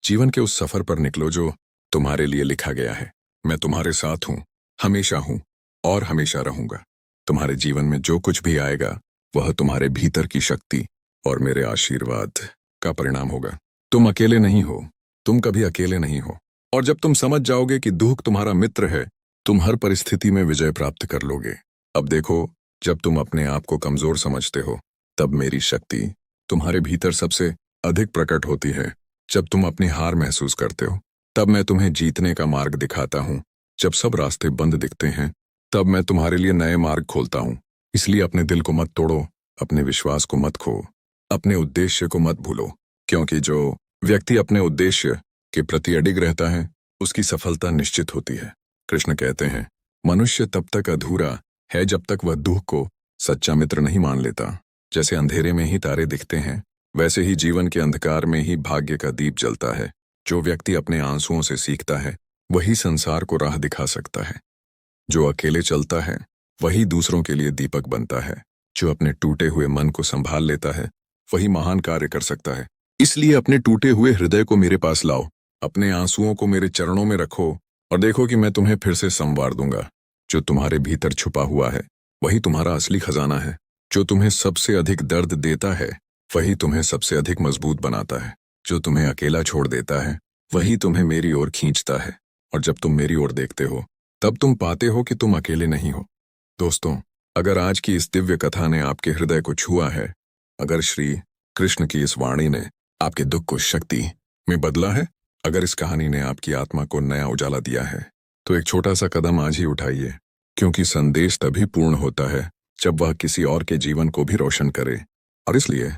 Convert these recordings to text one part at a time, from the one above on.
जीवन के उस सफर पर निकलो जो तुम्हारे लिए लिखा गया है। मैं तुम्हारे साथ हूं और हमेशा रहूंगा। तुम्हारे जीवन में जो कुछ भी आएगा वह तुम्हारे भीतर की शक्ति और मेरे आशीर्वाद का परिणाम होगा। तुम अकेले नहीं हो, तुम कभी अकेले नहीं हो। और जब तुम समझ जाओगे कि दुख तुम्हारा मित्र है, तुम हर परिस्थिति में विजय प्राप्त कर लोगे। अब देखो, जब तुम अपने आप को कमजोर समझते हो, तब मेरी शक्ति तुम्हारे भीतर सबसे अधिक प्रकट होती है। जब तुम अपनी हार महसूस करते हो, तब मैं तुम्हें जीतने का मार्ग दिखाता हूँ। जब सब रास्ते बंद दिखते हैं, तब मैं तुम्हारे लिए नए मार्ग खोलता हूँ। इसलिए अपने दिल को मत तोड़ो, अपने विश्वास को मत खो, अपने उद्देश्य को मत भूलो, क्योंकि जो व्यक्ति अपने उद्देश्य के प्रति अडिग रहता है, उसकी सफलता निश्चित होती है। कृष्ण कहते हैं, मनुष्य तब तक अधूरा है जब तक वह दुख को सच्चा मित्र नहीं मान लेता। जैसे अंधेरे में ही तारे दिखते हैं, वैसे ही जीवन के अंधकार में ही भाग्य का दीप जलता है। जो व्यक्ति अपने आंसुओं से सीखता है, वही संसार को राह दिखा सकता है। जो अकेले चलता है, वही दूसरों के लिए दीपक बनता है। जो अपने टूटे हुए मन को संभाल लेता है, वही महान कार्य कर सकता है। इसलिए अपने टूटे हुए हृदय को मेरे पास लाओ, अपने आंसुओं को मेरे चरणों में रखो और देखो कि मैं तुम्हें फिर से संवार दूंगा। जो तुम्हारे भीतर छुपा हुआ है, वही तुम्हारा असली खजाना है। जो तुम्हें सबसे अधिक दर्द देता है, वही तुम्हें सबसे अधिक मजबूत बनाता है। जो तुम्हें अकेला छोड़ देता है, वही तुम्हें मेरी ओर खींचता है। और जब तुम मेरी ओर देखते हो, तब तुम पाते हो कि तुम अकेले नहीं हो। दोस्तों, अगर आज की इस दिव्य कथा ने आपके हृदय को छुआ है, अगर श्री कृष्ण की इस वाणी ने आपके दुख को शक्ति में बदला है, अगर इस कहानी ने आपकी आत्मा को नया उजाला दिया है, तो एक छोटा सा कदम आज ही उठाइए, क्योंकि संदेश तभी पूर्ण होता है जब वह किसी और के जीवन को भी रोशन करे। और इसलिए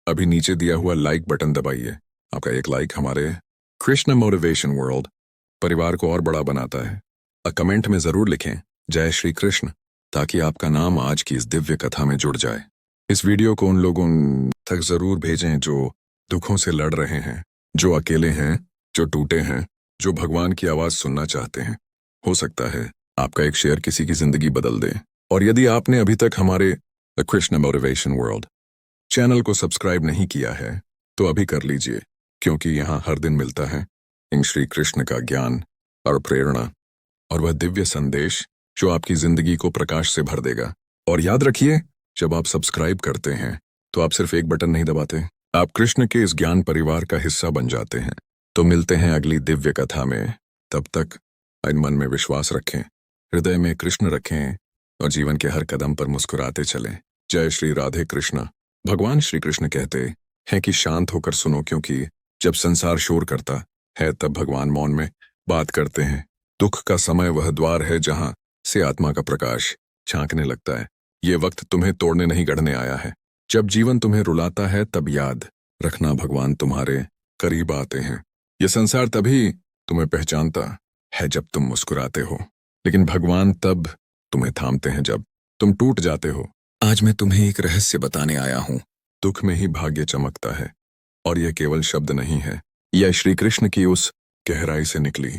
अभी नीचे दिया हुआ लाइक बटन दबाइए। आपका एक लाइक हमारे कृष्ण मोटिवेशन वर्ल्ड परिवार को और बड़ा बनाता है। कमेंट में जरूर लिखें जय श्री कृष्ण, ताकि आपका नाम आज की इस दिव्य कथा में जुड़ जाए। इस वीडियो को उन लोगों तक जरूर भेजें जो दुखों से लड़ रहे हैं, जो अकेले हैं, जो टूटे हैं, जो भगवान की आवाज सुनना चाहते हैं। हो सकता है आपका एक शेयर किसी की जिंदगी बदल दे। और यदि आपने अभी तक हमारे the Krishna motivation world channel को सब्सक्राइब नहीं किया है, तो अभी कर लीजिए, क्योंकि यहाँ हर दिन मिलता है इन श्री कृष्ण का ज्ञान और प्रेरणा और वह दिव्य संदेश जो आपकी जिंदगी को प्रकाश से भर देगा। और याद रखिए, जब आप सब्सक्राइब करते हैं तो आप सिर्फ एक बटन नहीं दबाते, आप कृष्ण के इस ज्ञान परिवार का हिस्सा बन जाते हैं। तो मिलते हैं अगली दिव्य कथा में। तब तक इन मन में विश्वास रखें, हृदय में कृष्ण रखें और जीवन के हर कदम पर मुस्कुराते चलें। जय श्री राधे कृष्ण। भगवान श्री कृष्ण कहते हैं कि शांत होकर सुनो, क्योंकि जब संसार शोर करता है, तब भगवान मौन में बात करते हैं। दुख का समय वह द्वार है जहां से आत्मा का प्रकाश झांकने लगता है। ये वक्त तुम्हें तोड़ने नहीं गढ़ने आया है। जब जीवन तुम्हें रुलाता है, तब याद रखना भगवान तुम्हारे करीब आते हैं। ये संसार तभी तुम्हें पहचानता है जब तुम मुस्कुराते हो, लेकिन भगवान तब तुम्हें थामते हैं जब तुम टूट जाते हो। आज मैं तुम्हें एक रहस्य बताने आया हूं। दुख में ही भाग्य चमकता है, और यह केवल शब्द नहीं है, यह श्री कृष्ण की उस गहराई से निकली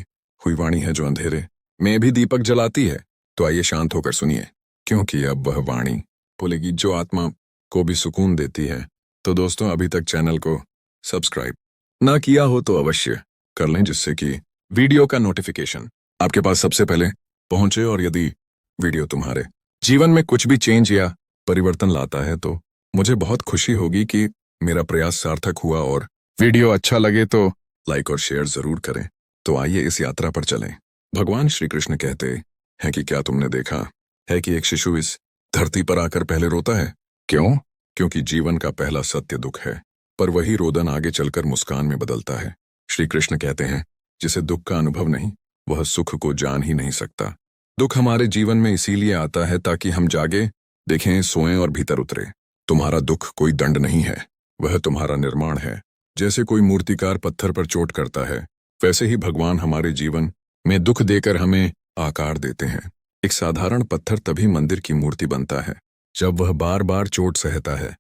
हुई वाणी है जो अंधेरे में भी दीपक जलाती है। तो आइए शांत होकर सुनिए, क्योंकि अब वह वाणी बोलेगी जो आत्मा को भी सुकून देती है। तो दोस्तों, अभी तक चैनल को सब्सक्राइब ना किया हो तो अवश्य कर लें, जिससे कि वीडियो का नोटिफिकेशन आपके पास सबसे पहले पहुंचे। और यदि वीडियो तुम्हारे जीवन में कुछ भी चेंज या परिवर्तन लाता है, तो मुझे बहुत खुशी होगी कि मेरा प्रयास सार्थक हुआ। और वीडियो अच्छा लगे तो लाइक और शेयर जरूर करें। तो आइए इस यात्रा पर चलें। भगवान श्री कृष्ण कहते हैं कि क्या तुमने देखा है कि एक शिशु इस धरती पर आकर पहले रोता है? क्यों? क्योंकि जीवन का पहला सत्य दुख है, पर वही रोदन आगे चलकर मुस्कान में बदलता है। श्री कृष्ण कहते हैं, जिसे दुख का अनुभव नहीं, वह सुख को जान ही नहीं सकता। दुख हमारे जीवन में इसीलिए आता है ताकि हम जागे, देखें, सोएं और भीतर उतरे। तुम्हारा दुख कोई दंड नहीं है, वह तुम्हारा निर्माण है। जैसे कोई मूर्तिकार पत्थर पर चोट करता है, वैसे ही भगवान हमारे जीवन में दुख देकर हमें आकार देते हैं। एक साधारण पत्थर तभी मंदिर की मूर्ति बनता है जब वह बार बार चोट सहता है।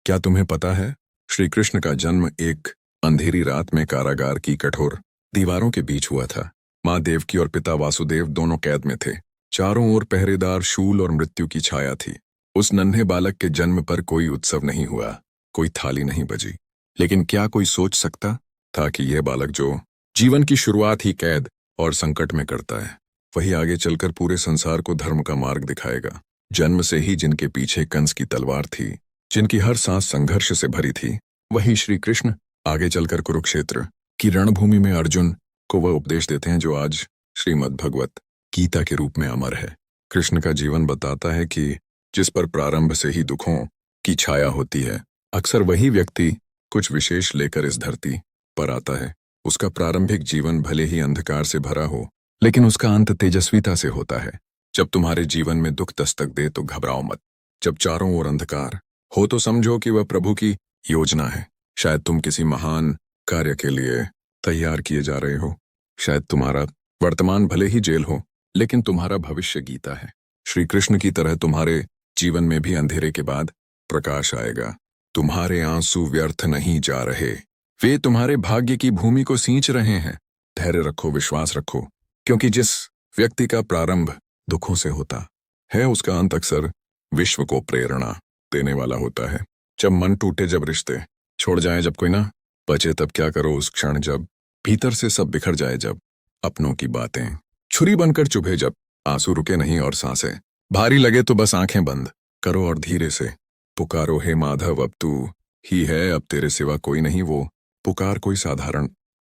क्या तुम्हें पता है, श्री कृष्ण का जन्म एक अंधेरी रात में कारागार की कठोर दीवारों के बीच हुआ था। माँ देवकी और पिता वासुदेव दोनों कैद में थे। चारों ओर पहरेदार, शूल और मृत्यु की छाया थी। उस नन्हे बालक के जन्म पर कोई उत्सव नहीं हुआ, कोई थाली नहीं बजी। लेकिन क्या कोई सोच सकता ताकि यह बालक जो जीवन की शुरुआत ही कैद और संकट में करता है, वही आगे चलकर पूरे संसार को धर्म का मार्ग दिखाएगा। जन्म से ही जिनके पीछे कंस की तलवार थी, जिनकी हर सांस संघर्ष से भरी थी, वही श्री कृष्ण आगे चलकर कुरुक्षेत्र की रणभूमि में अर्जुन को वह उपदेश देते हैं जो आज श्रीमद् भगवत गीता के रूप में अमर है। कृष्ण का जीवन बताता है कि जिस पर प्रारंभ से ही दुखों की छाया होती है, अक्सर वही व्यक्ति कुछ विशेष लेकर इस धरती पर आता है। उसका प्रारंभिक जीवन भले ही अंधकार से भरा हो, लेकिन उसका अंत तेजस्विता से होता है। जब तुम्हारे जीवन में दुख दस्तक दे तो घबराओ मत। जब चारों ओर अंधकार हो तो समझो कि वह प्रभु की योजना है। शायद तुम किसी महान कार्य के लिए तैयार किए जा रहे हो। शायद तुम्हारा वर्तमान भले ही जेल हो, लेकिन तुम्हारा भविष्य गीता है। श्री कृष्ण की तरह तुम्हारे जीवन में भी अंधेरे के बाद प्रकाश आएगा। तुम्हारे आंसू व्यर्थ नहीं जा रहे, वे तुम्हारे भाग्य की भूमि को सींच रहे हैं। धैर्य रखो, विश्वास रखो, क्योंकि जिस व्यक्ति का प्रारंभ दुखों से होता है, उसका अंत अक्सर विश्व को प्रेरणा देने वाला होता है। जब मन टूटे, जब रिश्ते छोड़ जाए, जब कोई ना बचे, तब क्या करो उस क्षण जब भीतर से सब बिखर जाए, जब अपनों की बातें छुरी बनकर चुभे, जब आंसू रुके नहीं और सांसें भारी लगे, तो बस आंखें बंद करो और धीरे से पुकारो, हे माधव अब तू ही है, अब तेरे सिवा कोई नहीं। वो पुकार कोई साधारण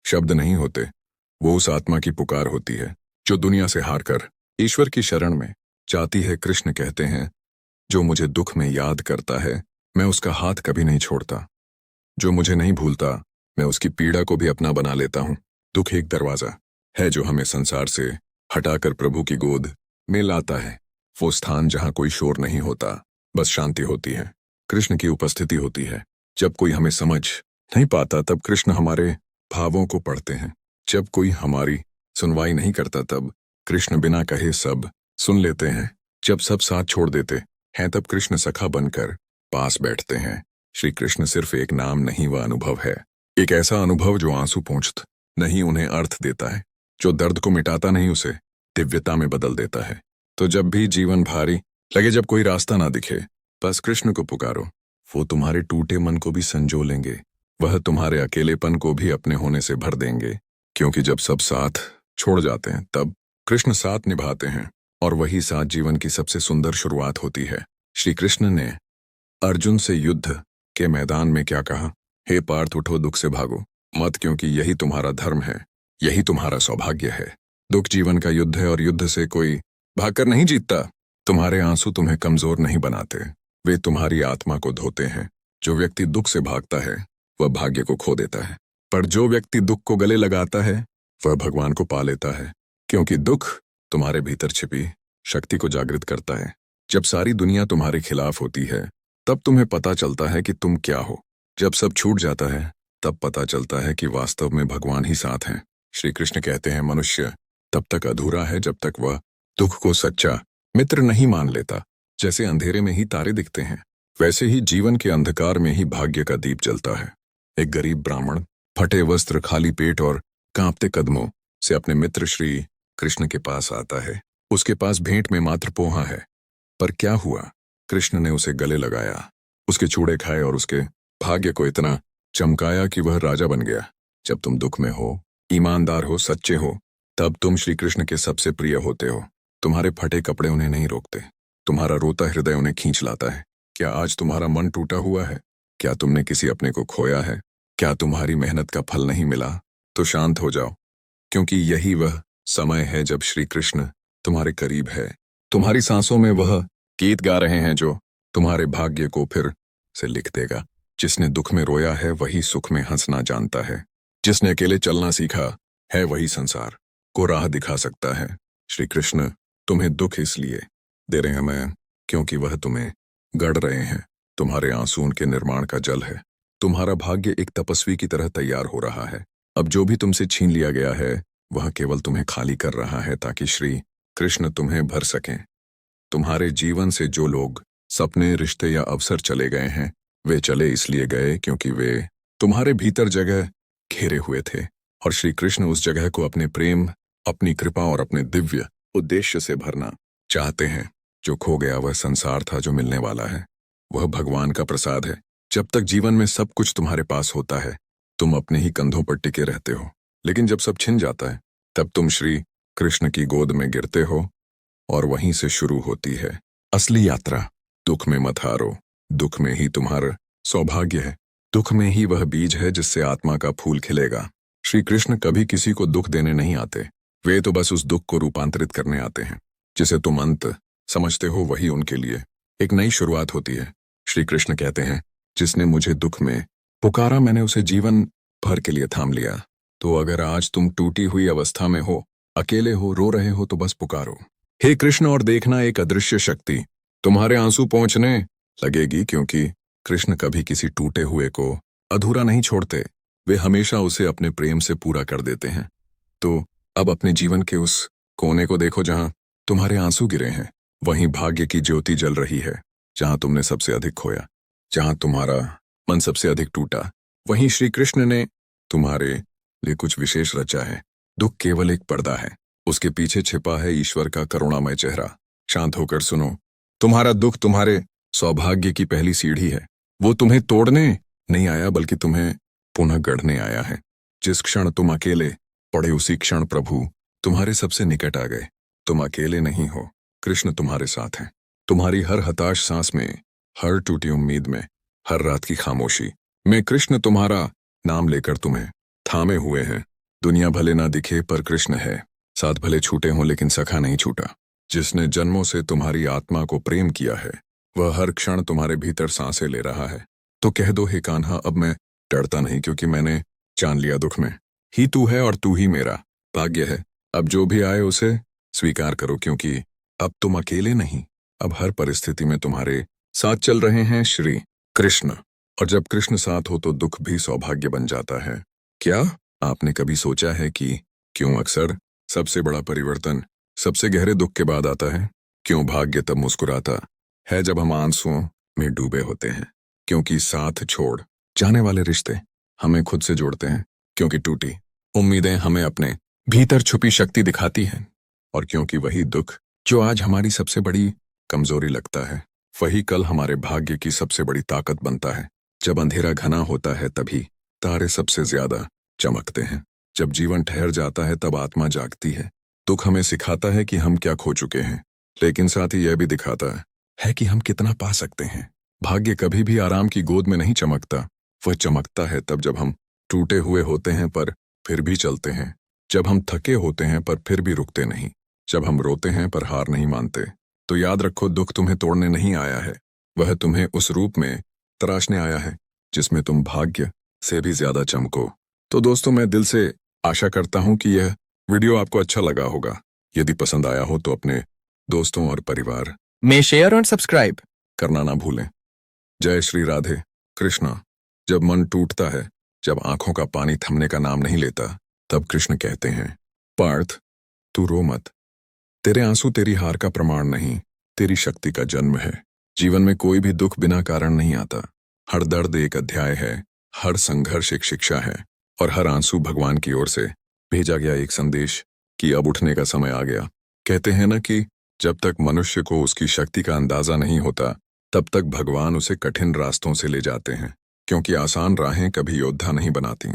शब्द नहीं होते, वो उस आत्मा की पुकार होती है जो दुनिया से हार कर ईश्वर की शरण में जाती है। कृष्ण कहते हैं, जो मुझे दुख में याद करता है, मैं उसका हाथ कभी नहीं छोड़ता। जो मुझे नहीं भूलता, मैं उसकी पीड़ा को भी अपना बना लेता हूँ। दुख एक दरवाजा है जो हमें संसार से हटाकर प्रभु की गोद में लाता है। वो स्थान जहाँ कोई शोर नहीं होता, बस शांति होती है, कृष्ण की उपस्थिति होती है। जब कोई हमें समझ नहीं पाता, तब कृष्ण हमारे भावों को पढ़ते हैं। जब कोई हमारी सुनवाई नहीं करता, तब कृष्ण बिना कहे सब सुन लेते हैं। जब सब साथ छोड़ देते हैं, तब कृष्ण सखा बनकर पास बैठते हैं। श्री कृष्ण सिर्फ एक नाम नहीं, वह अनुभव है। एक ऐसा अनुभव जो आंसू पोंछत नहीं, उन्हें अर्थ देता है। जो दर्द को मिटाता नहीं, उसे दिव्यता में बदल देता है। तो जब भी जीवन भारी लगे, जब कोई रास्ता ना दिखे, बस कृष्ण को पुकारो। वो तुम्हारे टूटे मन को भी संजो लेंगे, वह तुम्हारे अकेलेपन को भी अपने होने से भर देंगे। क्योंकि जब सब साथ छोड़ जाते हैं, तब कृष्ण साथ निभाते हैं, और वही साथ जीवन की सबसे सुंदर शुरुआत होती है। श्री कृष्ण ने अर्जुन से युद्ध के मैदान में क्या कहा? हे पार्थ, उठो, दुख से भागो मत, क्योंकि यही तुम्हारा धर्म है, यही तुम्हारा सौभाग्य है। दुख जीवन का युद्ध है, और युद्ध से कोई भागकर नहीं जीतता। तुम्हारे आंसू तुम्हें कमजोर नहीं बनाते, वे तुम्हारी आत्मा को धोते हैं। जो व्यक्ति दुख से भागता है, वह भाग्य को खो देता है, पर जो व्यक्ति दुख को गले लगाता है, वह भगवान को पा लेता है। क्योंकि दुख तुम्हारे भीतर छिपी शक्ति को जागृत करता है। जब सारी दुनिया तुम्हारे खिलाफ होती है, तब तुम्हें पता चलता है कि तुम क्या हो। जब सब छूट जाता है, तब पता चलता है कि वास्तव में भगवान ही साथ हैं। श्री कृष्ण कहते हैं, मनुष्य तब तक अधूरा है जब तक वह दुख को सच्चा मित्र नहीं मान लेता। जैसे अंधेरे में ही तारे दिखते हैं, वैसे ही जीवन के अंधकार में ही भाग्य का दीप जलता है। एक गरीब ब्राह्मण फटे वस्त्र, खाली पेट और कांपते कदमों से अपने मित्र श्री कृष्ण के पास आता है। उसके पास भेंट में मात्र पोहा है, पर क्या हुआ? कृष्ण ने उसे गले लगाया, उसके चूड़े खाए और उसके भाग्य को इतना चमकाया कि वह राजा बन गया। जब तुम दुख में हो, ईमानदार हो, सच्चे हो, तब तुम श्री कृष्ण के सबसे प्रिय होते हो। तुम्हारे फटे कपड़े उन्हें नहीं रोकते, तुम्हारा रोता हृदय उन्हें खींच लाता है। क्या आज तुम्हारा मन टूटा हुआ है? क्या तुमने किसी अपने को खोया है? क्या तुम्हारी मेहनत का फल नहीं मिला? तो शांत हो जाओ, क्योंकि यही वह समय है जब श्री कृष्ण तुम्हारे करीब है। तुम्हारी सांसों में वह गीत गा रहे हैं जो तुम्हारे भाग्य को फिर से लिख देगा। जिसने दुख में रोया है, वही सुख में हंसना जानता है। जिसने अकेले चलना सीखा है, वही संसार को राह दिखा सकता है। श्री कृष्ण तुम्हें दुख इसलिए दे रहे हैं मैं, क्योंकि वह तुम्हें गढ़ रहे हैं। तुम्हारे आंसू उनके निर्माण का जल है। तुम्हारा भाग्य एक तपस्वी की तरह तैयार हो रहा है। अब जो भी तुमसे छीन लिया गया है, वह केवल तुम्हें खाली कर रहा है, ताकि श्री कृष्ण तुम्हें भर सकें। तुम्हारे जीवन से जो लोग, सपने, रिश्ते या अवसर चले गए हैं, वे चले इसलिए गए क्योंकि वे तुम्हारे भीतर जगह घेरे हुए थे, और श्री कृष्ण उस जगह को अपने प्रेम, अपनी कृपा और अपने दिव्य उद्देश्य से भरना चाहते हैं। जो खो गया वह संसार था, जो मिलने वाला है वह भगवान का प्रसाद है। जब तक जीवन में सब कुछ तुम्हारे पास होता है, तुम अपने ही कंधों पर टिके रहते हो, लेकिन जब सब छिन जाता है तब तुम श्री कृष्ण की गोद में गिरते हो और वहीं से शुरू होती है असली यात्रा। दुख में मत हारो, दुख में ही तुम्हारा सौभाग्य है, दुख में ही वह बीज है जिससे आत्मा का फूल खिलेगा। श्री कृष्ण कभी किसी को दुख देने नहीं आते, वे तो बस उस दुख को रूपांतरित करने आते हैं। जिसे तुम अंत समझते हो वही उनके लिए एक नई शुरुआत होती है। श्री कृष्ण कहते हैं, जिसने मुझे दुख में पुकारा मैंने उसे जीवन भर के लिए थाम लिया। तो अगर आज तुम टूटी हुई अवस्था में हो, अकेले हो, रो रहे हो, तो बस पुकारो, हे कृष्ण, और देखना एक अदृश्य शक्ति तुम्हारे आंसू पहुंचने लगेगी, क्योंकि कृष्ण कभी किसी टूटे हुए को अधूरा नहीं छोड़ते, वे हमेशा उसे अपने प्रेम से पूरा कर देते हैं। तो अब अपने जीवन के उस कोने को देखो जहां तुम्हारे आंसू गिरे हैं, वहीं भाग्य की ज्योति जल रही है। जहां तुमने सबसे अधिक खोया, जहां तुम्हारा मन सबसे अधिक टूटा, वहीं श्री कृष्ण ने तुम्हारे लिए कुछ विशेष रचा है। दुख केवल एक पर्दा है, उसके पीछे छिपा है ईश्वर का करुणामय चेहरा। शांत होकर सुनो, तुम्हारा दुख तुम्हारे सौभाग्य की पहली सीढ़ी है। वो तुम्हें तोड़ने नहीं आया, बल्कि तुम्हें पुनः गढ़ने आया है। जिस क्षण तुम अकेले पड़े, उसी क्षण प्रभु तुम्हारे सबसे निकट आ गए। तुम अकेले नहीं हो, कृष्ण तुम्हारे साथ हैं। तुम्हारी हर हताश सांस में, हर टूटी उम्मीद में, हर रात की खामोशी में कृष्ण तुम्हारा नाम लेकर तुम्हें थामे हुए हैं। दुनिया भले ना दिखे पर कृष्ण है, साथ भले छूटे हों लेकिन सखा नहीं छूटा। जिसने जन्मों से तुम्हारी आत्मा को प्रेम किया है, वह हर क्षण तुम्हारे भीतर सांसें ले रहा है। तो कह दो, हे कान्हा, अब मैं डरता नहीं, क्योंकि मैंने जान लिया दुख में ही तू है और तू ही मेरा भाग्य है। अब जो भी आए उसे स्वीकार करो, क्योंकि अब तुम अकेले नहीं, अब हर परिस्थिति में तुम्हारे साथ चल रहे हैं श्री कृष्ण। और जब कृष्ण साथ हो तो दुख भी सौभाग्य बन जाता है। क्या आपने कभी सोचा है कि क्यों अक्सर सबसे बड़ा परिवर्तन सबसे गहरे दुख के बाद आता है? क्यों भाग्य तब मुस्कुराता है जब हम आंसुओं में डूबे होते हैं? क्योंकि साथ छोड़ जाने वाले रिश्ते हमें खुद से जोड़ते हैं, क्योंकि टूटी उम्मीदें हमें अपने भीतर छुपी शक्ति दिखाती हैं, और क्योंकि वही दुख जो आज हमारी सबसे बड़ी कमजोरी लगता है, वही कल हमारे भाग्य की सबसे बड़ी ताकत बनता है। जब अंधेरा घना होता है तभी तारे सबसे ज्यादा चमकते हैं। जब जीवन ठहर जाता है तब आत्मा जागती है। दुख हमें सिखाता है कि हम क्या खो चुके हैं, लेकिन साथ ही यह भी दिखाता है कि हम कितना पा सकते हैं। भाग्य कभी भी आराम की गोद में नहीं चमकता, वह चमकता है तब जब हम टूटे हुए होते हैं पर फिर भी चलते हैं, जब हम थके होते हैं पर फिर भी रुकते नहीं, जब हम रोते हैं पर हार नहीं मानते। तो याद रखो, दुख तुम्हें तोड़ने नहीं आया है, वह तुम्हें उस रूप में तराशने आया है जिसमें तुम भाग्य से भी ज्यादा चमको। तो दोस्तों, मैं दिल से आशा करता हूं कि यह वीडियो आपको अच्छा लगा होगा। यदि पसंद आया हो तो अपने दोस्तों और परिवार में शेयर और सब्सक्राइब करना ना भूलें। जय श्री राधे कृष्णा। जब मन टूटता है, जब आंखों का पानी थमने का नाम नहीं लेता, तब कृष्ण कहते हैं, पार्थ, तू रो मत। तेरे आंसू तेरी हार का प्रमाण नहीं, तेरी शक्ति का जन्म है। जीवन में कोई भी दुख बिना कारण नहीं आता। हर दर्द एक अध्याय है, हर संघर्ष एक शिक्षा है, और हर आंसू भगवान की ओर से भेजा गया एक संदेश कि अब उठने का समय आ गया। कहते हैं ना कि जब तक मनुष्य को उसकी शक्ति का अंदाजा नहीं होता, तब तक भगवान उसे कठिन रास्तों से ले जाते हैं, क्योंकि आसान राहें कभी योद्धा नहीं बनाती।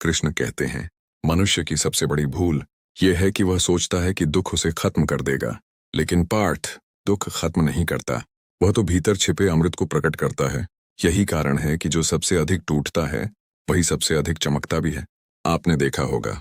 कृष्ण कहते हैं, मनुष्य की सबसे बड़ी भूल यह है कि वह सोचता है कि दुख उसे खत्म कर देगा, लेकिन पार्थ, दुख खत्म नहीं करता, वह तो भीतर छिपे अमृत को प्रकट करता है। यही कारण है कि जो सबसे अधिक टूटता है वही सबसे अधिक चमकता भी है। आपने देखा होगा,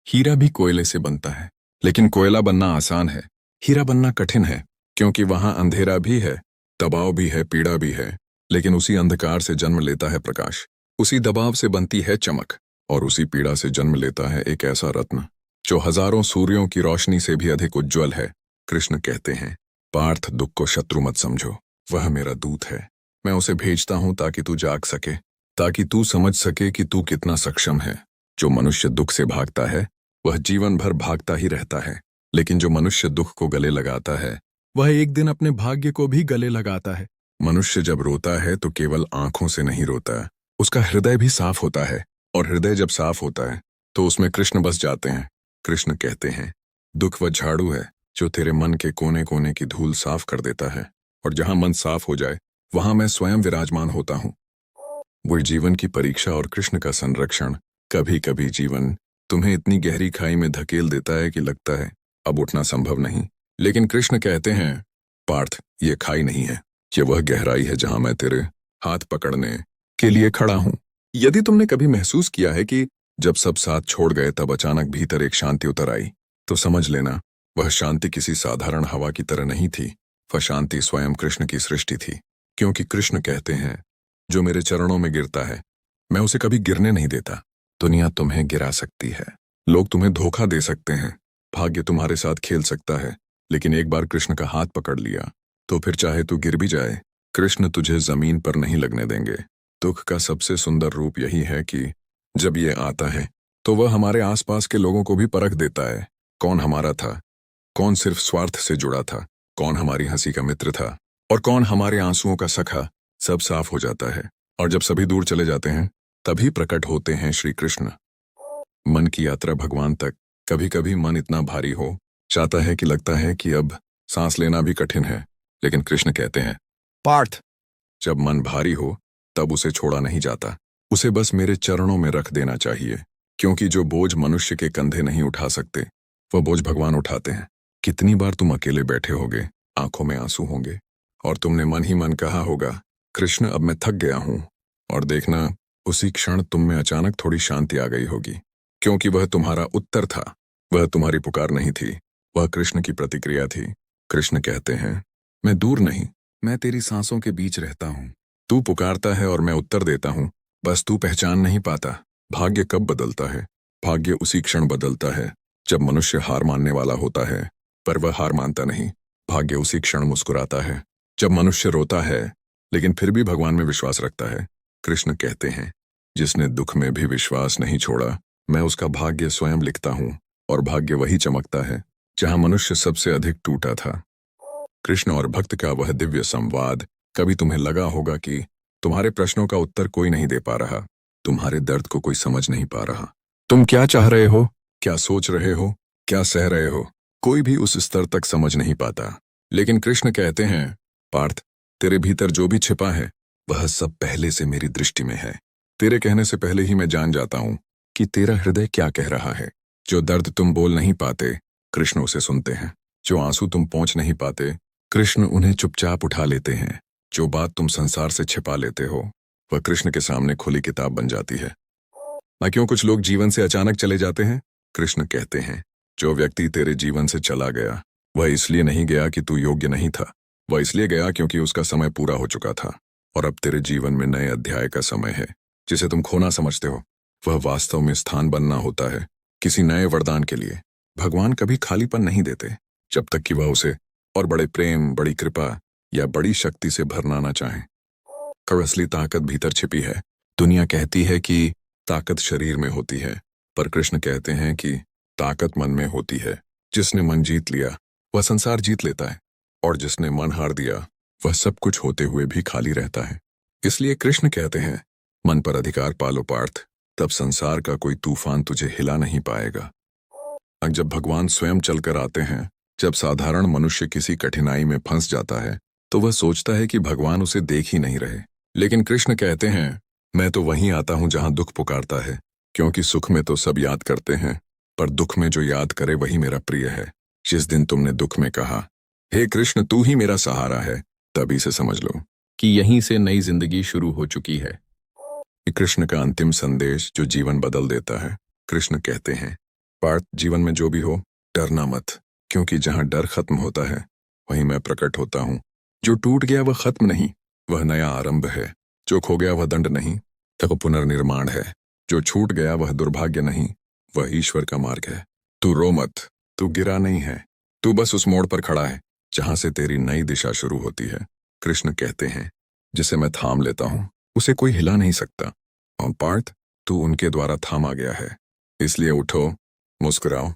हीरा भी कोयले से बनता है, लेकिन कोयला बनना आसान है, हीरा बनना कठिन है, क्योंकि वहां अंधेरा भी है, दबाव भी है, पीड़ा भी है, लेकिन उसी अंधकार से जन्म लेता है प्रकाश, उसी दबाव से बनती है चमक, और उसी पीड़ा से जन्म लेता है एक ऐसा रत्न जो हजारों सूर्यों की रोशनी से भी अधिक उज्जवल है। कृष्ण कहते हैं, पार्थ, दुख को शत्रु मत समझो, वह मेरा दूत है। मैं उसे भेजता हूं ताकि तू जाग सके, ताकि तू समझ सके कि तू कितना सक्षम है। जो मनुष्य दुख से भागता है वह जीवन भर भागता ही रहता है, लेकिन जो मनुष्य दुख को गले लगाता है वह एक दिन अपने भाग्य को भी गले लगाता है। मनुष्य जब रोता है तो केवल आंखों से नहीं रोता, उसका हृदय भी साफ होता है, और हृदय जब साफ होता है तो उसमें कृष्ण बस जाते हैं। कृष्ण कहते हैं, दुख वह झाड़ू है जो तेरे मन के कोने कोने की धूल साफ कर देता है, और जहां मन साफ हो जाए वहां मैं स्वयं विराजमान होता हूं। वो जीवन की परीक्षा और कृष्ण का संरक्षण। कभी कभी जीवन तुम्हें इतनी गहरी खाई में धकेल देता है कि लगता है अब उठना संभव नहीं। लेकिन कृष्ण कहते हैं, पार्थ, ये खाई नहीं है, ये वह गहराई है जहां मैं तेरे हाथ पकड़ने के लिए खड़ा हूं। यदि तुमने कभी महसूस किया है कि जब सब साथ छोड़ गए तब अचानक भीतर एक शांति उतर आई, तो समझ लेना वह शांति किसी साधारण हवा की तरह नहीं थी। वह शांति स्वयं कृष्ण की सृष्टि थी। क्योंकि कृष्ण कहते हैं, जो मेरे चरणों में गिरता है मैं उसे कभी गिरने नहीं देता। दुनिया तुम्हें गिरा सकती है, लोग तुम्हें धोखा दे सकते हैं, भाग्य तुम्हारे साथ खेल सकता है, लेकिन एक बार कृष्ण का हाथ पकड़ लिया तो फिर चाहे तू गिर भी जाए, कृष्ण तुझे जमीन पर नहीं लगने देंगे। दुख का सबसे सुंदर रूप यही है कि जब ये आता है तो वह हमारे आसपास के लोगों को भी परख देता है। कौन हमारा था, कौन सिर्फ स्वार्थ से जुड़ा था, कौन हमारी हंसी का मित्र था और कौन हमारे आंसुओं का सखा, सब साफ हो जाता है। और जब सभी दूर चले जाते हैं तभी प्रकट होते हैं श्री कृष्ण। मन की यात्रा भगवान तक। कभी कभी मन इतना भारी हो जाता है कि लगता है कि अब सांस लेना भी कठिन है, लेकिन कृष्ण कहते हैं, पार्थ, जब मन भारी हो तब उसे छोड़ा नहीं जाता, उसे बस मेरे चरणों में रख देना चाहिए। क्योंकि जो बोझ मनुष्य के कंधे नहीं उठा सकते वह बोझ भगवान उठाते हैं। कितनी बार तुम अकेले बैठे होगे, आंखों में आंसू होंगे और तुमने मन ही मन कहा होगा, कृष्ण अब मैं थक गया हूं। और देखना, उसी क्षण तुम में अचानक थोड़ी शांति आ गई होगी, क्योंकि वह तुम्हारा उत्तर था। वह तुम्हारी पुकार नहीं थी, वह कृष्ण की प्रतिक्रिया थी। कृष्ण कहते हैं, मैं दूर नहीं, मैं तेरी सांसों के बीच रहता हूं। तू पुकारता है और मैं उत्तर देता हूं, बस तू पहचान नहीं पाता। भाग्य कब बदलता है? भाग्य उसी क्षण बदलता है जब मनुष्य हार मानने वाला होता है, पर वह हार मानता नहीं। भाग्य उसी क्षण मुस्कुराता है जब मनुष्य रोता है लेकिन फिर भी भगवान में विश्वास रखता है। कृष्ण कहते हैं, जिसने दुख में भी विश्वास नहीं छोड़ा, मैं उसका भाग्य स्वयं लिखता हूं। और भाग्य वही चमकता है जहां मनुष्य सबसे अधिक टूटा था। कृष्ण और भक्त का वह दिव्य संवाद। कभी तुम्हें लगा होगा कि तुम्हारे प्रश्नों का उत्तर कोई नहीं दे पा रहा, तुम्हारे दर्द को कोई समझ नहीं पा रहा। तुम क्या चाह रहे हो, क्या सोच रहे हो, क्या सह रहे हो, कोई भी उस स्तर तक समझ नहीं पाता। लेकिन कृष्ण कहते हैं, पार्थ, तेरे भीतर जो भी छिपा है वह सब पहले से मेरी दृष्टि में है। तेरे कहने से पहले ही मैं जान जाता हूं कि तेरा हृदय क्या कह रहा है। जो दर्द तुम बोल नहीं पाते, कृष्ण उसे सुनते हैं। जो आंसू तुम पहुंच नहीं पाते, कृष्ण उन्हें चुपचाप उठा लेते हैं। जो बात तुम संसार से छिपा लेते हो, वह कृष्ण के सामने खुली किताब बन जाती है। ना क्यों कुछ लोग जीवन से अचानक चले जाते हैं? कृष्ण कहते हैं, जो व्यक्ति तेरे जीवन से चला गया वह इसलिए नहीं गया कि तू योग्य नहीं था, वह इसलिए गया क्योंकि उसका समय पूरा हो चुका था। और अब तेरे जीवन में नए अध्याय का समय है। जिसे तुम खोना समझते हो वह वास्तव में स्थान बनना होता है किसी नए वरदान के लिए। भगवान कभी खालीपन नहीं देते जब तक कि वह उसे और बड़े प्रेम, बड़ी कृपा या बड़ी शक्ति से भरना ना चाहे। पर असली ताकत भीतर छिपी है। दुनिया कहती है कि ताकत शरीर में होती है, पर कृष्ण कहते हैं कि ताकत मन में होती है। जिसने मन जीत लिया वह संसार जीत लेता है, और जिसने मन हार दिया वह सब कुछ होते हुए भी खाली रहता है। इसलिए कृष्ण कहते हैं, मन पर अधिकार पालो पार्थ, तब संसार का कोई तूफान तुझे हिला नहीं पाएगा। जब भगवान स्वयं चलकर आते हैं, जब साधारण मनुष्य किसी कठिनाई में फंस जाता है, तो वह सोचता है कि भगवान उसे देख ही नहीं रहे। लेकिन कृष्ण कहते हैं, मैं तो वहीं आता हूं जहां दुख पुकारता है। क्योंकि सुख में तो सब याद करते हैं, पर दुख में जो याद करे वही मेरा प्रिय है। जिस दिन तुमने दुख में कहा, हे कृष्ण तू ही मेरा सहारा है, तभी से समझ लो कि यहीं से नई जिंदगी शुरू हो चुकी है। कृष्ण का अंतिम संदेश जो जीवन बदल देता है। कृष्ण कहते हैं, पार्थ, जीवन में जो भी हो डरना मत, क्योंकि जहां डर खत्म होता है वहीं मैं प्रकट होता हूं। जो टूट गया वह खत्म नहीं, वह नया आरंभ है। जो खो गया वह दंड नहीं, वह पुनर्निर्माण है। जो छूट गया वह दुर्भाग्य नहीं, वह ईश्वर का मार्ग है। तू रो मत, तू गिरा नहीं है, तू बस उस मोड़ पर खड़ा है जहां से तेरी नई दिशा शुरू होती है। कृष्ण कहते हैं, जिसे मैं थाम लेता हूं उसे कोई हिला नहीं सकता। और पार्थ, तू उनके द्वारा थामा गया है। इसलिए उठो, मुस्कुराओ,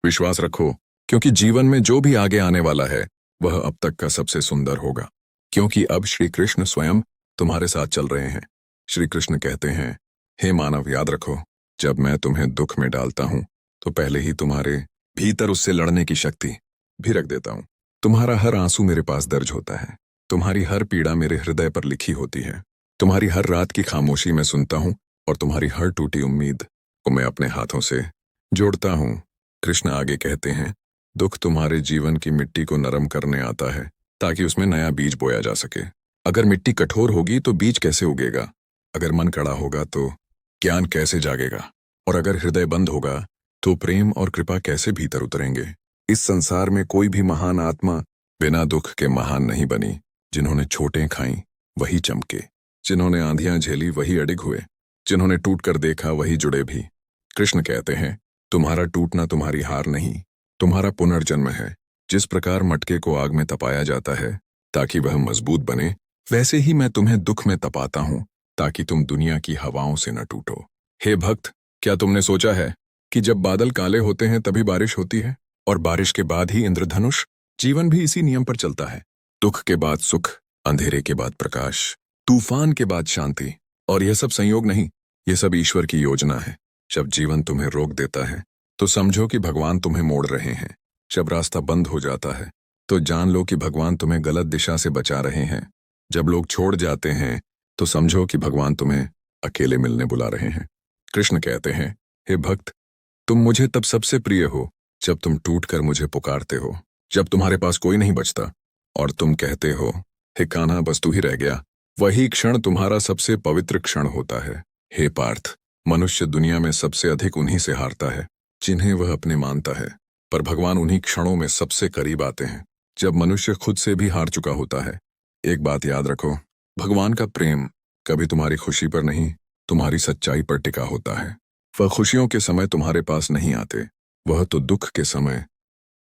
विश्वास रखो, क्योंकि जीवन में जो भी आगे आने वाला है वह अब तक का सबसे सुंदर होगा। क्योंकि अब श्री कृष्ण स्वयं तुम्हारे साथ चल रहे हैं। श्री कृष्ण कहते हैं, हे मानव, याद रखो, जब मैं तुम्हें दुख में डालता हूं तो पहले ही तुम्हारे भीतर उससे लड़ने की शक्ति भी रख देता हूं। तुम्हारा हर आंसू मेरे पास दर्ज होता है, तुम्हारी हर पीड़ा मेरे हृदय पर लिखी होती है। तुम्हारी हर रात की खामोशी मैं सुनता हूँ और तुम्हारी हर टूटी उम्मीद को मैं अपने हाथों से जोड़ता हूँ। कृष्ण आगे कहते हैं, दुख तुम्हारे जीवन की मिट्टी को नरम करने आता है ताकि उसमें नया बीज बोया जा सके। अगर मिट्टी कठोर होगी तो बीज कैसे उगेगा? अगर मन कड़ा होगा तो ज्ञान कैसे जागेगा? और अगर हृदय बंद होगा तो प्रेम और कृपा कैसे भीतर उतरेंगे? इस संसार में कोई भी महान आत्मा बिना दुख के महान नहीं बनी। जिन्होंने चोटें खाई वही चमके, जिन्होंने आंधियां झेली वही अडिग हुए, जिन्होंने टूट कर देखा वही जुड़े भी। कृष्ण कहते हैं, तुम्हारा टूटना तुम्हारी हार नहीं, तुम्हारा पुनर्जन्म है। जिस प्रकार मटके को आग में तपाया जाता है ताकि वह मजबूत बने, वैसे ही मैं तुम्हें दुख में तपाता हूं ताकि तुम दुनिया की हवाओं से न टूटो। हे भक्त, क्या तुमने सोचा है कि जब बादल काले होते हैं तभी बारिश होती है, और बारिश के बाद ही इंद्रधनुष? जीवन भी इसी नियम पर चलता है। दुख के बाद सुख, अंधेरे के बाद प्रकाश, तूफान के बाद शांति। और यह सब संयोग नहीं, यह सब ईश्वर की योजना है। जब जीवन तुम्हें रोक देता है तो समझो कि भगवान तुम्हें मोड़ रहे हैं। जब रास्ता बंद हो जाता है तो जान लो कि भगवान तुम्हें गलत दिशा से बचा रहे हैं। जब लोग छोड़ जाते हैं तो समझो कि भगवान तुम्हें अकेले मिलने बुला रहे हैं। कृष्ण कहते हैं, हे भक्त, तुम मुझे तब सबसे प्रिय हो जब तुम टूटकर मुझे पुकारते हो, जब तुम्हारे पास कोई नहीं बचता और तुम कहते हो, हे कान्हा बस तू ही रह गया। वही क्षण तुम्हारा सबसे पवित्र क्षण होता है। हे पार्थ, मनुष्य दुनिया में सबसे अधिक उन्हीं से हारता है जिन्हें वह अपने मानता है, पर भगवान उन्हीं क्षणों में सबसे करीब आते हैं जब मनुष्य खुद से भी हार चुका होता है। एक बात याद रखो, भगवान का प्रेम कभी तुम्हारी खुशी पर नहीं, तुम्हारी सच्चाई पर टिका होता है। वह खुशियों के समय तुम्हारे पास नहीं आते, वह तो दुख के समय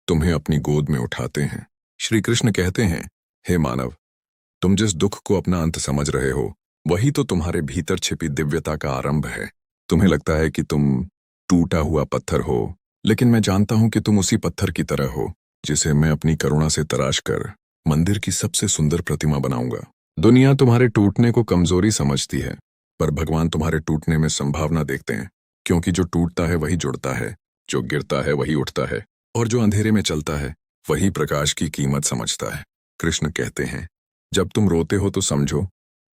तुम्हें अपनी गोद में उठाते हैं। श्री कृष्ण कहते हैं, हे मानव, तुम जिस दुख को अपना अंत समझ रहे हो वही तो तुम्हारे भीतर छिपी दिव्यता का आरंभ है। तुम्हें लगता है कि तुम टूटा हुआ पत्थर हो, लेकिन मैं जानता हूं कि तुम उसी पत्थर की तरह हो जिसे मैं अपनी करुणा से तराश कर मंदिर की सबसे सुंदर प्रतिमा बनाऊंगा। दुनिया तुम्हारे टूटने को कमजोरी समझती है, पर भगवान तुम्हारे टूटने में संभावना देखते हैं, क्योंकि जो टूटता है वही जुड़ता है, जो गिरता है वही उठता है, और जो अंधेरे में चलता है वही प्रकाश की कीमत समझता है। कृष्ण कहते हैं, जब तुम रोते हो तो समझो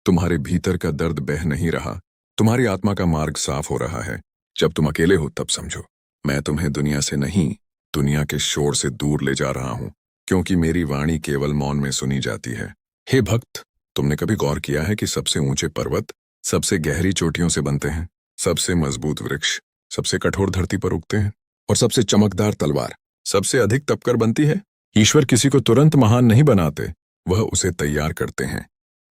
तुम्हारे भीतर का दर्द बह नहीं रहा, तुम्हारी आत्मा का मार्ग साफ हो रहा है। जब तुम अकेले हो तब समझो मैं तुम्हें दुनिया से नहीं, दुनिया के शोर से दूर ले जा रहा हूं, क्योंकि मेरी वाणी केवल मौन में सुनी जाती है। हे भक्त, तुमने कभी गौर किया है कि सबसे ऊंचे पर्वत सबसे गहरी चोटियों से बनते हैं, सबसे मजबूत वृक्ष सबसे कठोर धरती पर उगते हैं, और सबसे चमकदार तलवार सबसे अधिक तपकर बनती है? ईश्वर किसी को तुरंत महान नहीं बनाते, वह उसे तैयार करते हैं,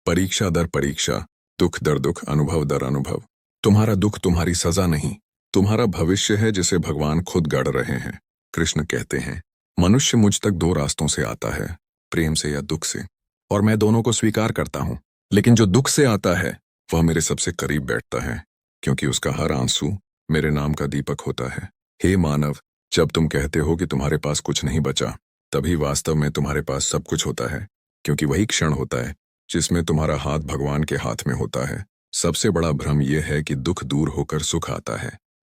परीक्षा दर परीक्षा, दुख दर दुख, अनुभव दर अनुभव। तुम्हारा दुख तुम्हारी सजा नहीं, तुम्हारा भविष्य है जिसे भगवान खुद गढ़ रहे हैं। कृष्ण कहते हैं, मनुष्य मुझ तक दो रास्तों से आता है, प्रेम से या दुख से, और मैं दोनों को स्वीकार करता हूं। लेकिन जो दुख से आता है वह मेरे सबसे करीब बैठता है, क्योंकि उसका हर आंसू मेरे नाम का दीपक होता है। हे मानव, जब तुम कहते हो कि तुम्हारे पास कुछ नहीं बचा, तभी वास्तव में तुम्हारे पास सब कुछ होता है, क्योंकि वही क्षण होता है जिसमें तुम्हारा हाथ भगवान के हाथ में होता है। सबसे बड़ा भ्रम यह है कि दुख दूर होकर सुख आता है।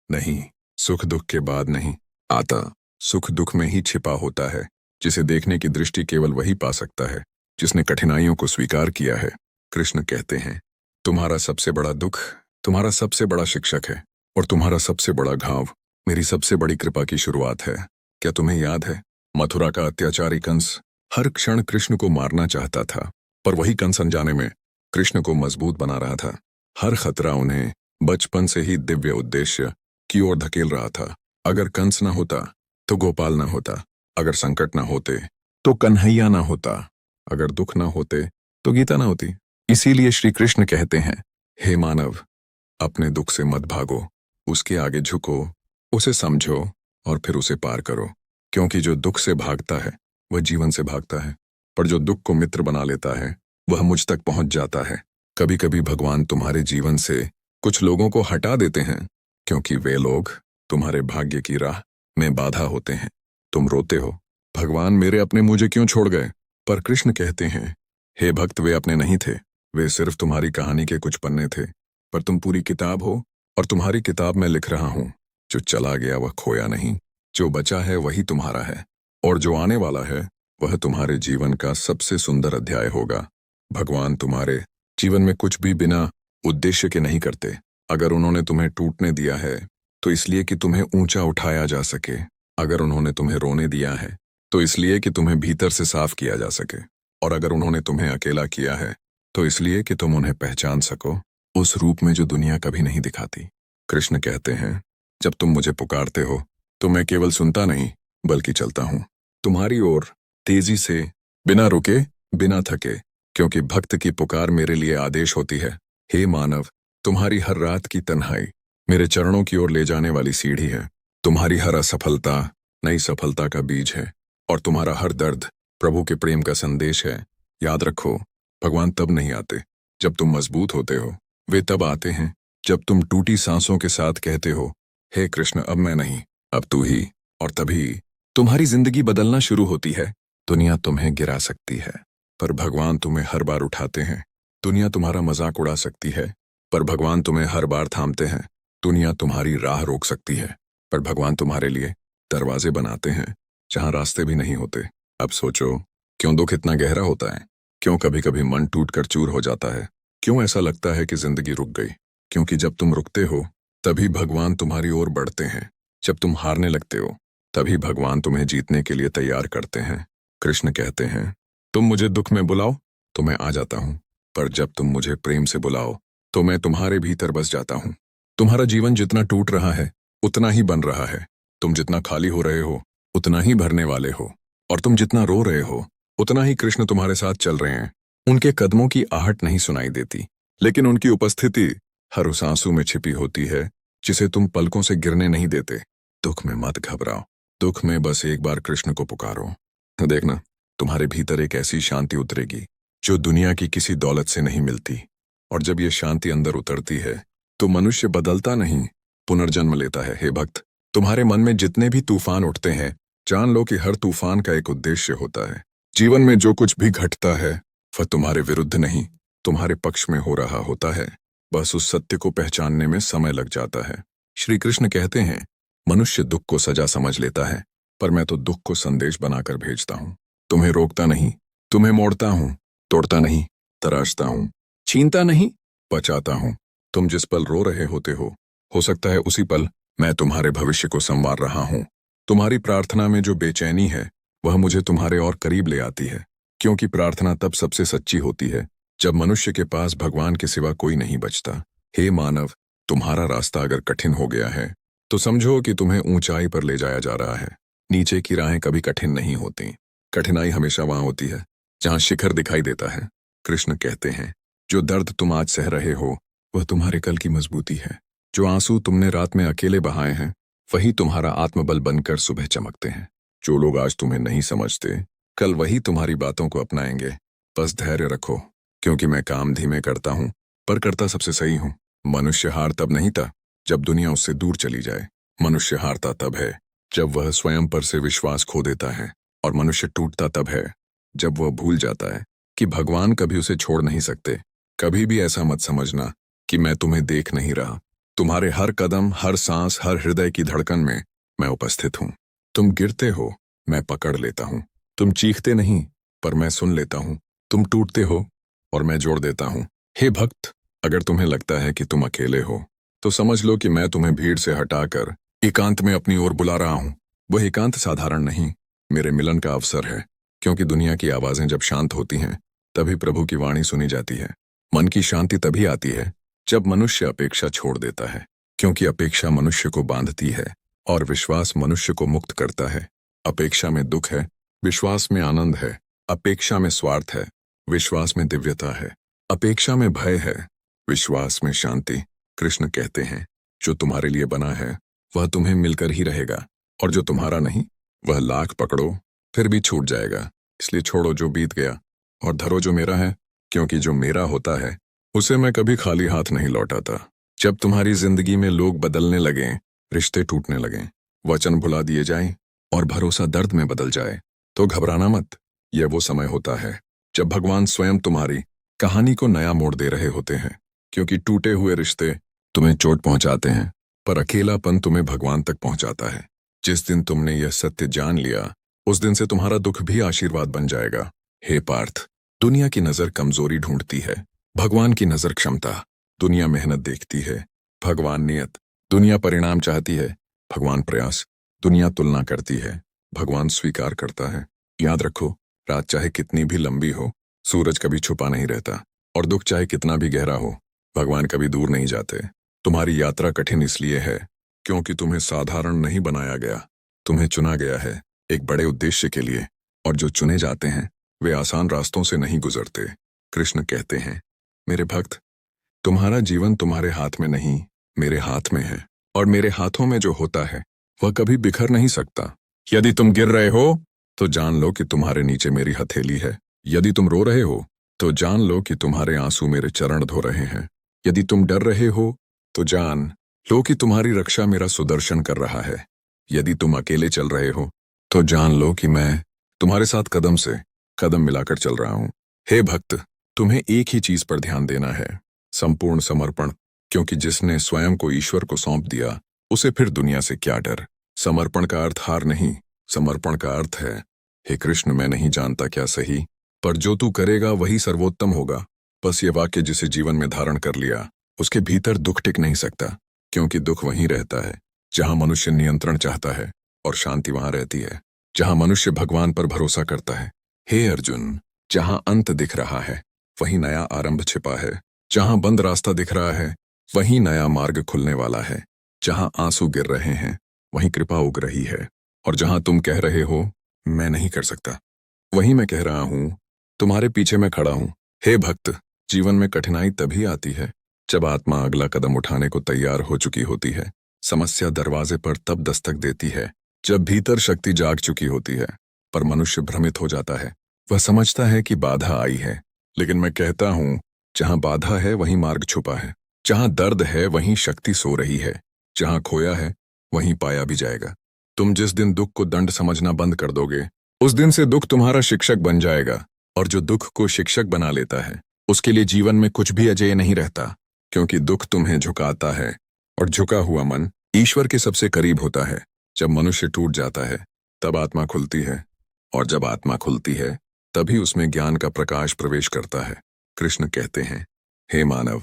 नहीं, सुख दुख के बाद नहीं आता, सुख दुख में ही छिपा होता है, जिसे देखने की दृष्टि केवल वही पा सकता है जिसने कठिनाइयों को स्वीकार किया है। कृष्ण कहते हैं, तुम्हारा सबसे बड़ा दुख तुम्हारा सबसे बड़ा शिक्षक है, और तुम्हारा सबसे बड़ा घाव मेरी सबसे बड़ी कृपा की शुरुआत है। क्या तुम्हें याद है, मथुरा का अत्याचारी कंस हर क्षण कृष्ण को मारना चाहता था, पर वही कंस अनजाने में कृष्ण को मजबूत बना रहा था। हर खतरा उन्हें बचपन से ही दिव्य उद्देश्य की ओर धकेल रहा था। अगर कंस न होता तो गोपाल न होता, अगर संकट न होते तो कन्हैया न होता, अगर दुख न होते तो गीता न होती। इसीलिए श्री कृष्ण कहते हैं, हे मानव, अपने दुख से मत भागो, उसके आगे झुको, उसे समझो और फिर उसे पार करो, क्योंकि जो दुख से भागता है वह जीवन से भागता है, पर जो दुख को मित्र बना लेता है वह मुझ तक पहुंच जाता है। कभी कभी भगवान तुम्हारे जीवन से कुछ लोगों को हटा देते हैं, क्योंकि वे लोग तुम्हारे भाग्य की राह में बाधा होते हैं। तुम रोते हो, भगवान मेरे अपने मुझे क्यों छोड़ गए? पर कृष्ण कहते हैं, हे भक्त, वे अपने नहीं थे, वे सिर्फ तुम्हारी कहानी के कुछ पन्ने थे, पर तुम पूरी किताब हो, और तुम्हारी किताब में लिख रहा हूं। जो चला गया वह खोया नहीं, जो बचा है वही तुम्हारा है, और जो आने वाला है वह तुम्हारे जीवन का सबसे सुंदर अध्याय होगा। भगवान तुम्हारे जीवन में कुछ भी बिना उद्देश्य के नहीं करते। अगर उन्होंने तुम्हें टूटने दिया है तो इसलिए कि तुम्हें ऊंचा उठाया जा सके। अगर उन्होंने तुम्हें रोने दिया है तो इसलिए कि तुम्हें भीतर से साफ किया जा सके। और अगर उन्होंने तुम्हें अकेला किया है तो इसलिए कि तुम उन्हें पहचान सको उस रूप में जो दुनिया कभी नहीं दिखाती। कृष्ण कहते हैं, जब तुम मुझे पुकारते हो तो मैं केवल सुनता नहीं बल्कि चलता हूं तुम्हारी ओर, तेजी से, बिना रुके, बिना थके, क्योंकि भक्त की पुकार मेरे लिए आदेश होती है। हे मानव, तुम्हारी हर रात की तन्हाई मेरे चरणों की ओर ले जाने वाली सीढ़ी है। तुम्हारी हर असफलता नई सफलता का बीज है और तुम्हारा हर दर्द प्रभु के प्रेम का संदेश है। याद रखो, भगवान तब नहीं आते जब तुम मजबूत होते हो, वे तब आते हैं जब तुम टूटी सांसों के साथ कहते हो, हे कृष्ण अब मैं नहीं, अब तू ही। और तभी तुम्हारी जिंदगी बदलना शुरू होती है। दुनिया तुम्हें गिरा सकती है पर भगवान तुम्हें हर बार उठाते हैं। दुनिया तुम्हारा मजाक उड़ा सकती है पर भगवान तुम्हें हर बार थामते हैं। दुनिया तुम्हारी राह रोक सकती है पर भगवान तुम्हारे लिए दरवाजे बनाते हैं जहां रास्ते भी नहीं होते। अब सोचो, क्यों दुख इतना गहरा होता है? क्यों कभी कभी मन टूटकर चूर हो जाता है? क्यों ऐसा लगता है कि जिंदगी रुक गई? क्योंकि जब तुम रुकते हो तभी भगवान तुम्हारी ओर बढ़ते हैं। जब तुम हारने लगते हो तभी भगवान तुम्हें जीतने के लिए तैयार करते हैं। कृष्ण कहते हैं, तुम मुझे दुख में बुलाओ तो मैं आ जाता हूं, पर जब तुम मुझे प्रेम से बुलाओ तो मैं तुम्हारे भीतर बस जाता हूं। तुम्हारा जीवन जितना टूट रहा है उतना ही बन रहा है। तुम जितना खाली हो रहे हो उतना ही भरने वाले हो। और तुम जितना रो रहे हो उतना ही कृष्ण तुम्हारे साथ चल रहे हैं। उनके कदमों की आहट नहीं सुनाई देती, लेकिन उनकी उपस्थिति हर उस आंसू में छिपी होती है जिसे तुम पलकों से गिरने नहीं देते। दुख में मत घबराओ, दुख में बस एक बार कृष्ण को पुकारो। देखना, तुम्हारे भीतर एक ऐसी शांति उतरेगी जो दुनिया की किसी दौलत से नहीं मिलती। और जब ये शांति अंदर उतरती है तो मनुष्य बदलता नहीं, पुनर्जन्म लेता है। हे भक्त, तुम्हारे मन में जितने भी तूफान उठते हैं, जान लो कि हर तूफान का एक उद्देश्य होता है। जीवन में जो कुछ भी घटता है वह तुम्हारे विरुद्ध नहीं, तुम्हारे पक्ष में हो रहा होता है। बस उस सत्य को पहचानने में समय लग जाता है। श्री कृष्ण कहते हैं, मनुष्य दुख को सजा समझ लेता है, पर मैं तो दुख को संदेश बनाकर भेजता हूं। तुम्हें रोकता नहीं, तुम्हें मोड़ता हूं। तोड़ता नहीं, तराशता हूं। छीनता नहीं, बचाता हूं। तुम जिस पल रो रहे होते हो सकता है उसी पल मैं तुम्हारे भविष्य को संवार रहा हूं। तुम्हारी प्रार्थना में जो बेचैनी है वह मुझे तुम्हारे और करीब ले आती है, क्योंकि प्रार्थना तब सबसे सच्ची होती है जब मनुष्य के पास भगवान के सिवा कोई नहीं बचता। हे मानव, तुम्हारा रास्ता अगर कठिन हो गया है तो समझो कि तुम्हें ऊंचाई पर ले जाया जा रहा है। नीचे की राहें कभी कठिन नहीं होती। कठिनाई हमेशा वहां होती है जहां शिखर दिखाई देता है। कृष्ण कहते हैं, जो दर्द तुम आज सह रहे हो वह तुम्हारे कल की मजबूती है। जो आंसू तुमने रात में अकेले बहाए हैं वही तुम्हारा आत्मबल बनकर सुबह चमकते हैं। जो लोग आज तुम्हें नहीं समझते कल वही तुम्हारी बातों को अपनाएंगे। बस धैर्य रखो, क्योंकि मैं काम धीमे करता हूं पर करता सबसे सही हूं। मनुष्य हार तब नहीं था जब दुनिया उससे दूर चली जाए। मनुष्य हारता तब है जब वह स्वयं पर से विश्वास खो देता है। और मनुष्य टूटता तब है जब वह भूल जाता है कि भगवान कभी उसे छोड़ नहीं सकते। कभी भी ऐसा मत समझना कि मैं तुम्हें देख नहीं रहा। तुम्हारे हर कदम, हर सांस, हर हृदय की धड़कन में मैं उपस्थित हूं। तुम गिरते हो, मैं पकड़ लेता हूं। तुम चीखते नहीं पर मैं सुन लेता हूं। तुम टूटते हो और मैं जोड़ देता हूं। हे भक्त, अगर तुम्हें लगता है कि तुम अकेले हो तो समझ लो कि मैं तुम्हें भीड़ से हटाकर एकांत में अपनी ओर बुला रहा हूं। वह एकांत साधारण नहीं, मेरे मिलन का अवसर है, क्योंकि दुनिया की आवाजें जब शांत होती हैं तभी प्रभु की वाणी सुनी जाती है। मन की शांति तभी आती है जब मनुष्य अपेक्षा छोड़ देता है, क्योंकि अपेक्षा मनुष्य को बांधती है और विश्वास मनुष्य को मुक्त करता है। अपेक्षा में दुख है, विश्वास में आनंद है। अपेक्षा में स्वार्थ है, विश्वास में दिव्यता है। अपेक्षा में भय है, विश्वास में शांति। कृष्ण कहते हैं, जो तुम्हारे लिए बना है वह तुम्हें मिलकर ही रहेगा, और जो तुम्हारा नहीं वह लाख पकड़ो फिर भी छूट जाएगा। इसलिए छोड़ो जो बीत गया और धरो जो मेरा है, क्योंकि जो मेरा होता है उसे मैं कभी खाली हाथ नहीं लौटाता। जब तुम्हारी जिंदगी में लोग बदलने लगें, रिश्ते टूटने लगें, वचन भुला दिए जाएं और भरोसा दर्द में बदल जाए, तो घबराना मत। यह वो समय होता है जब भगवान स्वयं तुम्हारी कहानी को नया मोड़ दे रहे होते हैं, क्योंकि टूटे हुए रिश्ते तुम्हें चोट पहुंचाते हैं पर अकेलापन तुम्हें भगवान तक पहुंचाता है। जिस दिन तुमने यह सत्य जान लिया उस दिन से तुम्हारा दुख भी आशीर्वाद बन जाएगा। हे पार्थ, दुनिया की नजर कमजोरी ढूंढती है भगवान की नजर क्षमता, दुनिया मेहनत देखती है। भगवान नियत, दुनिया परिणाम चाहती है। भगवान प्रयास, दुनिया तुलना करती है। भगवान स्वीकार करता है। याद रखो, रात चाहे कितनी भी लंबी हो, सूरज कभी छुपा नहीं रहता, और दुख चाहे कितना भी गहरा हो, भगवान कभी दूर नहीं जाते। तुम्हारी यात्रा कठिन इसलिए है क्योंकि तुम्हें साधारण नहीं बनाया गया, तुम्हें चुना गया है एक बड़े उद्देश्य के लिए, और जो चुने जाते हैं वे आसान रास्तों से नहीं गुजरते। कृष्ण कहते हैं, मेरे भक्त, तुम्हारा जीवन तुम्हारे हाथ में नहीं, मेरे हाथ में है, और मेरे हाथों में जो होता है वह कभी बिखर नहीं सकता। यदि तुम गिर रहे हो तो जान लो कि तुम्हारे नीचे मेरी हथेली है। यदि तुम रो रहे हो तो जान लो कि तुम्हारे आंसू मेरे चरण धो रहे हैं। यदि तुम डर रहे हो तो जान लो कि तुम्हारी रक्षा मेरा सुदर्शन कर रहा है। यदि तुम अकेले चल रहे हो तो जान लो कि मैं तुम्हारे साथ कदम से कदम मिलाकर चल रहा हूं। हे भक्त, तुम्हें एक ही चीज पर ध्यान देना है, संपूर्ण समर्पण, क्योंकि जिसने स्वयं को ईश्वर को सौंप दिया उसे फिर दुनिया से क्या डर। समर्पण का अर्थ हार नहीं, समर्पण का अर्थ है, हे कृष्ण, मैं नहीं जानता क्या सही, पर जो तू करेगा वही सर्वोत्तम होगा। बस ये वाक्य जिसे जीवन में धारण कर लिया, उसके भीतर दुख टिक नहीं सकता, क्योंकि दुख वहीं रहता है जहां मनुष्य नियंत्रण चाहता है, और शांति वहां रहती है जहां मनुष्य भगवान पर भरोसा करता है। हे अर्जुन, जहां अंत दिख रहा है वहीं नया आरंभ छिपा है। जहां बंद रास्ता दिख रहा है वहीं नया मार्ग खुलने वाला है। जहां आंसू गिर रहे हैं वहीं कृपा उग रही है। और जहां तुम कह रहे हो मैं नहीं कर सकता, वहीं मैं कह रहा हूं तुम्हारे पीछे मैं खड़ा हूं। हे भक्त, जीवन में कठिनाई तभी आती है जब आत्मा अगला कदम उठाने को तैयार हो चुकी होती है। समस्या दरवाजे पर तब दस्तक देती है जब भीतर शक्ति जाग चुकी होती है। पर मनुष्य भ्रमित हो जाता है, वह समझता है कि बाधा आई है, लेकिन मैं कहता हूं जहां बाधा है वहीं मार्ग छुपा है। जहां दर्द है वहीं शक्ति सो रही है। जहां खोया है वहीं पाया भी जाएगा। तुम जिस दिन दुख को दंड समझना बंद कर दोगे, उस दिन से दुख तुम्हारा शिक्षक बन जाएगा। और जो दुख को शिक्षक बना लेता है उसके लिए जीवन में कुछ भी अजेय नहीं रहता, क्योंकि दुख तुम्हें झुकाता है, और झुका हुआ मन ईश्वर के सबसे करीब होता है। जब मनुष्य टूट जाता है तब आत्मा खुलती है, और जब आत्मा खुलती है तभी उसमें ज्ञान का प्रकाश प्रवेश करता है। कृष्ण कहते हैं, हे मानव,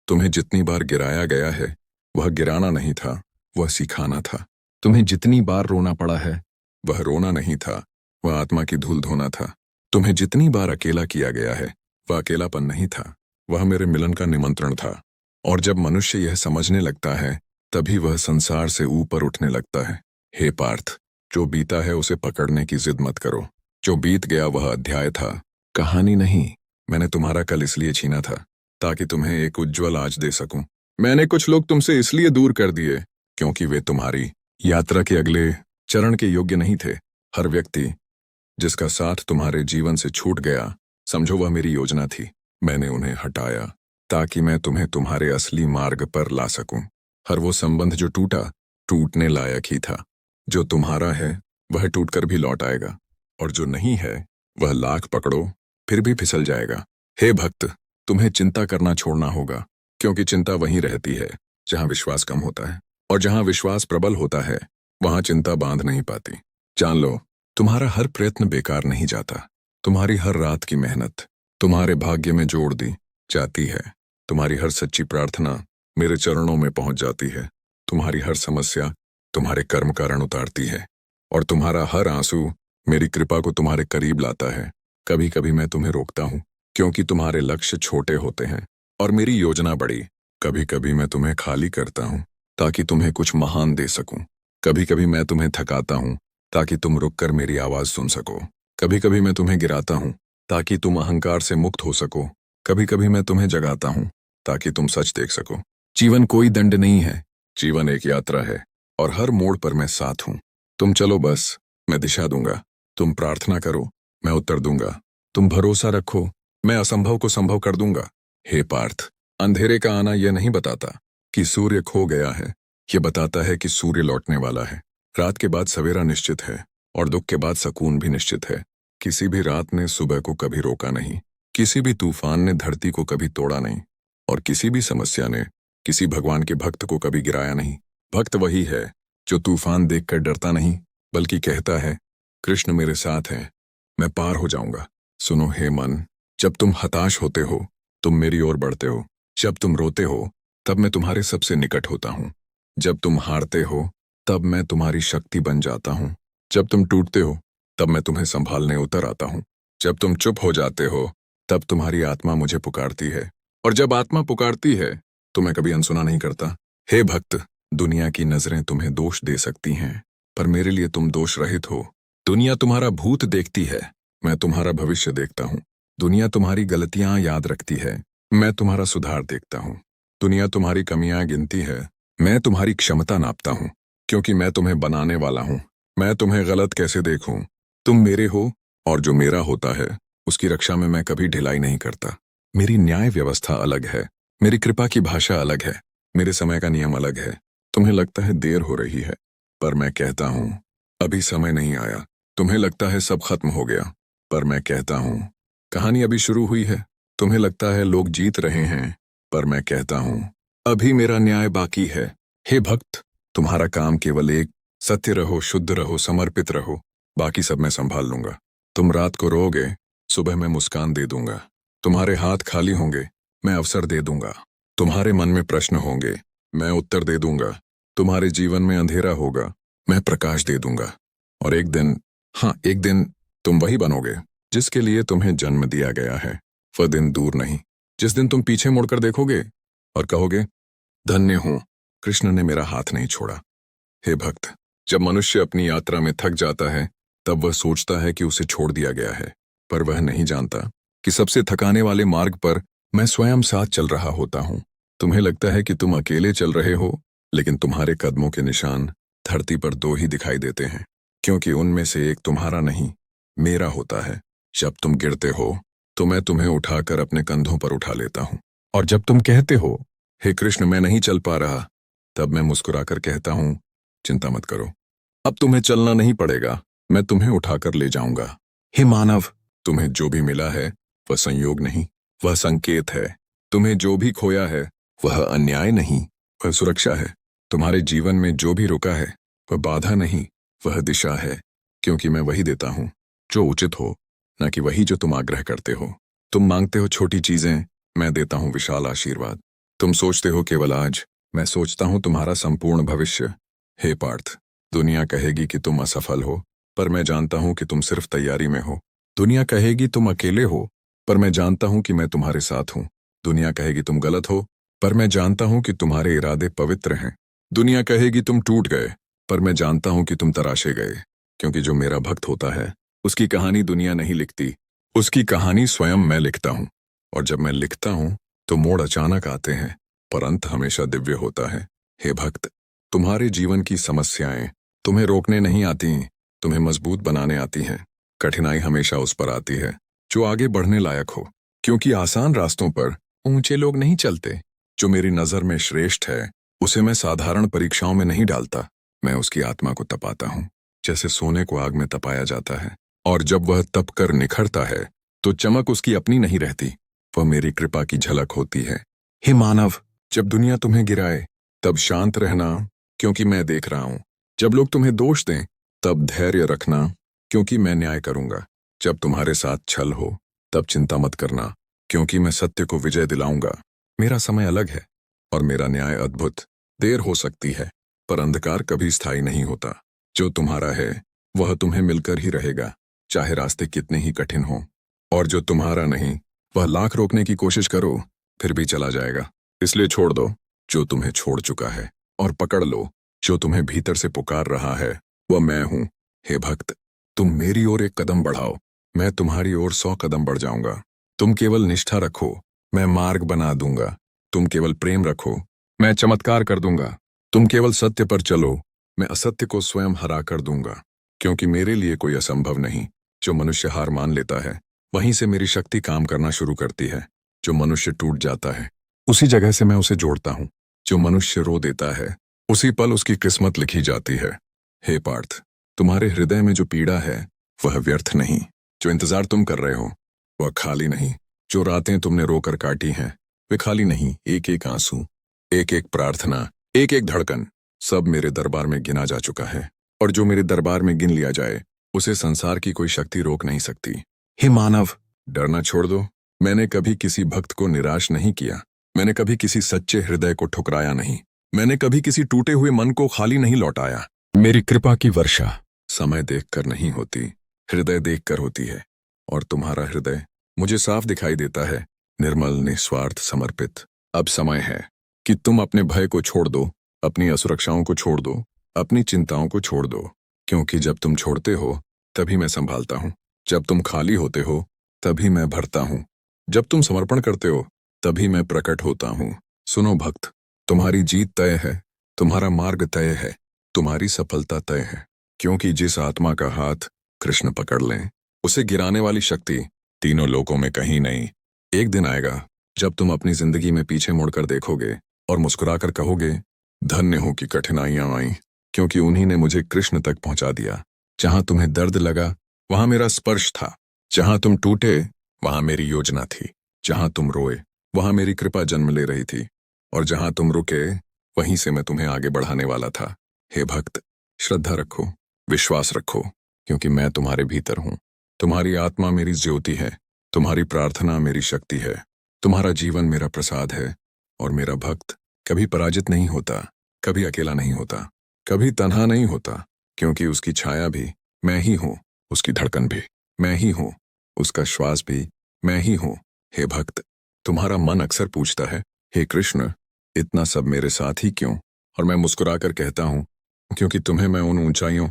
तुम्हें जितनी बार गिराया गया है वह गिराना नहीं था, वह सिखाना था। तुम्हें जितनी बार रोना पड़ा है वह रोना नहीं था, वह आत्मा की धूल धोना था। तुम्हें जितनी बार अकेला किया गया है वह अकेलापन नहीं था, वह मेरे मिलन का निमंत्रण था। और जब मनुष्य यह समझने लगता है तभी वह संसार से ऊपर उठने लगता है। हे पार्थ, जो बीता है उसे पकड़ने की जिद मत करो। जो बीत गया वह अध्याय था, कहानी नहीं। मैंने तुम्हारा कल इसलिए छीना था ताकि तुम्हें एक उज्जवल आज दे सकूं। मैंने कुछ लोग तुमसे इसलिए दूर कर दिए क्योंकि वे तुम्हारी यात्रा के अगले चरण के योग्य नहीं थे। हर व्यक्ति जिसका साथ तुम्हारे जीवन से छूट गया, समझो वह मेरी योजना थी। मैंने उन्हें हटाया ताकि मैं तुम्हें तुम्हारे असली मार्ग पर ला सकूं। हर वो संबंध जो टूटा, टूटने लायक ही था। जो तुम्हारा है वह टूटकर भी लौट आएगा, और जो नहीं है वह लाख पकड़ो फिर भी फिसल जाएगा। हे भक्त, तुम्हें चिंता करना छोड़ना होगा, क्योंकि चिंता वहीं रहती है जहां विश्वास कम होता है, और जहां विश्वास प्रबल होता है वहां चिंता बांध नहीं पाती। जान लो, तुम्हारा हर प्रयत्न बेकार नहीं जाता। तुम्हारी हर रात की मेहनत तुम्हारे भाग्य में जोड़ दी जाती है। तुम्हारी हर सच्ची प्रार्थना मेरे चरणों में पहुंच जाती है। तुम्हारी हर समस्या तुम्हारे कर्म कारण उतारती है, और तुम्हारा हर आंसू मेरी कृपा को तुम्हारे करीब लाता है। कभी कभी मैं तुम्हें रोकता हूँ क्योंकि तुम्हारे लक्ष्य छोटे होते हैं और मेरी योजना बड़ी। कभी कभी मैं तुम्हें खाली करता हूँ ताकि तुम्हें कुछ महान दे सकूं। कभी कभी मैं तुम्हें थकाता हूँ ताकि तुम रुककर मेरी आवाज सुन सको। कभी कभी मैं तुम्हें गिराता हूँ ताकि तुम अहंकार से मुक्त हो सको। कभी कभी मैं तुम्हें जगाता हूँ ताकि तुम सच देख सको। जीवन कोई दंड नहीं है, जीवन एक यात्रा है, और हर मोड़ पर मैं साथ हूँ। तुम चलो बस, मैं दिशा दूंगा। तुम प्रार्थना करो, मैं उत्तर दूंगा। तुम भरोसा रखो, मैं असंभव को संभव कर दूंगा। हे पार्थ, अंधेरे का आना यह नहीं बताता कि सूर्य खो गया है, यह बताता है कि सूर्य लौटने वाला है। रात के बाद सवेरा निश्चित है, और दुख के बाद सुकून भी निश्चित है। किसी भी रात ने सुबह को कभी रोका नहीं, किसी भी तूफान ने धरती को कभी तोड़ा नहीं, और किसी भी समस्या ने किसी भगवान के भक्त को कभी गिराया नहीं। भक्त वही है जो तूफान देखकर डरता नहीं, बल्कि कहता है, कृष्ण मेरे साथ है, मैं पार हो जाऊंगा। सुनो हे मन, जब तुम हताश होते हो तुम मेरी ओर बढ़ते हो। जब तुम रोते हो तब मैं तुम्हारे सबसे निकट होता हूँ। जब तुम हारते हो तब मैं तुम्हारी शक्ति बन जाता हूँ। जब तुम टूटते हो तब मैं तुम्हें संभालने उतर आता हूँ। जब तुम चुप हो जाते हो तब तुम्हारी आत्मा मुझे पुकारती है, और जब आत्मा पुकारती है तो मैं कभी अनसुना नहीं करता। हे भक्त, दुनिया की नजरें तुम्हें दोष दे सकती हैं, पर मेरे लिए तुम दोष रहित हो। दुनिया तुम्हारा भूत देखती है, मैं तुम्हारा भविष्य देखता हूँ। दुनिया तुम्हारी गलतियां याद रखती है, मैं तुम्हारा सुधार देखता हूँ। दुनिया तुम्हारी कमियां गिनती है, मैं तुम्हारी क्षमता नापता हूँ। क्योंकि मैं तुम्हें बनाने वाला हूँ, मैं तुम्हें गलत कैसे देखूं। तुम मेरे हो, और जो मेरा होता है उसकी रक्षा में मैं कभी ढिलाई नहीं करता। मेरी न्याय व्यवस्था अलग है, मेरी कृपा की भाषा अलग है, मेरे समय का नियम अलग है। तुम्हें लगता है देर हो रही है, पर मैं कहता हूँ अभी समय नहीं आया। तुम्हें लगता है सब खत्म हो गया, पर मैं कहता हूँ कहानी अभी शुरू हुई है। तुम्हें लगता है लोग जीत रहे हैं, पर मैं कहता हूँ अभी मेरा न्याय बाकी है। हे भक्त, तुम्हारा काम केवल एक, सत्य रहो, शुद्ध रहो, समर्पित रहो, बाकी सब मैं संभाल लूंगा। तुम रात को रोओगे, सुबह मैं मुस्कान दे दूंगा। तुम्हारे हाथ खाली होंगे, मैं अवसर दे दूंगा। तुम्हारे मन में प्रश्न होंगे, मैं उत्तर दे दूंगा। तुम्हारे जीवन में अंधेरा होगा, मैं प्रकाश दे दूंगा। और एक दिन, हाँ एक दिन, तुम वही बनोगे जिसके लिए तुम्हें जन्म दिया गया है। वह दिन दूर नहीं जिस दिन तुम पीछे मुड़कर देखोगे और कहोगे धन्य हूं, कृष्ण ने मेरा हाथ नहीं छोड़ा। हे भक्त, जब मनुष्य अपनी यात्रा में थक जाता है तब वह सोचता है कि उसे छोड़ दिया गया है, पर वह नहीं जानता कि सबसे थकाने वाले मार्ग पर मैं स्वयं साथ चल रहा होता हूँ। तुम्हें लगता है कि तुम अकेले चल रहे हो, लेकिन तुम्हारे कदमों के निशान धरती पर दो ही दिखाई देते हैं, क्योंकि उनमें से एक तुम्हारा नहीं, मेरा होता है। जब तुम गिरते हो तो मैं तुम्हें उठाकर अपने कंधों पर उठा लेता हूँ, और जब तुम कहते हो हे कृष्ण मैं नहीं चल पा रहा, तब मैं मुस्कुराकर कहता हूँ चिंता मत करो, अब तुम्हें चलना नहीं पड़ेगा, मैं तुम्हें उठाकर ले जाऊंगा। हे मानव, तुम्हें जो भी मिला है वह संयोग नहीं, वह संकेत है। तुम्हें जो भी खोया है वह अन्याय नहीं, वह सुरक्षा है। तुम्हारे जीवन में जो भी रुका है वह बाधा नहीं, वह दिशा है। क्योंकि मैं वही देता हूँ जो उचित हो, न कि वही जो तुम आग्रह करते हो। तुम मांगते हो छोटी चीजें, मैं देता हूँ विशाल आशीर्वाद। तुम सोचते हो केवल आज, मैं सोचता हूँ तुम्हारा संपूर्ण भविष्य। हे पार्थ, दुनिया कहेगी कि तुम असफल हो, पर मैं जानता हूं कि तुम सिर्फ तैयारी में हो। दुनिया कहेगी तुम अकेले हो, पर मैं जानता हूं कि मैं तुम्हारे साथ हूं। दुनिया कहेगी तुम गलत हो, पर मैं जानता हूं कि तुम्हारे इरादे पवित्र हैं। दुनिया कहेगी तुम टूट गए, पर मैं जानता हूं कि तुम तराशे गए। क्योंकि जो मेरा भक्त होता है उसकी कहानी दुनिया नहीं लिखती, उसकी कहानी स्वयं मैं लिखता हूं। और जब मैं लिखता हूं तो मोड़ अचानक आते हैं, पर अंत हमेशा दिव्य होता है। हे भक्त, तुम्हारे जीवन की समस्याएं तुम्हें रोकने नहीं आती, तुम्हें मजबूत बनाने आती हैं। कठिनाई हमेशा उस पर आती है जो आगे बढ़ने लायक हो, क्योंकि आसान रास्तों पर ऊंचे लोग नहीं चलते। जो मेरी नजर में श्रेष्ठ है उसे मैं साधारण परीक्षाओं में नहीं डालता, मैं उसकी आत्मा को तपाता हूँ, जैसे सोने को आग में तपाया जाता है। और जब वह तप कर निखरता है तो चमक उसकी अपनी नहीं रहती, वह मेरी कृपा की झलक होती है। हे मानव, जब दुनिया तुम्हें गिराए तब शांत रहना, क्योंकि मैं देख रहा हूं। जब लोग तुम्हें दोष दें तब धैर्य रखना, क्योंकि मैं न्याय करूंगा। जब तुम्हारे साथ छल हो तब चिंता मत करना, क्योंकि मैं सत्य को विजय दिलाऊंगा। मेरा समय अलग है और मेरा न्याय अद्भुत। देर हो सकती है, पर अंधकार कभी स्थायी नहीं होता। जो तुम्हारा है वह तुम्हें मिलकर ही रहेगा, चाहे रास्ते कितने ही कठिन हों। और जो तुम्हारा नहीं, वह लाख रोकने की कोशिश करो फिर भी चला जाएगा। इसलिए छोड़ दो जो तुम्हें छोड़ चुका है, और पकड़ लो जो तुम्हें भीतर से पुकार रहा है, वह मैं हूं। हे भक्त, तुम मेरी ओर एक कदम बढ़ाओ, मैं तुम्हारी ओर 100 कदम बढ़ जाऊंगा। तुम केवल निष्ठा रखो, मैं मार्ग बना दूंगा। तुम केवल प्रेम रखो, मैं चमत्कार कर दूंगा। तुम केवल सत्य पर चलो, मैं असत्य को स्वयं हरा कर दूंगा। क्योंकि मेरे लिए कोई असंभव नहीं। जो मनुष्य हार मान लेता है वहीं से मेरी शक्ति काम करना शुरू करती है। जो मनुष्य टूट जाता है उसी जगह से मैं उसे जोड़ता हूँ। जो मनुष्य रो देता है उसी पल उसकी किस्मत लिखी जाती है। हे पार्थ, तुम्हारे हृदय में जो पीड़ा है वह व्यर्थ नहीं। जो इंतजार तुम कर रहे हो वह खाली नहीं। जो रातें तुमने रोकर काटी हैं वे खाली नहीं। एक एक आंसू, एक एक प्रार्थना, एक एक धड़कन, सब मेरे दरबार में गिना जा चुका है। और जो मेरे दरबार में गिन लिया जाए उसे संसार की कोई शक्ति रोक नहीं सकती। हे मानव, डरना छोड़ दो, मैंने कभी किसी भक्त को निराश नहीं किया। मैंने कभी किसी सच्चे हृदय को ठुकराया नहीं। मैंने कभी किसी टूटे हुए मन को खाली नहीं लौटाया। मेरी कृपा की वर्षा समय देखकर नहीं होती, हृदय देखकर होती है। और तुम्हारा हृदय मुझे साफ दिखाई देता है, निर्मल, निस्वार्थ, समर्पित। अब समय है कि तुम अपने भय को छोड़ दो, अपनी असुरक्षाओं को छोड़ दो, अपनी चिंताओं को छोड़ दो। क्योंकि जब तुम छोड़ते हो तभी मैं संभालता हूँ। जब तुम खाली होते हो तभी मैं भरता हूँ। जब तुम समर्पण करते हो तभी मैं प्रकट होता हूँ। सुनो भक्त, तुम्हारी जीत तय है, तुम्हारा मार्ग तय है, तुम्हारी सफलता तय है। क्योंकि जिस आत्मा का हाथ कृष्ण पकड़ लें, उसे गिराने वाली शक्ति तीनों लोकों में कहीं नहीं। एक दिन आएगा जब तुम अपनी जिंदगी में पीछे मुड़कर देखोगे और मुस्कुराकर कहोगे, धन्य हो कि कठिनाइयां आई, क्योंकि उन्हीं ने मुझे कृष्ण तक पहुंचा दिया। जहां तुम्हें दर्द लगा वहां मेरा स्पर्श था, जहां तुम टूटे वहां मेरी योजना थी, जहां तुम रोए वहां मेरी कृपा जन्म ले रही थी, और जहां तुम रुके वहीं से मैं तुम्हें आगे बढ़ाने वाला था। हे भक्त, श्रद्धा रखो, विश्वास रखो, क्योंकि मैं तुम्हारे भीतर हूं। तुम्हारी आत्मा मेरी ज्योति है, तुम्हारी प्रार्थना मेरी शक्ति है, तुम्हारा जीवन मेरा प्रसाद है। और मेरा भक्त कभी पराजित नहीं होता, कभी अकेला नहीं होता, कभी तन्हा नहीं होता, क्योंकि उसकी छाया भी मैं ही हूं, उसकी धड़कन भी मैं ही हूं, उसका श्वास भी मैं ही हूं। हे भक्त, तुम्हारा मन अक्सर पूछता है, हे कृष्ण, इतना सब मेरे साथ ही क्यों? और मैं मुस्कुराकर कहता हूं, क्योंकि तुम्हें मैं उन ऊंचाइयों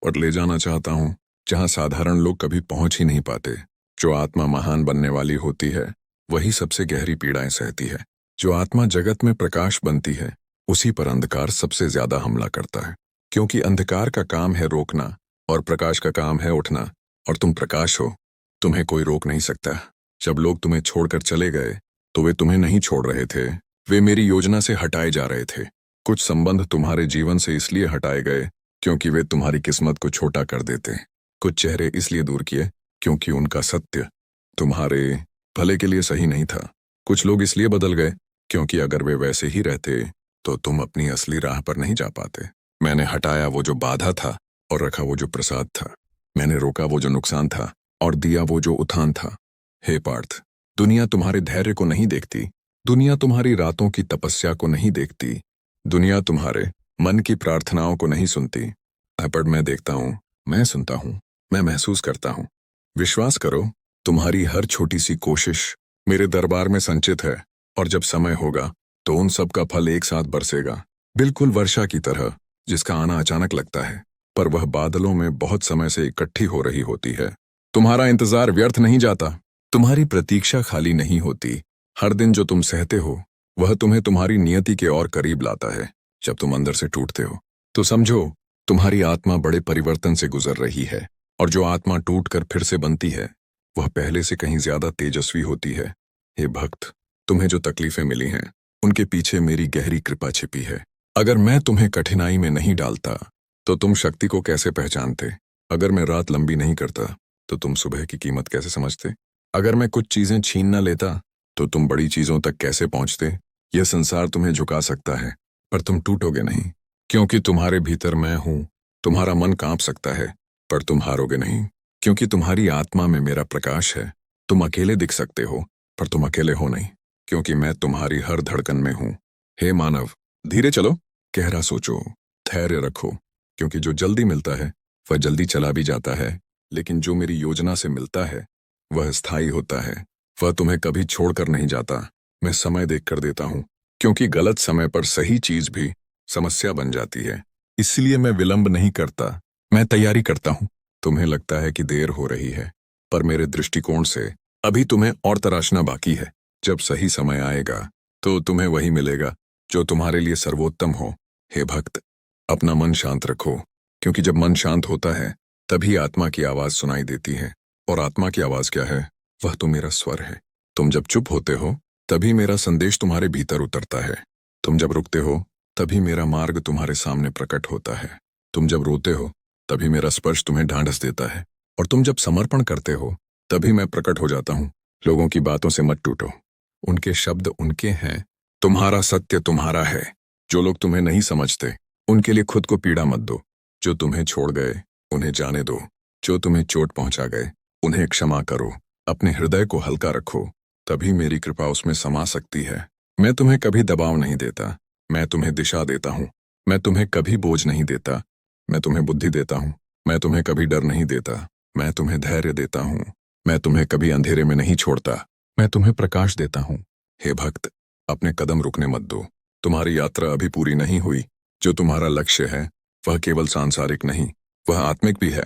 पर ले जाना चाहता हूं जहां साधारण लोग कभी पहुंच ही नहीं पाते। जो आत्मा महान बनने वाली होती है वही सबसे गहरी पीड़ाएं सहती है। जो आत्मा जगत में प्रकाश बनती है उसी पर अंधकार सबसे ज्यादा हमला करता है, क्योंकि अंधकार का काम है रोकना और प्रकाश का काम है उठना। और तुम प्रकाश हो, तुम्हें कोई रोक नहीं सकता। जब लोग तुम्हें छोड़कर चले गए तो वे तुम्हें नहीं छोड़ रहे थे, वे मेरी योजना से हटाए जा रहे थे। कुछ संबंध तुम्हारे जीवन से इसलिए हटाए गए क्योंकि वे तुम्हारी किस्मत को छोटा कर देते। कुछ चेहरे इसलिए दूर किए क्योंकि उनका सत्य तुम्हारे भले के लिए सही नहीं था। कुछ लोग इसलिए बदल गए क्योंकि अगर वे वैसे ही रहते तो तुम अपनी असली राह पर नहीं जा पाते। मैंने हटाया वो जो बाधा था और रखा वो जो प्रसाद था। मैंने रोका वो जो नुकसान था और दिया वो जो उत्थान था। हे पार्थ, दुनिया तुम्हारे धैर्य को नहीं देखती, दुनिया तुम्हारी रातों की तपस्या को नहीं देखती, दुनिया तुम्हारे मन की प्रार्थनाओं को नहीं सुनती। पर मैं देखता हूँ, मैं सुनता हूँ, मैं महसूस करता हूँ। विश्वास करो, तुम्हारी हर छोटी सी कोशिश मेरे दरबार में संचित है, और जब समय होगा तो उन सब का फल एक साथ बरसेगा, बिल्कुल वर्षा की तरह, जिसका आना अचानक लगता है पर वह बादलों में बहुत समय से इकट्ठी हो रही होती है। तुम्हारा इंतजार व्यर्थ नहीं जाता, तुम्हारी प्रतीक्षा खाली नहीं होती। हर दिन जो तुम सहते हो वह तुम्हें तुम्हारी नियति के और करीब लाता है। जब तुम अंदर से टूटते हो तो समझो तुम्हारी आत्मा बड़े परिवर्तन से गुजर रही है, और जो आत्मा टूटकर फिर से बनती है वह पहले से कहीं ज्यादा तेजस्वी होती है। हे भक्त, तुम्हें जो तकलीफें मिली हैं उनके पीछे मेरी गहरी कृपा छिपी है। अगर मैं तुम्हें कठिनाई में नहीं डालता तो तुम शक्ति को कैसे पहचानते? अगर मैं रात लंबी नहीं करता तो तुम सुबह की कीमत कैसे समझते? अगर मैं कुछ चीजें छीन न लेता तो तुम बड़ी चीजों तक कैसे पहुंचते? यह संसार तुम्हें झुका सकता है पर तुम टूटोगे नहीं, क्योंकि तुम्हारे भीतर मैं हूं। तुम्हारा मन कांप सकता है पर तुम हारोगे नहीं, क्योंकि तुम्हारी आत्मा में मेरा प्रकाश है। तुम अकेले दिख सकते हो पर तुम अकेले हो नहीं, क्योंकि मैं तुम्हारी हर धड़कन में हूं। हे मानव, धीरे चलो, गहरा सोचो, धैर्य रखो, क्योंकि जो जल्दी मिलता है वह जल्दी चला भी जाता है, लेकिन जो मेरी योजना से मिलता है वह स्थायी होता है। वह तुम्हें कभी छोड़कर नहीं जाता। मैं समय देख कर देता हूँ, क्योंकि गलत समय पर सही चीज भी समस्या बन जाती है। इसलिए मैं विलंब नहीं करता, मैं तैयारी करता हूँ। तुम्हें लगता है कि देर हो रही है, पर मेरे दृष्टिकोण से अभी तुम्हें और तराशना बाकी है। जब सही समय आएगा तो तुम्हें वही मिलेगा जो तुम्हारे लिए सर्वोत्तम हो। हे भक्त, अपना मन शांत रखो, क्योंकि जब मन शांत होता है तभी आत्मा की आवाज सुनाई देती है। और आत्मा की आवाज क्या है? वह तो मेरा स्वर है। तुम जब चुप होते हो तभी मेरा संदेश तुम्हारे भीतर उतरता है। तुम जब रुकते हो तभी मेरा मार्ग तुम्हारे सामने प्रकट होता है। तुम जब रोते हो तभी मेरा स्पर्श तुम्हें ढांढस देता है। और तुम जब समर्पण करते हो तभी मैं प्रकट हो जाता हूँ। लोगों की बातों से मत टूटो, उनके शब्द उनके हैं, तुम्हारा सत्य तुम्हारा है। जो लोग तुम्हें नहीं समझते उनके लिए खुद को पीड़ा मत दो। जो तुम्हें छोड़ गए उन्हें जाने दो, जो तुम्हें चोट पहुंचा गए उन्हें क्षमा करो। अपने हृदय को हल्का रखो, तभी मेरी कृपा उसमें समा सकती है। मैं तुम्हें कभी दबाव नहीं देता, मैं तुम्हें दिशा देता हूँ। मैं तुम्हें कभी बोझ नहीं देता, मैं तुम्हें बुद्धि देता हूँ। मैं तुम्हें कभी डर नहीं देता, मैं तुम्हें धैर्य देता हूँ। मैं तुम्हें कभी अंधेरे में नहीं छोड़ता, मैं तुम्हें प्रकाश देता हूँ। हे भक्त, अपने कदम रुकने मत दो। तुम्हारी यात्रा अभी पूरी नहीं हुई। जो तुम्हारा लक्ष्य है वह केवल सांसारिक नहीं, वह आत्मिक भी है।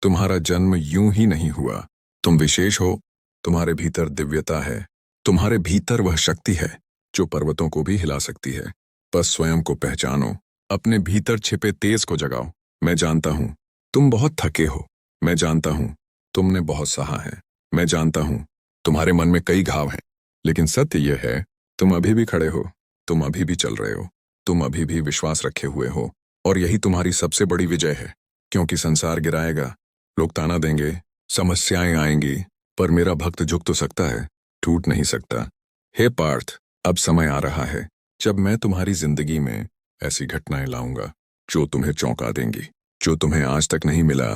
तुम्हारा जन्म यूं ही नहीं हुआ। तुम विशेष हो, तुम्हारे भीतर दिव्यता है। तुम्हारे भीतर वह शक्ति है जो पर्वतों को भी हिला सकती है। बस स्वयं को पहचानो, अपने भीतर छिपे तेज को जगाओ। मैं जानता हूं तुम बहुत थके हो, मैं जानता हूं तुमने बहुत सहा है, मैं जानता हूं तुम्हारे मन में कई घाव हैं, लेकिन सत्य यह है तुम अभी भी खड़े हो, तुम अभी भी चल रहे हो, तुम अभी भी विश्वास रखे हुए हो। और यही तुम्हारी सबसे बड़ी विजय है। क्योंकि संसार गिराएगा, लोग ताना देंगे, समस्याएं आएंगी, पर मेरा भक्त झुक तो सकता है, टूट नहीं सकता। हे पार्थ, अब समय आ रहा है जब मैं तुम्हारी जिंदगी में ऐसी घटनाएं लाऊंगा जो तुम्हें चौंका देंगी। जो तुम्हें आज तक नहीं मिला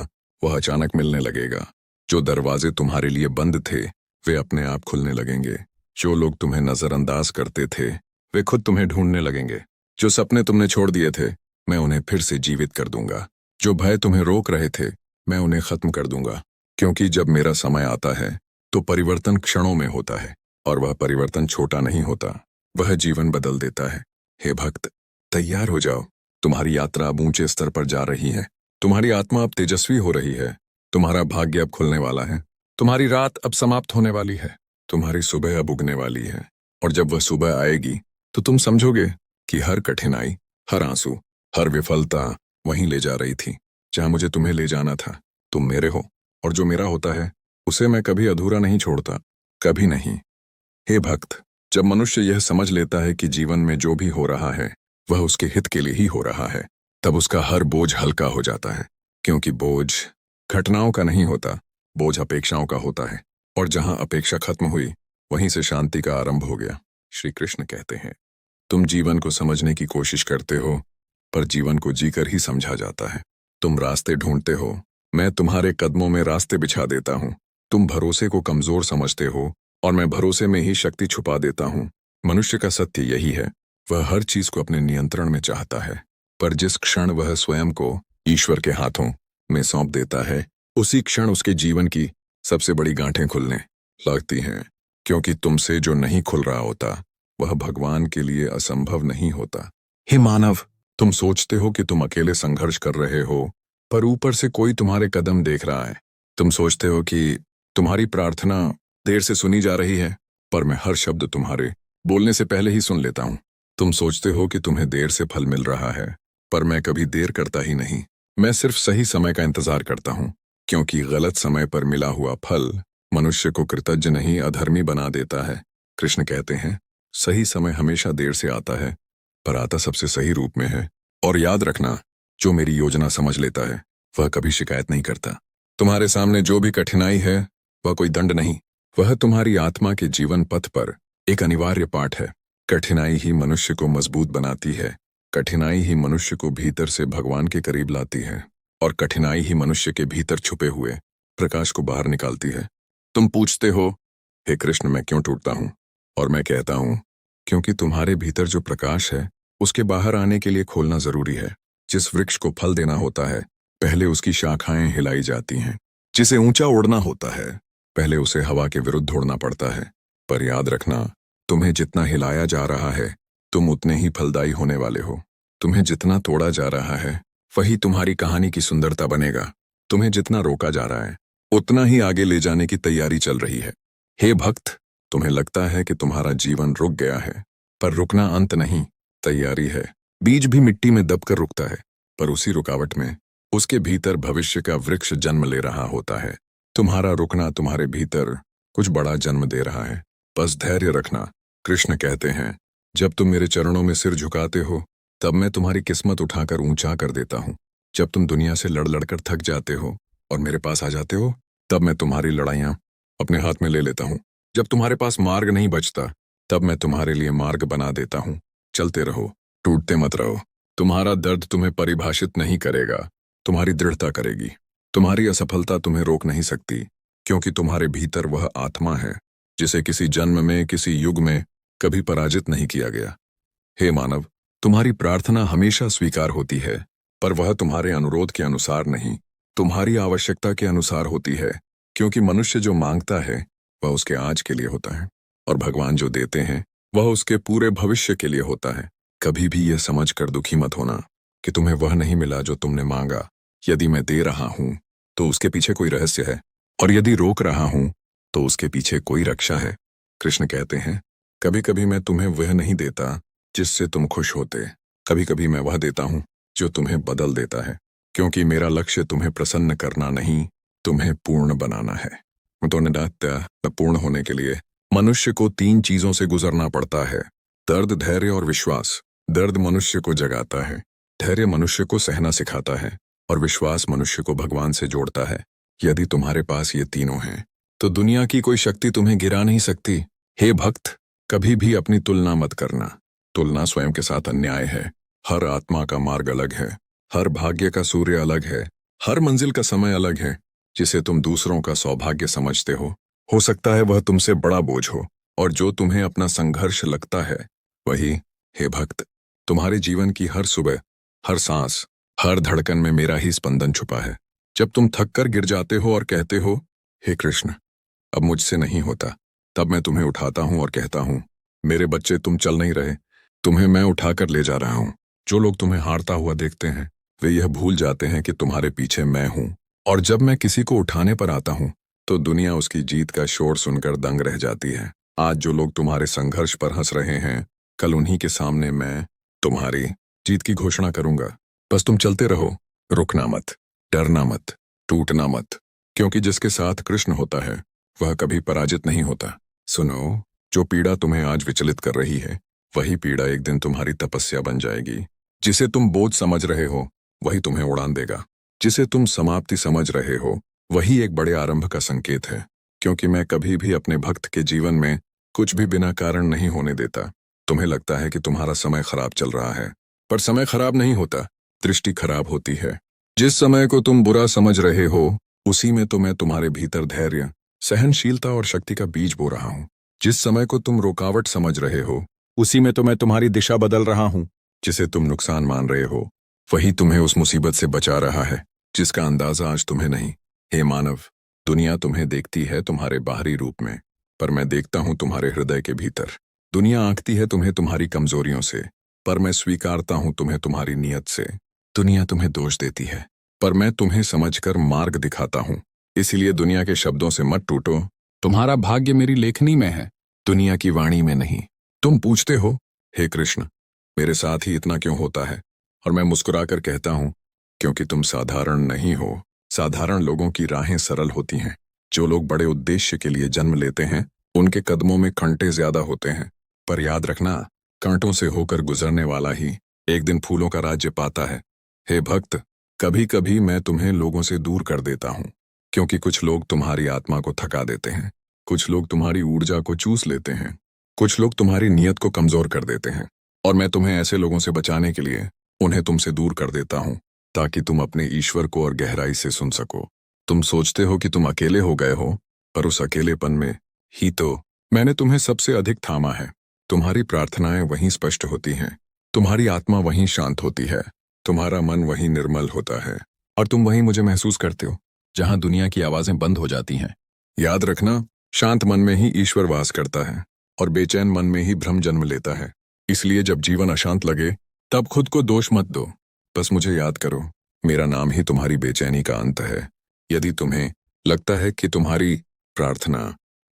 वह अचानक मिलने लगेगा। जो दरवाजे तुम्हारे लिए बंद थे वे अपने आप खुलने लगेंगे। जो लोग तुम्हें नजरअंदाज करते थे वे खुद तुम्हें ढूंढने लगेंगे। जो सपने तुमने छोड़ दिए थे मैं उन्हें फिर से जीवित कर दूंगा। जो भय तुम्हें रोक रहे थे मैं उन्हें खत्म कर दूंगा। क्योंकि जब मेरा समय आता है तो परिवर्तन क्षणों में होता है, और वह परिवर्तन छोटा नहीं होता, वह जीवन बदल देता है। हे भक्त, तैयार हो जाओ। तुम्हारी यात्रा अब ऊंचे स्तर पर जा रही है। तुम्हारी आत्मा अब तेजस्वी हो रही है। तुम्हारा भाग्य अब खुलने वाला है। तुम्हारी रात अब समाप्त होने वाली है। तुम्हारी सुबह अब उगने वाली है। और जब वह सुबह आएगी तो तुम समझोगे कि हर कठिनाई, हर आंसू, हर विफलता वहीं ले जा रही थी जहां मुझे तुम्हें ले जाना था। तुम मेरे हो, और जो मेरा होता है उसे मैं कभी अधूरा नहीं छोड़ता, कभी नहीं। हे भक्त, जब मनुष्य यह समझ लेता है कि जीवन में जो भी हो रहा है वह उसके हित के लिए ही हो रहा है, तब उसका हर बोझ हल्का हो जाता है। क्योंकि बोझ घटनाओं का नहीं होता, बोझ अपेक्षाओं का होता है। और जहां अपेक्षा खत्म हुई वहीं से शांति का आरंभ हो गया। श्री कृष्ण कहते हैं, तुम जीवन को समझने की कोशिश करते हो, पर जीवन को जीकर ही समझा जाता है। तुम रास्ते ढूंढते हो, मैं तुम्हारे कदमों में रास्ते बिछा देता हूँ। तुम भरोसे को कमजोर समझते हो, और मैं भरोसे में ही शक्ति छुपा देता हूँ। मनुष्य का सत्य यही है, वह हर चीज को अपने नियंत्रण में चाहता है, पर जिस क्षण वह स्वयं को ईश्वर के हाथों में सौंप देता है उसी क्षण उसके जीवन की सबसे बड़ी गांठें खुलने लगती हैं। क्योंकि तुमसे जो नहीं खुल रहा होता वह भगवान के लिए असंभव नहीं होता। हे मानव, तुम सोचते हो कि तुम अकेले संघर्ष कर रहे हो, पर ऊपर से कोई तुम्हारे कदम देख रहा है। तुम सोचते हो कि तुम्हारी प्रार्थना देर से सुनी जा रही है, पर मैं हर शब्द तुम्हारे बोलने से पहले ही सुन लेता हूँ। तुम सोचते हो कि तुम्हें देर से फल मिल रहा है, पर मैं कभी देर करता ही नहीं। मैं सिर्फ सही समय का इंतजार करता हूँ। क्योंकि गलत समय पर मिला हुआ फल मनुष्य को कृतज्ञ नहीं अधर्मी बना देता है। कृष्ण कहते हैं, सही समय हमेशा देर से आता है, पर आता सबसे सही रूप में है। और याद रखना, जो मेरी योजना समझ लेता है वह कभी शिकायत नहीं करता। तुम्हारे सामने जो भी कठिनाई है वह कोई दंड नहीं, वह तुम्हारी आत्मा के जीवन पथ पर एक अनिवार्य पाठ है। कठिनाई ही मनुष्य को मजबूत बनाती है। कठिनाई ही मनुष्य को भीतर से भगवान के करीब लाती है, और कठिनाई ही मनुष्य के भीतर छुपे हुए प्रकाश को बाहर निकालती है। तुम पूछते हो, हे कृष्ण, मैं क्यों टूटता हूँ? और मैं कहता हूँ, क्योंकि तुम्हारे भीतर जो प्रकाश है उसके बाहर आने के लिए खोलना जरूरी है। जिस वृक्ष को फल देना होता है पहले उसकी शाखाएं हिलाई जाती हैं। जिसे ऊंचा उड़ना होता है पहले उसे हवा के विरुद्ध उड़ना पड़ता है। पर याद रखना, तुम्हें जितना हिलाया जा रहा है तुम उतने ही फलदायी होने वाले हो। तुम्हें जितना तोड़ा जा रहा है वही तुम्हारी कहानी की सुंदरता बनेगा। तुम्हें जितना रोका जा रहा है उतना ही आगे ले जाने की तैयारी चल रही है। हे भक्त, तुम्हें लगता है कि तुम्हारा जीवन रुक गया है, पर रुकना अंत नहीं, तैयारी है। बीज भी मिट्टी में दबकर रुकता है, पर उसी रुकावट में उसके भीतर भविष्य का वृक्ष जन्म ले रहा होता है। तुम्हारा रुकना तुम्हारे भीतर कुछ बड़ा जन्म दे रहा है। बस धैर्य रखना। कृष्ण कहते हैं, जब तुम मेरे चरणों में सिर झुकाते हो तब मैं तुम्हारी किस्मत उठाकर ऊंचा कर देता हूँ। जब तुम दुनिया से लड़ लड़कर थक जाते हो और मेरे पास आ जाते हो तब मैं तुम्हारी लड़ाइयाँ अपने हाथ में ले लेता हूँ। जब तुम्हारे पास मार्ग नहीं बचता तब मैं तुम्हारे लिए मार्ग बना देता हूँ। चलते रहो, टूटते मत रहो। तुम्हारा दर्द तुम्हें परिभाषित नहीं करेगा, तुम्हारी दृढ़ता करेगी। तुम्हारी असफलता तुम्हें रोक नहीं सकती, क्योंकि तुम्हारे भीतर वह आत्मा है जिसे किसी जन्म में, किसी युग में कभी पराजित नहीं किया गया। हे मानव, तुम्हारी प्रार्थना हमेशा स्वीकार होती है, पर वह तुम्हारे अनुरोध के अनुसार नहीं, तुम्हारी आवश्यकता के अनुसार होती है, क्योंकि मनुष्य जो मांगता है वह उसके आज के लिए होता है, और भगवान जो देते हैं वह उसके पूरे भविष्य के लिए होता है। कभी भी यह समझकर दुखी मत होना कि तुम्हें वह नहीं मिला जो तुमने मांगा। यदि मैं दे रहा हूं तो उसके पीछे कोई रहस्य है, और यदि रोक रहा हूं तो उसके पीछे कोई रक्षा है। कृष्ण कहते हैं, कभी कभी मैं तुम्हें वह नहीं देता जिससे तुम खुश होते, कभी कभी मैं वह देता हूं जो तुम्हें बदल देता है, क्योंकि मेरा लक्ष्य तुम्हें प्रसन्न करना नहीं, तुम्हें पूर्ण बनाना है। तो नित्य पूर्ण होने के लिए मनुष्य को 3 चीजों से गुजरना पड़ता है: दर्द, धैर्य और विश्वास। दर्द मनुष्य को जगाता है, धैर्य मनुष्य को सहना सिखाता है, और विश्वास मनुष्य को भगवान से जोड़ता है। यदि तुम्हारे पास ये तीनों हैं तो दुनिया की कोई शक्ति तुम्हें गिरा नहीं सकती। हे भक्त, कभी भी अपनी तुलना मत करना। तुलना स्वयं के साथ अन्याय है। हर आत्मा का मार्ग अलग है, हर भाग्य का सूर्य अलग है, हर मंजिल का समय अलग है। जिसे तुम दूसरों का सौभाग्य समझते हो सकता है वह तुमसे बड़ा बोझ हो, और जो तुम्हें अपना संघर्ष लगता है वही, हे भक्त, तुम्हारे जीवन की हर सुबह, हर सांस, हर धड़कन में मेरा ही स्पंदन छुपा है। जब तुम थक कर गिर जाते हो और कहते हो, हे कृष्ण, अब मुझसे नहीं होता, तब मैं तुम्हें उठाता हूं और कहता हूं, मेरे बच्चे, तुम चल नहीं रहे, तुम्हें मैं उठाकर ले जा रहा हूं। जो लोग तुम्हें हारता हुआ देखते हैं वे यह भूल जाते हैं कि तुम्हारे पीछे मैं हूं, और जब मैं किसी को उठाने पर आता हूं तो दुनिया उसकी जीत का शोर सुनकर दंग रह जाती है। आज जो लोग तुम्हारे संघर्ष पर हंस रहे हैं, कल उन्हीं के सामने मैं तुम्हारी जीत की घोषणा करूंगा। बस तुम चलते रहो, रुकना मत, डरना मत, टूटना मत, क्योंकि जिसके साथ कृष्ण होता है वह कभी पराजित नहीं होता। सुनो, जो पीड़ा तुम्हें आज विचलित कर रही है वही पीड़ा एक दिन तुम्हारी तपस्या बन जाएगी। जिसे तुम बोझ समझ रहे हो वही तुम्हें उड़ान देगा। जिसे तुम समाप्ति समझ रहे हो वही एक बड़े आरंभ का संकेत है, क्योंकि मैं कभी भी अपने भक्त के जीवन में कुछ भी बिना कारण नहीं होने देता। तुम्हें लगता है कि तुम्हारा समय खराब चल रहा है, पर समय खराब नहीं होता, दृष्टि खराब होती है। जिस समय को तुम बुरा समझ रहे हो उसी में तो मैं तुम्हारे भीतर धैर्य, सहनशीलता और शक्ति का बीज बो रहा हूं। जिस समय को तुम रुकावट समझ रहे हो उसी में तो मैं तुम्हारी दिशा बदल रहा हूं। जिसे तुम नुकसान मान रहे हो वही तुम्हें उस मुसीबत से बचा रहा है जिसका अंदाजा आज तुम्हें नहीं। हे मानव, दुनिया तुम्हें देखती है तुम्हारे बाहरी रूप में, पर मैं देखता हूं तुम्हारे हृदय के भीतर। दुनिया आंकती है तुम्हें तुम्हारी कमजोरियों से, पर मैं स्वीकारता हूं तुम्हें तुम्हारी नीयत से। दुनिया तुम्हें दोष देती है, पर मैं तुम्हें समझकर मार्ग दिखाता हूं। इसलिए दुनिया के शब्दों से मत टूटो। तुम्हारा भाग्य मेरी लेखनी में है, दुनिया की वाणी में नहीं। तुम पूछते हो, हे कृष्ण, मेरे साथ ही इतना क्यों होता है? और मैं मुस्कुराकर कहता हूं, क्योंकि तुम साधारण नहीं हो। साधारण लोगों की राहें सरल होती हैं। जो लोग बड़े उद्देश्य के लिए जन्म लेते हैं उनके कदमों में कांटे ज्यादा होते हैं, पर याद रखना, कांटों से होकर गुजरने वाला ही एक दिन फूलों का राज्य पाता है। हे भक्त, कभी कभी मैं तुम्हें लोगों से दूर कर देता हूं, क्योंकि कुछ लोग तुम्हारी आत्मा को थका देते हैं, कुछ लोग तुम्हारी ऊर्जा को चूस लेते हैं, कुछ लोग तुम्हारी नीयत को कमजोर कर देते हैं, और मैं तुम्हें ऐसे लोगों से बचाने के लिए उन्हें तुमसे दूर कर देता हूं, ताकि तुम अपने ईश्वर को और गहराई से सुन सको। तुम सोचते हो कि तुम अकेले हो गए हो, पर उस अकेलेपन में ही तो मैंने तुम्हें सबसे अधिक थामा है। तुम्हारी प्रार्थनाएं वहीं स्पष्ट होती हैं, तुम्हारी आत्मा वहीं शांत होती है, तुम्हारा मन वहीं निर्मल होता है, और तुम वहीं मुझे महसूस करते हो, जहां दुनिया की आवाजें बंद हो जाती हैं। याद रखना, शांत मन में ही ईश्वर वास करता है, और बेचैन मन में ही भ्रम जन्म लेता है। इसलिए जब जीवन अशांत लगे तब खुद को दोष मत दो, बस मुझे याद करो, मेरा नाम ही तुम्हारी बेचैनी का अंत है। यदि तुम्हें लगता है कि तुम्हारी प्रार्थना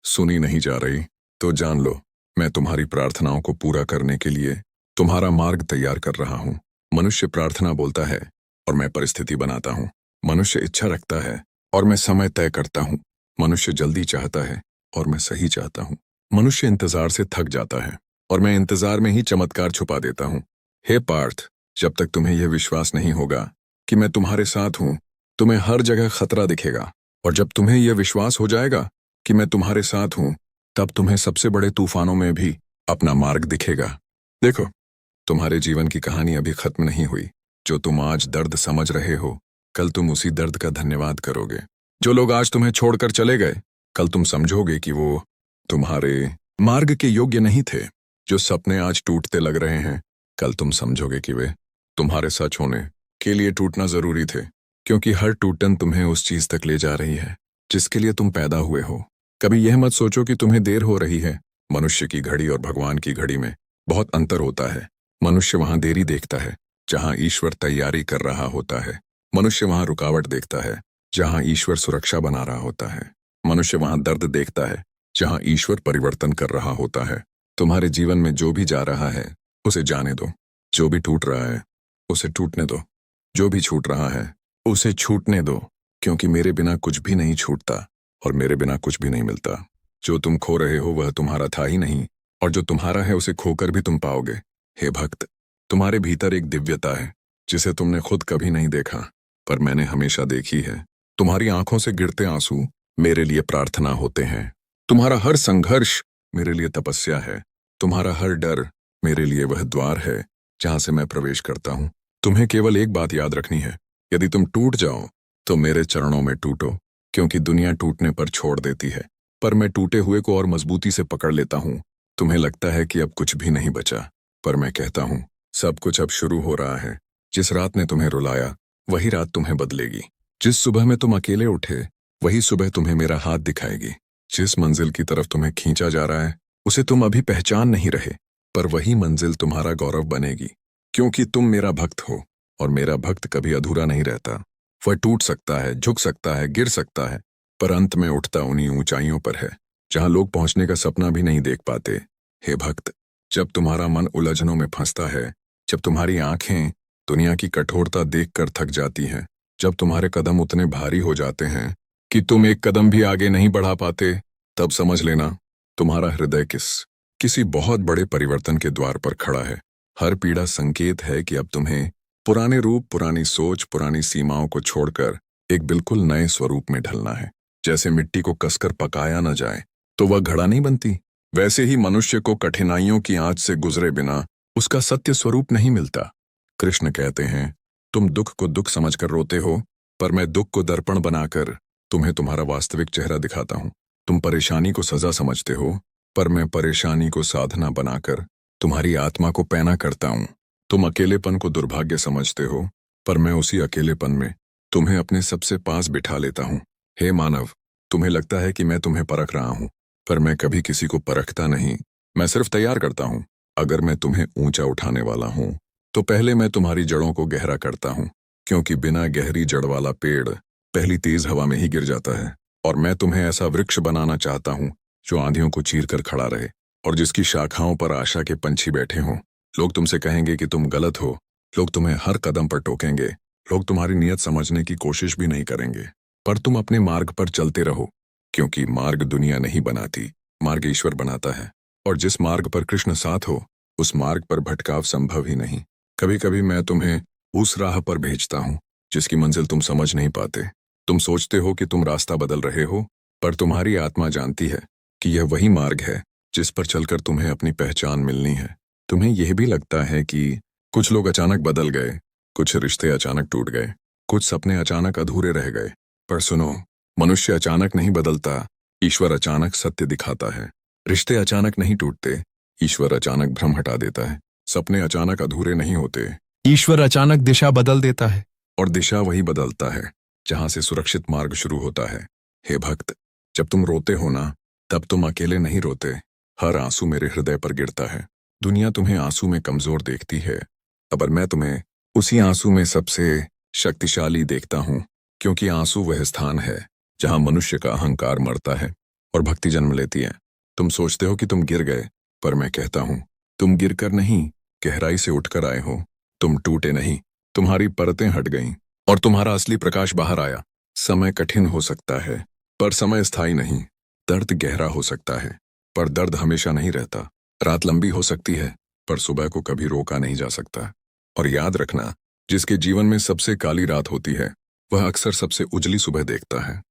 सुनी नहीं जा रही, तो जान लो, मैं तुम्हारी प्रार्थनाओं को पूरा करने के लिए तुम्हारा मार्ग तैयार कर रहा हूं। मनुष्य प्रार्थना बोलता है और मैं परिस्थिति बनाता हूं। मनुष्य इच्छा रखता है और मैं समय तय करता हूं। मनुष्य जल्दी चाहता है और मैं सही चाहता हूं। मनुष्य इंतजार से थक जाता है और मैं इंतजार में ही चमत्कार छुपा देता हूं। हे पार्थ, जब तक तुम्हें यह विश्वास नहीं होगा कि मैं तुम्हारे साथ हूं, तुम्हें हर जगह खतरा दिखेगा, और जब तुम्हें यह विश्वास हो जाएगा कि मैं तुम्हारे साथ हूं, तब तुम्हें सबसे बड़े तूफानों में भी अपना मार्ग दिखेगा। देखो, तुम्हारे जीवन की कहानी अभी खत्म नहीं हुई। जो तुम आज दर्द समझ रहे हो, कल तुम उसी दर्द का धन्यवाद करोगे। जो लोग आज तुम्हें छोड़कर चले गए, कल तुम समझोगे कि वो तुम्हारे मार्ग के योग्य नहीं थे। जो सपने आज टूटते लग रहे हैं, कल तुम समझोगे कि वे तुम्हारे सच होने के लिए टूटना जरूरी थे, क्योंकि हर टूटन तुम्हें उस चीज तक ले जा रही है जिसके लिए तुम पैदा हुए हो। कभी यह मत सोचो कि तुम्हें देर हो रही है। मनुष्य की घड़ी और भगवान की घड़ी में बहुत अंतर होता है। मनुष्य वहां देरी देखता है जहां ईश्वर तैयारी कर रहा होता है। मनुष्य वहां रुकावट देखता है जहां ईश्वर सुरक्षा बना रहा होता है। मनुष्य वहां दर्द देखता है जहां ईश्वर परिवर्तन कर रहा होता है। तुम्हारे जीवन में जो भी जा रहा है उसे जाने दो। जो भी टूट रहा है उसे टूटने दो। जो भी छूट रहा है उसे छूटने दो, क्योंकि मेरे बिना कुछ भी नहीं छूटता और मेरे बिना कुछ भी नहीं मिलता। जो तुम खो रहे हो वह तुम्हारा था ही नहीं, और जो तुम्हारा है उसे खोकर भी तुम पाओगे। हे भक्त, तुम्हारे भीतर एक दिव्यता है जिसे तुमने खुद कभी नहीं देखा, पर मैंने हमेशा देखी है। तुम्हारी आंखों से गिरते आंसू मेरे लिए प्रार्थना होते हैं। तुम्हारा हर संघर्ष मेरे लिए तपस्या है। तुम्हारा हर डर मेरे लिए वह द्वार है जहां से मैं प्रवेश करता हूं। तुम्हें केवल एक बात याद रखनी है, यदि तुम टूट जाओ तो मेरे चरणों में टूटो, क्योंकि दुनिया टूटने पर छोड़ देती है, पर मैं टूटे हुए को और मजबूती से पकड़ लेता हूं। तुम्हें लगता है कि अब कुछ भी नहीं बचा, पर मैं कहता हूं सब कुछ अब शुरू हो रहा है। जिस रात ने तुम्हें रुलाया वही रात तुम्हें बदलेगी। जिस सुबह में तुम अकेले उठे वही सुबह तुम्हें मेरा हाथ दिखाएगी। जिस मंजिल की तरफ तुम्हें खींचा जा रहा है उसे तुम अभी पहचान नहीं रहे, पर वही मंजिल तुम्हारा गौरव बनेगी, क्योंकि तुम मेरा भक्त हो, और मेरा भक्त कभी अधूरा नहीं रहता। वह टूट सकता है, झुक सकता है, गिर सकता है, पर अंत में उठता उन्हीं ऊंचाइयों पर है जहां लोग पहुंचने का सपना भी नहीं देख पाते। हे भक्त, जब तुम्हारा मन उलझनों में फंसता है, जब तुम्हारी आंखें दुनिया की कठोरता देखकर थक जाती हैं, जब तुम्हारे कदम उतने भारी हो जाते हैं कि तुम एक कदम भी आगे नहीं बढ़ा पाते, तब समझ लेना तुम्हारा हृदय किसी बहुत बड़े परिवर्तन के द्वार पर खड़ा है। हर पीड़ा संकेत है कि अब तुम्हें पुराने रूप, पुरानी सोच, पुरानी सीमाओं को छोड़कर एक बिल्कुल नए स्वरूप में ढलना है। जैसे मिट्टी को कसकर पकाया न जाए तो वह घड़ा नहीं बनती, वैसे ही मनुष्य को कठिनाइयों की आंच से गुजरे बिना उसका सत्य स्वरूप नहीं मिलता। कृष्ण कहते हैं, तुम दुख को दुख समझकर रोते हो, पर मैं दुख को दर्पण बनाकर तुम्हें तुम्हारा वास्तविक चेहरा दिखाता हूं। तुम परेशानी को सजा समझते हो, पर मैं परेशानी को साधना बनाकर तुम्हारी आत्मा को पैना करता हूं। तुम अकेलेपन को दुर्भाग्य समझते हो, पर मैं उसी अकेलेपन में तुम्हें अपने सबसे पास बिठा लेता हूं। हे मानव, तुम्हें लगता है कि मैं तुम्हें परख रहा हूं, पर मैं कभी किसी को परखता नहीं, मैं सिर्फ तैयार करता हूं। अगर मैं तुम्हें ऊंचा उठाने वाला हूं तो पहले मैं तुम्हारी जड़ों को गहरा करता हूं, क्योंकि बिना गहरी जड़ वाला पेड़ पहली तेज हवा में ही गिर जाता है। और मैं तुम्हें ऐसा वृक्ष बनाना चाहता हूं जो आंधियों को चीर कर खड़ा रहे और जिसकी शाखाओं पर आशा के पंछी बैठे हों। लोग तुमसे कहेंगे कि तुम गलत हो, लोग तुम्हें हर कदम पर टोकेंगे, लोग तुम्हारी नीयत समझने की कोशिश भी नहीं करेंगे, पर तुम अपने मार्ग पर चलते रहो, क्योंकि मार्ग दुनिया नहीं बनाती, मार्ग ईश्वर बनाता है। और जिस मार्ग पर कृष्ण साथ हो उस मार्ग पर भटकाव संभव ही नहीं। कभी कभी मैं तुम्हें उस राह पर भेजता हूं जिसकी मंजिल तुम समझ नहीं पाते। तुम सोचते हो कि तुम रास्ता बदल रहे हो, पर तुम्हारी आत्मा जानती है कि यह वही मार्ग है जिस पर चलकर तुम्हें अपनी पहचान मिलनी है। तुम्हें यह भी लगता है कि कुछ लोग अचानक बदल गए, कुछ रिश्ते अचानक टूट गए, कुछ सपने अचानक अधूरे रह गए, पर सुनो, मनुष्य अचानक नहीं बदलता, ईश्वर अचानक सत्य दिखाता है। रिश्ते अचानक नहीं टूटते, ईश्वर अचानक भ्रम हटा देता है। सपने अचानक अधूरे नहीं होते, ईश्वर अचानक दिशा बदल देता है। और दिशा वही बदलता है जहां से सुरक्षित मार्ग शुरू होता है। हे भक्त, जब तुम रोते हो ना, तब तुम अकेले नहीं रोते। हर आंसू मेरे हृदय पर गिरता है। दुनिया तुम्हें आंसू में कमजोर देखती है, पर मैं तुम्हें उसी आंसू में सबसे शक्तिशाली देखता हूं, क्योंकि आंसू वह स्थान है जहां मनुष्य का अहंकार मरता है और भक्ति जन्म लेती है। तुम सोचते हो कि तुम गिर गए, पर मैं कहता हूं, तुम गिरकर नहीं, गहराई से उठकर आए हो। तुम टूटे नहीं, तुम्हारी परतें हट गईं और तुम्हारा असली प्रकाश बाहर आया। समय कठिन हो सकता है, पर समय स्थायी नहीं। दर्द गहरा हो सकता है, पर दर्द हमेशा नहीं रहता। रात लंबी हो सकती है, पर सुबह को कभी रोका नहीं जा सकता। और याद रखना, जिसके जीवन में सबसे काली रात होती है वह अक्सर सबसे उजली सुबह देखता है।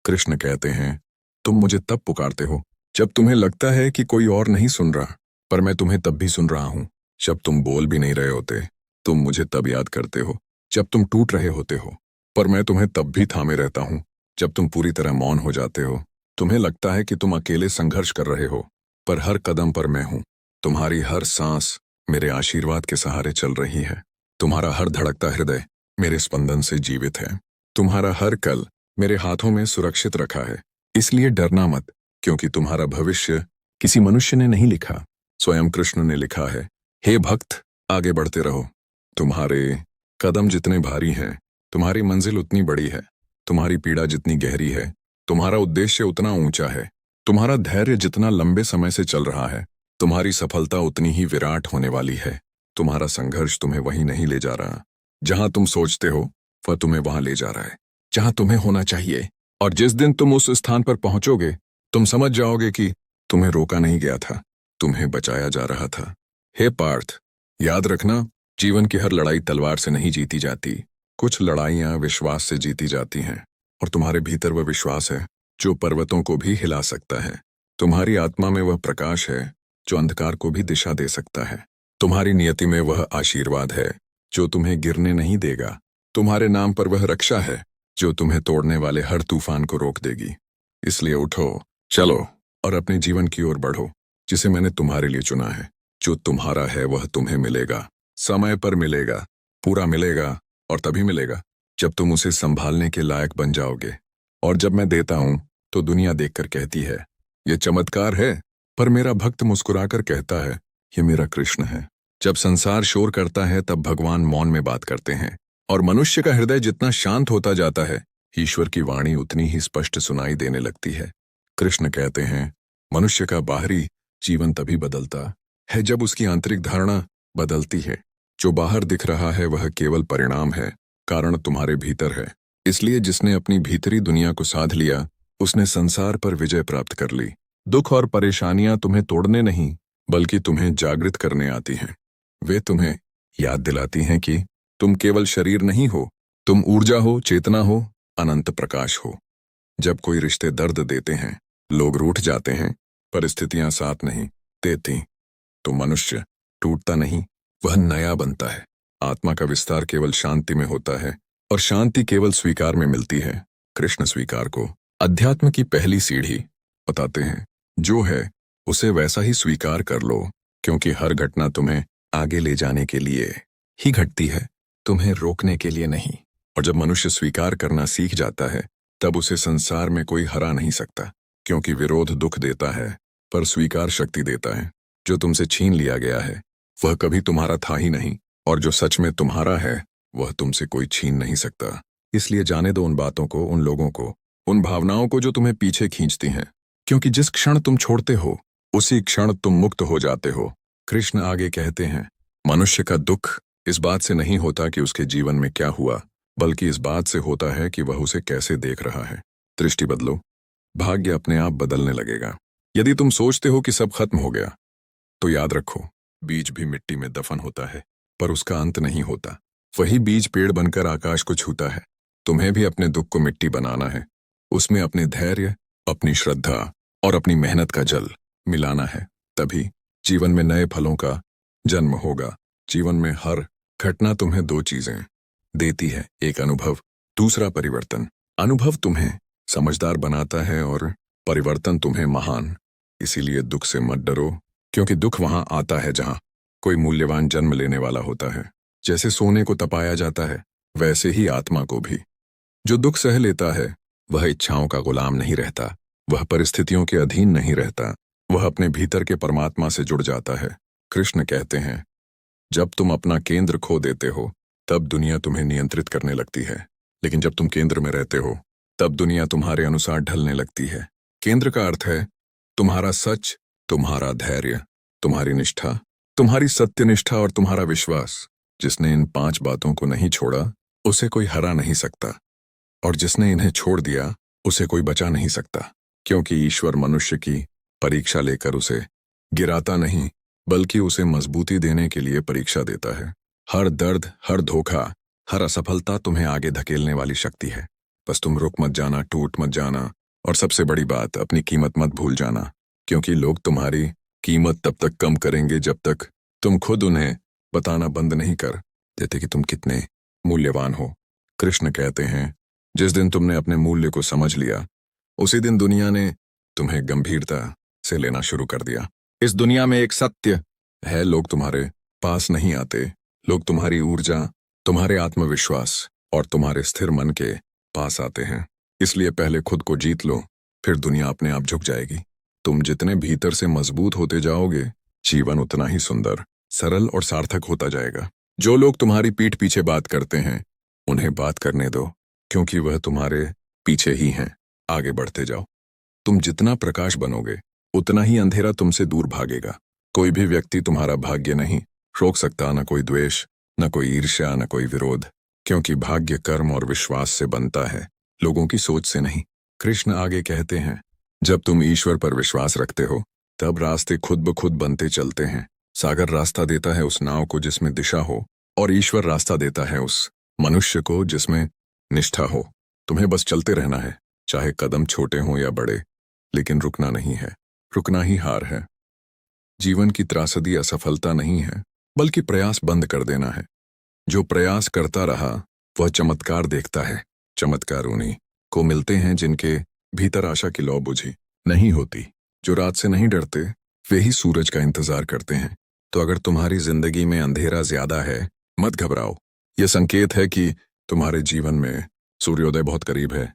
कृष्ण कहते हैं, तुम मुझे तब पुकारते हो जब तुम्हें लगता है कि कोई और नहीं सुन रहा, पर मैं तुम्हें तब भी सुन रहा हूं। जब तुम बोल भी नहीं रहे होते, तुम मुझे तब याद करते हो जब तुम टूट रहे होते हो, पर मैं तुम्हें तब भी थामे रहता हूं जब तुम पूरी तरह मौन हो जाते हो। तुम्हें लगता है कि तुम अकेले संघर्ष कर रहे हो, पर हर कदम पर मैं हूं। तुम्हारी हर सांस मेरे आशीर्वाद के सहारे चल रही है। तुम्हारा हर धड़कता हृदय मेरे स्पंदन से जीवित है। तुम्हारा हर कल मेरे हाथों में सुरक्षित रखा है। इसलिए डरना मत, क्योंकि तुम्हारा भविष्य किसी मनुष्य ने नहीं लिखा, स्वयं कृष्ण ने लिखा है। हे भक्त, आगे बढ़ते रहो। तुम्हारे कदम जितने भारी हैं, तुम्हारी मंजिल उतनी बड़ी है। तुम्हारी पीड़ा जितनी गहरी है, तुम्हारा उद्देश्य उतना ऊंचा है। तुम्हारा धैर्य जितना लंबे समय से चल रहा है, तुम्हारी सफलता उतनी ही विराट होने वाली है। तुम्हारा संघर्ष तुम्हें वहीं नहीं ले जा रहा जहां तुम सोचते हो, वह तुम्हें वहां ले जा रहा है जहां तुम्हें होना चाहिए। और जिस दिन तुम उस स्थान पर पहुंचोगे, तुम समझ जाओगे कि तुम्हें रोका नहीं गया था, तुम्हें बचाया जा रहा था। हे पार्थ, याद रखना, जीवन की हर लड़ाई तलवार से नहीं जीती जाती। कुछ लड़ाइयां विश्वास से जीती जाती हैं, और तुम्हारे भीतर वह विश्वास है जो पर्वतों को भी हिला सकता है। तुम्हारी आत्मा में वह प्रकाश है जो अंधकार को भी दिशा दे सकता है। तुम्हारी नियति में वह आशीर्वाद है जो तुम्हें गिरने नहीं देगा। तुम्हारे नाम पर वह रक्षा है जो तुम्हें तोड़ने वाले हर तूफान को रोक देगी। इसलिए उठो, चलो और अपने जीवन की ओर बढ़ो, जिसे मैंने तुम्हारे लिए चुना है। जो तुम्हारा है वह तुम्हें मिलेगा, समय पर मिलेगा, पूरा मिलेगा, और तभी मिलेगा जब तुम उसे संभालने के लायक बन जाओगे। और जब मैं देता हूं तो दुनिया देखकर कहती है, ये चमत्कार है, पर मेरा भक्त मुस्कुराकर कहता है, ये मेरा कृष्ण है। जब संसार शोर करता है, तब भगवान मौन में बात करते हैं, और मनुष्य का हृदय जितना शांत होता जाता है, ईश्वर की वाणी उतनी ही स्पष्ट सुनाई देने लगती है। कृष्ण कहते हैं, मनुष्य का बाहरी जीवन तभी बदलता है जब उसकी आंतरिक धारणा बदलती है। जो बाहर दिख रहा है वह केवल परिणाम है, कारण तुम्हारे भीतर है। इसलिए जिसने अपनी भीतरी दुनिया को साध लिया, उसने संसार पर विजय प्राप्त कर ली। दुख और परेशानियां तुम्हें तोड़ने नहीं, बल्कि तुम्हें जागृत करने आती हैं। वे तुम्हें याद दिलाती हैं कि तुम केवल शरीर नहीं हो, तुम ऊर्जा हो, चेतना हो, अनंत प्रकाश हो। जब कोई रिश्ते दर्द देते हैं, लोग रूठ जाते हैं, परिस्थितियां साथ नहीं देती, तो मनुष्य टूटता नहीं, वह नया बनता है। आत्मा का विस्तार केवल शांति में होता है, और शांति केवल स्वीकार में मिलती है। कृष्ण स्वीकार को अध्यात्म की पहली सीढ़ी बताते हैं। जो है उसे वैसा ही स्वीकार कर लो, क्योंकि हर घटना तुम्हें आगे ले जाने के लिए ही घटती है, तुम्हें रोकने के लिए नहीं। और जब मनुष्य स्वीकार करना सीख जाता है, तब उसे संसार में कोई हरा नहीं सकता, क्योंकि विरोध दुख देता है, पर स्वीकार शक्ति देता है। जो तुमसे छीन लिया गया है वह कभी तुम्हारा था ही नहीं, और जो सच में तुम्हारा है वह तुमसे कोई छीन नहीं सकता। इसलिए जाने दो उन बातों को, उन लोगों को, उन भावनाओं को जो तुम्हें पीछे खींचती हैं, क्योंकि जिस क्षण तुम छोड़ते हो, उसी क्षण तुम मुक्त हो जाते हो। कृष्ण आगे कहते हैं, मनुष्य का दुख इस बात से नहीं होता कि उसके जीवन में क्या हुआ, बल्कि इस बात से होता है कि वह उसे कैसे देख रहा है। दृष्टि बदलो, भाग्य अपने आप बदलने लगेगा। यदि तुम सोचते हो कि सब खत्म हो गया, तो याद रखो, बीज भी मिट्टी में दफन होता है, पर उसका अंत नहीं होता। वही बीज पेड़ बनकर आकाश को छूता है। तुम्हें भी अपने दुख को मिट्टी बनाना है, उसमें अपने धैर्य, अपनी श्रद्धा और अपनी मेहनत का जल मिलाना है। तभी जीवन में नए फलों का जन्म होगा। जीवन में हर घटना तुम्हें दो चीजें देती है, एक अनुभव, दूसरा परिवर्तन। अनुभव तुम्हें समझदार बनाता है और परिवर्तन तुम्हें महान। इसीलिए दुख से मत डरो, क्योंकि दुख वहां आता है जहां कोई मूल्यवान जन्म लेने वाला होता है। जैसे सोने को तपाया जाता है, वैसे ही आत्मा को भी। जो दुख सह लेता है वह इच्छाओं का गुलाम नहीं रहता, वह परिस्थितियों के अधीन नहीं रहता, वह अपने भीतर के परमात्मा से जुड़ जाता है। कृष्ण कहते हैं, जब तुम अपना केंद्र खो देते हो, तब दुनिया तुम्हें नियंत्रित करने लगती है, लेकिन जब तुम केंद्र में रहते हो, तब दुनिया तुम्हारे अनुसार ढलने लगती है। केंद्र का अर्थ है तुम्हारा सच, तुम्हारा धैर्य, तुम्हारी निष्ठा, तुम्हारी सत्यनिष्ठा और तुम्हारा विश्वास। जिसने इन 5 बातों को नहीं छोड़ा, उसे कोई हरा नहीं सकता, और जिसने इन्हें छोड़ दिया, उसे कोई बचा नहीं सकता। क्योंकि ईश्वर मनुष्य की परीक्षा लेकर उसे गिराता नहीं, बल्कि उसे मजबूती देने के लिए परीक्षा देता है। हर दर्द, हर धोखा, हर असफलता तुम्हें आगे धकेलने वाली शक्ति है। बस तुम रुक मत जाना, टूट मत जाना, और सबसे बड़ी बात, अपनी कीमत मत भूल जाना, क्योंकि लोग तुम्हारी कीमत तब तक कम करेंगे जब तक तुम खुद उन्हें बताना बंद नहीं कर देते कि तुम कितने मूल्यवान हो। कृष्ण कहते हैं, जिस दिन तुमने अपने मूल्य को समझ लिया, उसी दिन दुनिया ने तुम्हें गंभीरता से लेना शुरू कर दिया। इस दुनिया में एक सत्य है, लोग तुम्हारे पास नहीं आते, लोग तुम्हारी ऊर्जा, तुम्हारे आत्मविश्वास और तुम्हारे स्थिर मन के पास आते हैं। इसलिए पहले खुद को जीत लो, फिर दुनिया अपने आप झुक जाएगी। तुम जितने भीतर से मजबूत होते जाओगे, जीवन उतना ही सुंदर, सरल और सार्थक होता जाएगा। जो लोग तुम्हारी पीठ पीछे बात करते हैं, उन्हें बात करने दो, क्योंकि वह तुम्हारे पीछे ही हैं। आगे बढ़ते जाओ। तुम जितना प्रकाश बनोगे, उतना ही अंधेरा तुमसे दूर भागेगा। कोई भी व्यक्ति तुम्हारा भाग्य नहीं रोक सकता, न कोई द्वेष, न कोई ईर्ष्या, न कोई विरोध, क्योंकि भाग्य कर्म और विश्वास से बनता है, लोगों की सोच से नहीं। कृष्ण आगे कहते हैं, जब तुम ईश्वर पर विश्वास रखते हो, तब रास्ते खुद ब खुद बनते चलते हैं। सागर रास्ता देता है उस नाव को जिसमें दिशा हो, और ईश्वर रास्ता देता है उस मनुष्य को जिसमें निष्ठा हो। तुम्हें बस चलते रहना है, चाहे कदम छोटे हों या बड़े, लेकिन रुकना नहीं है। रुकना ही हार है। जीवन की त्रासदी असफलता नहीं है, बल्कि प्रयास बंद कर देना है। जो प्रयास करता रहा, वह चमत्कार देखता है। चमत्कार उन्हीं को मिलते हैं जिनके भीतर आशा की लौ बुझी नहीं होती। जो रात से नहीं डरते, वे ही सूरज का इंतजार करते हैं। तो अगर तुम्हारी जिंदगी में अंधेरा ज्यादा है, मत घबराओ। यह संकेत है कि तुम्हारे जीवन में सूर्योदय बहुत करीब है।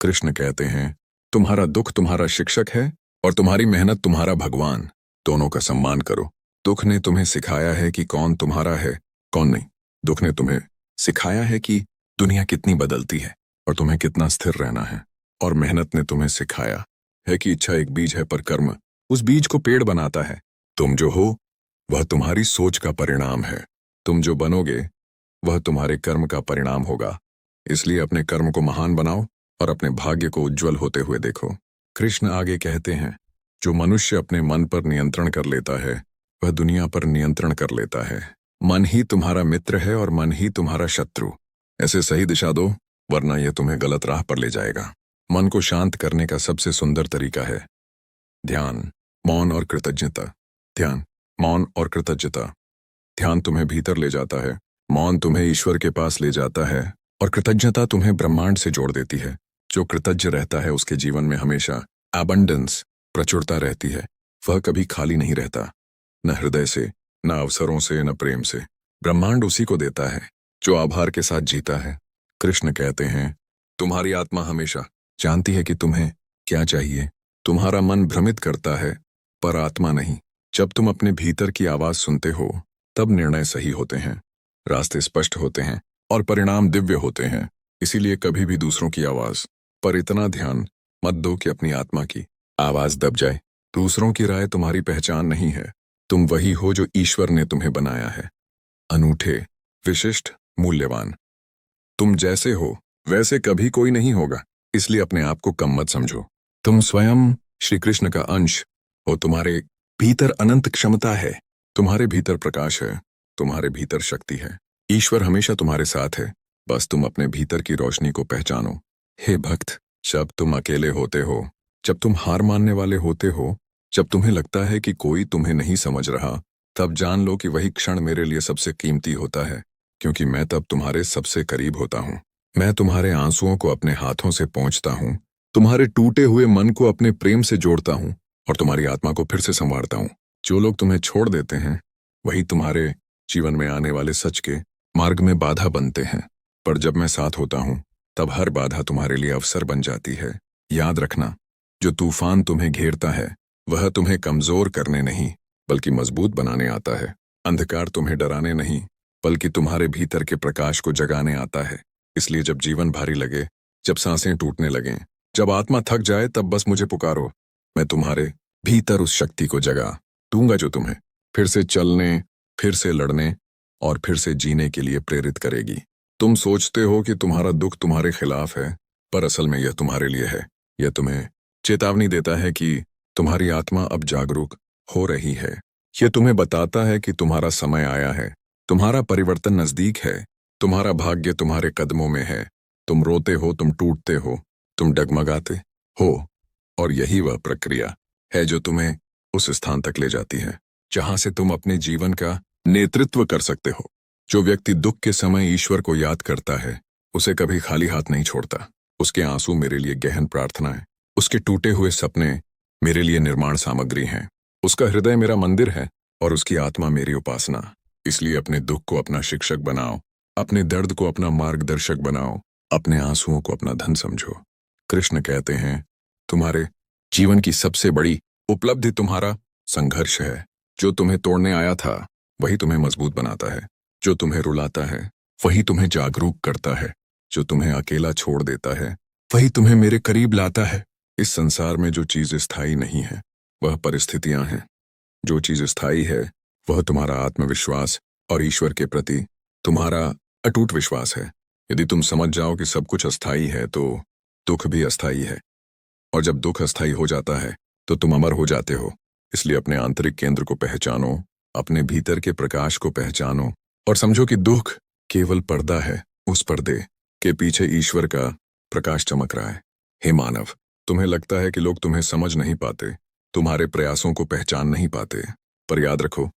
कृष्ण कहते हैं, तुम्हारा दुख तुम्हारा शिक्षक है और तुम्हारी मेहनत तुम्हारा भगवान। दोनों का सम्मान करो। दुख ने तुम्हें सिखाया है कि कौन तुम्हारा है, कौन नहीं। दुख ने तुम्हें सिखाया है कि दुनिया कितनी बदलती है और तुम्हें कितना स्थिर रहना है। और मेहनत ने तुम्हें सिखाया है कि इच्छा एक बीज है, पर कर्म उस बीज को पेड़ बनाता है। तुम जो हो, वह तुम्हारी सोच का परिणाम है। तुम जो बनोगे, वह तुम्हारे कर्म का परिणाम होगा। इसलिए अपने कर्म को महान बनाओ और अपने भाग्य को उज्जवल होते हुए देखो। कृष्ण आगे कहते हैं, जो मनुष्य अपने मन पर नियंत्रण कर लेता है, वह दुनिया पर नियंत्रण कर लेता है। मन ही तुम्हारा मित्र है और मन ही तुम्हारा शत्रु। ऐसे सही दिशा दो, वरना यह तुम्हें गलत राह पर ले जाएगा। मन को शांत करने का सबसे सुंदर तरीका है ध्यान, मौन और कृतज्ञता। ध्यान, मौन और कृतज्ञता। ध्यान तुम्हें भीतर ले जाता है, मौन तुम्हें ईश्वर के पास ले जाता है, और कृतज्ञता तुम्हें ब्रह्मांड से जोड़ देती है। जो कृतज्ञ रहता है, उसके जीवन में हमेशा एबंडेंस, प्रचुरता रहती है। वह कभी खाली नहीं रहता, न हृदय से, न अवसरों से, न प्रेम से। ब्रह्मांड उसी को देता है जो आभार के साथ जीता है। कृष्ण कहते हैं, तुम्हारी आत्मा हमेशा जानती है कि तुम्हें क्या चाहिए। तुम्हारा मन भ्रमित करता है, पर आत्मा नहीं। जब तुम अपने भीतर की आवाज सुनते हो, तब निर्णय सही होते हैं, रास्ते स्पष्ट होते हैं और परिणाम दिव्य होते हैं। इसीलिए कभी भी दूसरों की आवाज पर इतना ध्यान मत दो कि अपनी आत्मा की आवाज दब जाए। दूसरों की राय तुम्हारी पहचान नहीं है। तुम वही हो जो ईश्वर ने तुम्हें बनाया है, अनूठे, विशिष्ट, मूल्यवान। तुम जैसे हो वैसे कभी कोई नहीं होगा, इसलिए अपने आप को कम मत समझो। तुम स्वयं श्री कृष्ण का अंश हो। तुम्हारे भीतर अनंत क्षमता है, तुम्हारे भीतर प्रकाश है, तुम्हारे भीतर शक्ति है। ईश्वर हमेशा तुम्हारे साथ है, बस तुम अपने भीतर की रोशनी को पहचानो। हे भक्त, जब तुम अकेले होते हो, जब तुम हार मानने वाले होते हो, जब तुम्हें लगता है कि कोई तुम्हें नहीं समझ रहा, तब जान लो कि वही क्षण मेरे लिए सबसे कीमती होता है, क्योंकि मैं तब तुम्हारे सबसे करीब होता हूँ। मैं तुम्हारे आंसुओं को अपने हाथों से पोंछता हूँ, तुम्हारे टूटे हुए मन को अपने प्रेम से जोड़ता हूँ और तुम्हारी आत्मा को फिर से संवारता हूँ। जो लोग तुम्हें छोड़ देते हैं, वही तुम्हारे जीवन में आने वाले सच के मार्ग में बाधा बनते हैं, पर जब मैं साथ होता हूँ, तब हर बाधा तुम्हारे लिए अवसर बन जाती है। याद रखना, जो तूफान तुम्हें घेरता है, वह तुम्हें कमजोर करने नहीं, बल्कि मजबूत बनाने आता है। अंधकार तुम्हें डराने नहीं, बल्कि तुम्हारे भीतर के प्रकाश को जगाने आता है। इसलिए जब जीवन भारी लगे, जब सांसें टूटने लगें, जब आत्मा थक जाए, तब बस मुझे पुकारो। मैं तुम्हारे भीतर उस शक्ति को जगा दूंगा जो तुम्हें फिर से चलने, फिर से लड़ने और फिर से जीने के लिए प्रेरित करेगी। तुम सोचते हो कि तुम्हारा दुख तुम्हारे खिलाफ है, पर असल में यह तुम्हारे लिए है। यह तुम्हें चेतावनी देता है कि तुम्हारी आत्मा अब जागरूक हो रही है। यह तुम्हें बताता है कि तुम्हारा समय आया है, तुम्हारा परिवर्तन नजदीक है, तुम्हारा भाग्य तुम्हारे कदमों में है। तुम रोते हो, तुम टूटते हो, तुम डगमगाते हो, और यही वह प्रक्रिया है जो तुम्हें उस स्थान तक ले जाती है जहां से तुम अपने जीवन का नेतृत्व कर सकते हो। जो व्यक्ति दुख के समय ईश्वर को याद करता है, उसे कभी खाली हाथ नहीं छोड़ता। उसके आंसू मेरे लिए गहन प्रार्थना है, उसके टूटे हुए सपने मेरे लिए निर्माण सामग्री हैं। उसका हृदय मेरा मंदिर है और उसकी आत्मा मेरी उपासना। इसलिए अपने दुख को अपना शिक्षक बनाओ, अपने दर्द को अपना मार्गदर्शक बनाओ, अपने आंसुओं को अपना धन समझो। कृष्ण कहते हैं, तुम्हारे जीवन की सबसे बड़ी उपलब्धि तुम्हारा संघर्ष है। जो तुम्हें तोड़ने आया था वही तुम्हें मजबूत बनाता है। जो तुम्हें रुलाता है वही तुम्हें जागरूक करता है। जो तुम्हें अकेला छोड़ देता है वही तुम्हें मेरे करीब लाता है। इस संसार में जो चीज स्थायी नहीं है वह परिस्थितियां हैं। जो चीज स्थायी है वह तुम्हारा आत्मविश्वास और ईश्वर के प्रति तुम्हारा अटूट विश्वास है। यदि तुम समझ जाओ कि सब कुछ अस्थायी है तो दुख भी अस्थायी है, और जब दुख अस्थायी हो जाता है तो तुम अमर हो जाते हो। इसलिए अपने आंतरिक केंद्र को पहचानो, अपने भीतर के प्रकाश को पहचानो और समझो कि दुख केवल पर्दा है। उस पर्दे के पीछे ईश्वर का प्रकाश चमक रहा है। हे मानव, तुम्हें लगता है कि लोग तुम्हें समझ नहीं पाते, तुम्हारे प्रयासों को पहचान नहीं पाते, पर याद रखो,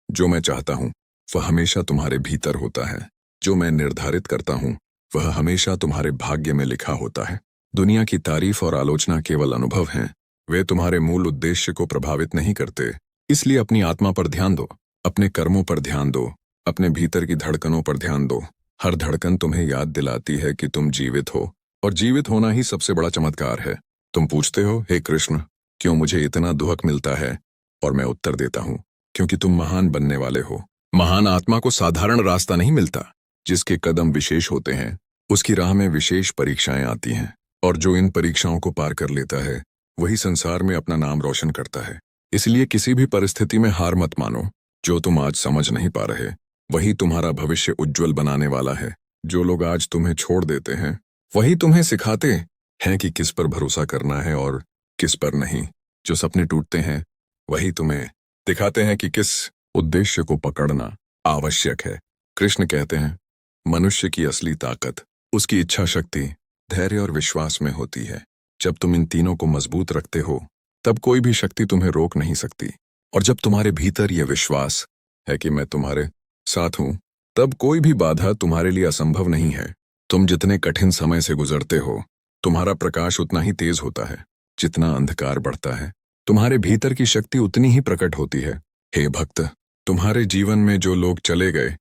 जो मैं चाहता हूं वह हमेशा तुम्हारे भीतर होता है। जो मैं निर्धारित करता हूं वह हमेशा तुम्हारे भाग्य में लिखा होता है। दुनिया की तारीफ और आलोचना केवल अनुभव हैं, वे तुम्हारे मूल उद्देश्य को प्रभावित नहीं करते। इसलिए अपनी आत्मा पर ध्यान दो, अपने कर्मों पर ध्यान दो, अपने भीतर की धड़कनों पर ध्यान दो। हर धड़कन तुम्हें याद दिलाती है कि तुम जीवित हो, और जीवित होना ही सबसे बड़ा चमत्कार है। तुम पूछते हो, हे कृष्ण, क्यों मुझे इतना दुख मिलता है? और मैं उत्तर देता हूं, क्योंकि तुम महान बनने वाले हो। महान आत्मा को साधारण रास्ता नहीं मिलता। जिसके कदम विशेष होते हैं उसकी राह में विशेष परीक्षाएं आती हैं, और जो इन परीक्षाओं को पार कर लेता है वही संसार में अपना नाम रोशन करता है। इसलिए किसी भी परिस्थिति में हार मत मानो। जो तुम आज समझ नहीं पा रहे वही तुम्हारा भविष्य उज्जवल बनाने वाला है। जो लोग आज तुम्हें छोड़ देते हैं वही तुम्हें सिखाते हैं कि किस पर भरोसा करना है और किस पर नहीं। जो सपने टूटते हैं वही तुम्हें दिखाते हैं कि किस उद्देश्य को पकड़ना आवश्यक है। कृष्ण कहते हैं, मनुष्य की असली ताकत उसकी इच्छा शक्ति, धैर्य और विश्वास में होती है। जब तुम इन तीनों को मजबूत रखते हो तब कोई भी शक्ति तुम्हें रोक नहीं सकती। और जब तुम्हारे भीतर यह विश्वास है कि मैं तुम्हारे साथ हूं, तब कोई भी बाधा तुम्हारे लिए असंभव नहीं है। तुम जितने कठिन समय से गुजरते हो तुम्हारा प्रकाश उतना ही तेज होता है। जितना अंधकार बढ़ता है तुम्हारे भीतर की शक्ति उतनी ही प्रकट होती है। हे भक्त, तुम्हारे जीवन में जो लोग चले गए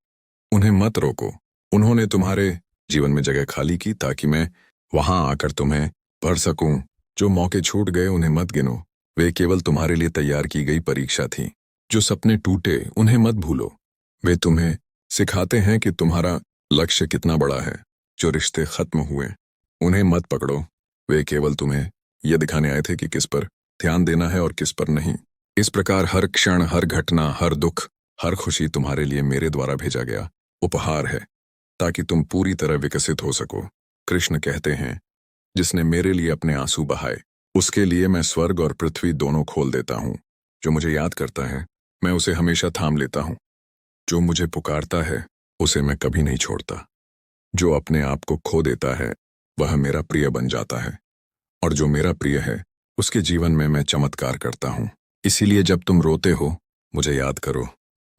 उन्हें मत रोको। उन्होंने तुम्हारे जीवन में जगह खाली की ताकि मैं वहां आकर तुम्हें भर सकूं। जो मौके छूट गए उन्हें मत गिनो, वे केवल तुम्हारे लिए तैयार की गई परीक्षा थी। जो सपने टूटे उन्हें मत भूलो, वे तुम्हें सिखाते हैं कि तुम्हारा लक्ष्य कितना बड़ा है। जो रिश्ते खत्म हुए उन्हें मत पकड़ो, वे केवल तुम्हें यह दिखाने आए थे कि किस पर ध्यान देना है और किस पर नहीं। इस प्रकार हर क्षण, हर घटना, हर दुख, हर खुशी तुम्हारे लिए मेरे द्वारा भेजा गया उपहार है, ताकि तुम पूरी तरह विकसित हो सको। कृष्ण कहते हैं, जिसने मेरे लिए अपने आंसू बहाए उसके लिए मैं स्वर्ग और पृथ्वी दोनों खोल देता हूं। जो मुझे याद करता है मैं उसे हमेशा थाम लेता हूं। जो मुझे पुकारता है उसे मैं कभी नहीं छोड़ता। जो अपने आप को खो देता है वह मेरा प्रिय बन जाता है, और जो मेरा प्रिय है उसके जीवन में मैं चमत्कार करता हूं। इसीलिए जब तुम रोते हो मुझे याद करो,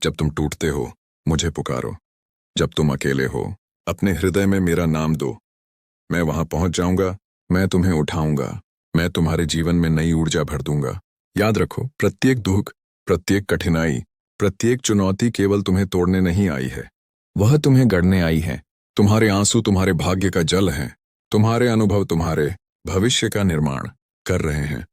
जब तुम टूटते हो मुझे पुकारो, जब तुम अकेले हो अपने हृदय में मेरा नाम दो। मैं वहां पहुंच जाऊंगा, मैं तुम्हें उठाऊंगा, मैं तुम्हारे जीवन में नई ऊर्जा भर दूंगा। याद रखो, प्रत्येक दुख, प्रत्येक कठिनाई, प्रत्येक चुनौती केवल तुम्हें तोड़ने नहीं आई है, वह तुम्हें गढ़ने आई है। तुम्हारे आंसू तुम्हारे भाग्य का जल हैं, तुम्हारे अनुभव तुम्हारे भविष्य का निर्माण कर रहे हैं।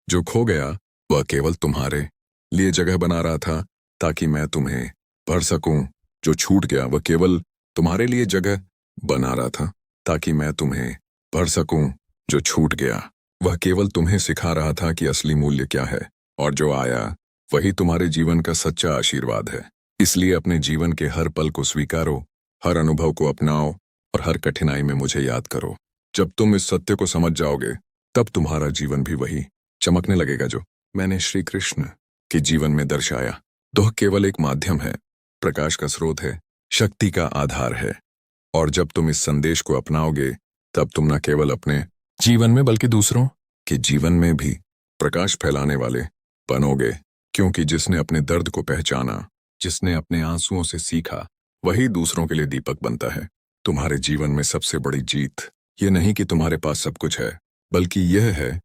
जो खो गया वह केवल तुम्हारे लिए जगह बना रहा था ताकि मैं तुम्हें भर सकूं। जो छूट गया वह केवल तुम्हारे लिए जगह बना रहा था ताकि मैं तुम्हें भर सकूं। जो छूट गया वह केवल तुम्हें सिखा रहा था कि असली मूल्य क्या है, और जो आया वही तुम्हारे जीवन का सच्चा आशीर्वाद है। इसलिए अपने जीवन के हर पल को स्वीकारो, हर अनुभव को अपनाओ और हर कठिनाई में मुझे याद करो। जब तुम इस सत्य को समझ जाओगे तब तुम्हारा जीवन भी वही चमकने लगेगा जो मैंने श्री कृष्ण के जीवन में दर्शाया। दुख केवल एक माध्यम है, प्रकाश का स्रोत है, शक्ति का आधार है। और जब तुम इस संदेश को अपनाओगे तब तुम न केवल अपने जीवन में बल्कि दूसरों के जीवन में भी प्रकाश फैलाने वाले बनोगे। क्योंकि जिसने अपने दर्द को पहचाना, जिसने अपने आंसुओं से सीखा, वही दूसरों के लिए दीपक बनता है। तुम्हारे जीवन में सबसे बड़ी जीत ये नहीं कि तुम्हारे पास सब कुछ है, बल्कि यह है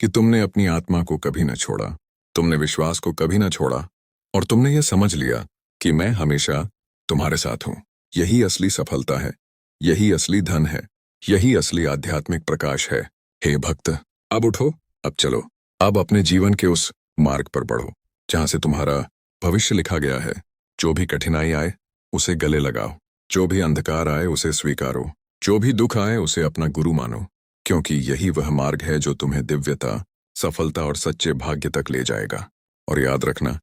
कि तुमने अपनी आत्मा को कभी न छोड़ा, तुमने विश्वास को कभी न छोड़ा, और तुमने यह समझ लिया कि मैं हमेशा तुम्हारे साथ हूं। यही असली सफलता है, यही असली धन है, यही असली आध्यात्मिक प्रकाश है। हे भक्त, अब उठो, अब चलो, अब अपने जीवन के उस मार्ग पर बढ़ो जहां से तुम्हारा भविष्य लिखा गया है। जो भी कठिनाई आए उसे गले लगाओ, जो भी अंधकार आए उसे स्वीकारो, जो भी दुख आए उसे अपना गुरु मानो, क्योंकि यही वह मार्ग है जो तुम्हें दिव्यता, सफलता और सच्चे भाग्य तक ले जाएगा। और याद रखना,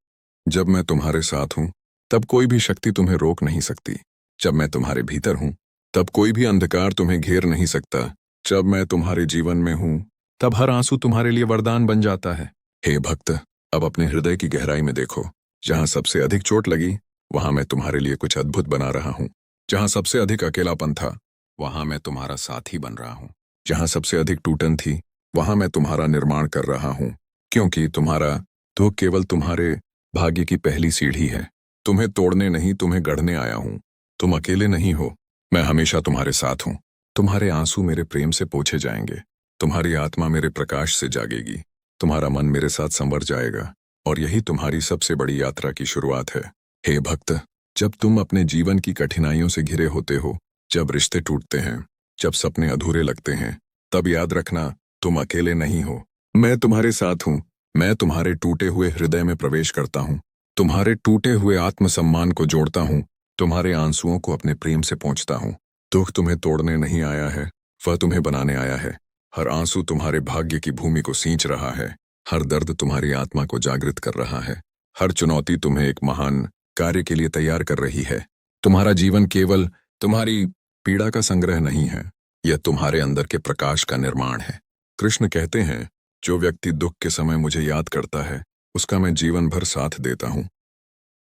जब मैं तुम्हारे साथ हूं तब कोई भी शक्ति तुम्हें रोक नहीं सकती। जब मैं तुम्हारे भीतर हूं तब कोई भी अंधकार तुम्हें घेर नहीं सकता। जब मैं तुम्हारे जीवन में हूं तब हर आंसू तुम्हारे लिए वरदान बन जाता है। हे भक्त, अब अपने हृदय की गहराई में देखो। जहां सबसे अधिक चोट लगी वहां मैं तुम्हारे लिए कुछ अद्भुत बना रहा हूं। जहां सबसे अधिक अकेलापन था वहां मैं तुम्हारा साथी बन रहा हूं। जहां सबसे अधिक टूटन थी वहां मैं तुम्हारा निर्माण कर रहा हूं, क्योंकि तुम्हारा दुख केवल तुम्हारे भाग्य की पहली सीढ़ी है। तुम्हें तोड़ने नहीं, तुम्हें गढ़ने आया हूं। तुम अकेले नहीं हो, मैं हमेशा तुम्हारे साथ हूं। तुम्हारे आंसू मेरे प्रेम से पोंछे जाएंगे, तुम्हारी आत्मा मेरे प्रकाश से जागेगी, तुम्हारा मन मेरे साथ संवर जाएगा, और यही तुम्हारी सबसे बड़ी यात्रा की शुरुआत है। हे भक्त, जब तुम अपने जीवन की कठिनाइयों से घिरे होते हो, जब रिश्ते टूटते हैं, जब सपने अधूरे लगते हैं, तब याद रखना, तुम अकेले नहीं हो। मैं तुम्हारे साथ हूं। मैं तुम्हारे टूटे हुए हृदय में प्रवेश करता हूं, तुम्हारे टूटे हुए आत्मसम्मान को जोड़ता हूं, तुम्हारे आंसुओं को अपने प्रेम से पहुंचता हूं। दुख तुम्हें तोड़ने नहीं आया है, वह तुम्हें बनाने आया है। हर आंसू तुम्हारे भाग्य की भूमि को सींच रहा है, हर दर्द तुम्हारी आत्मा को जागृत कर रहा है, हर चुनौती तुम्हें एक महान कार्य के लिए तैयार कर रही है। तुम्हारा जीवन केवल तुम्हारी पीड़ा का संग्रह नहीं है, यह तुम्हारे अंदर के प्रकाश का निर्माण है। कृष्ण कहते हैं, जो व्यक्ति दुख के समय मुझे याद करता है उसका मैं जीवन भर साथ देता हूं।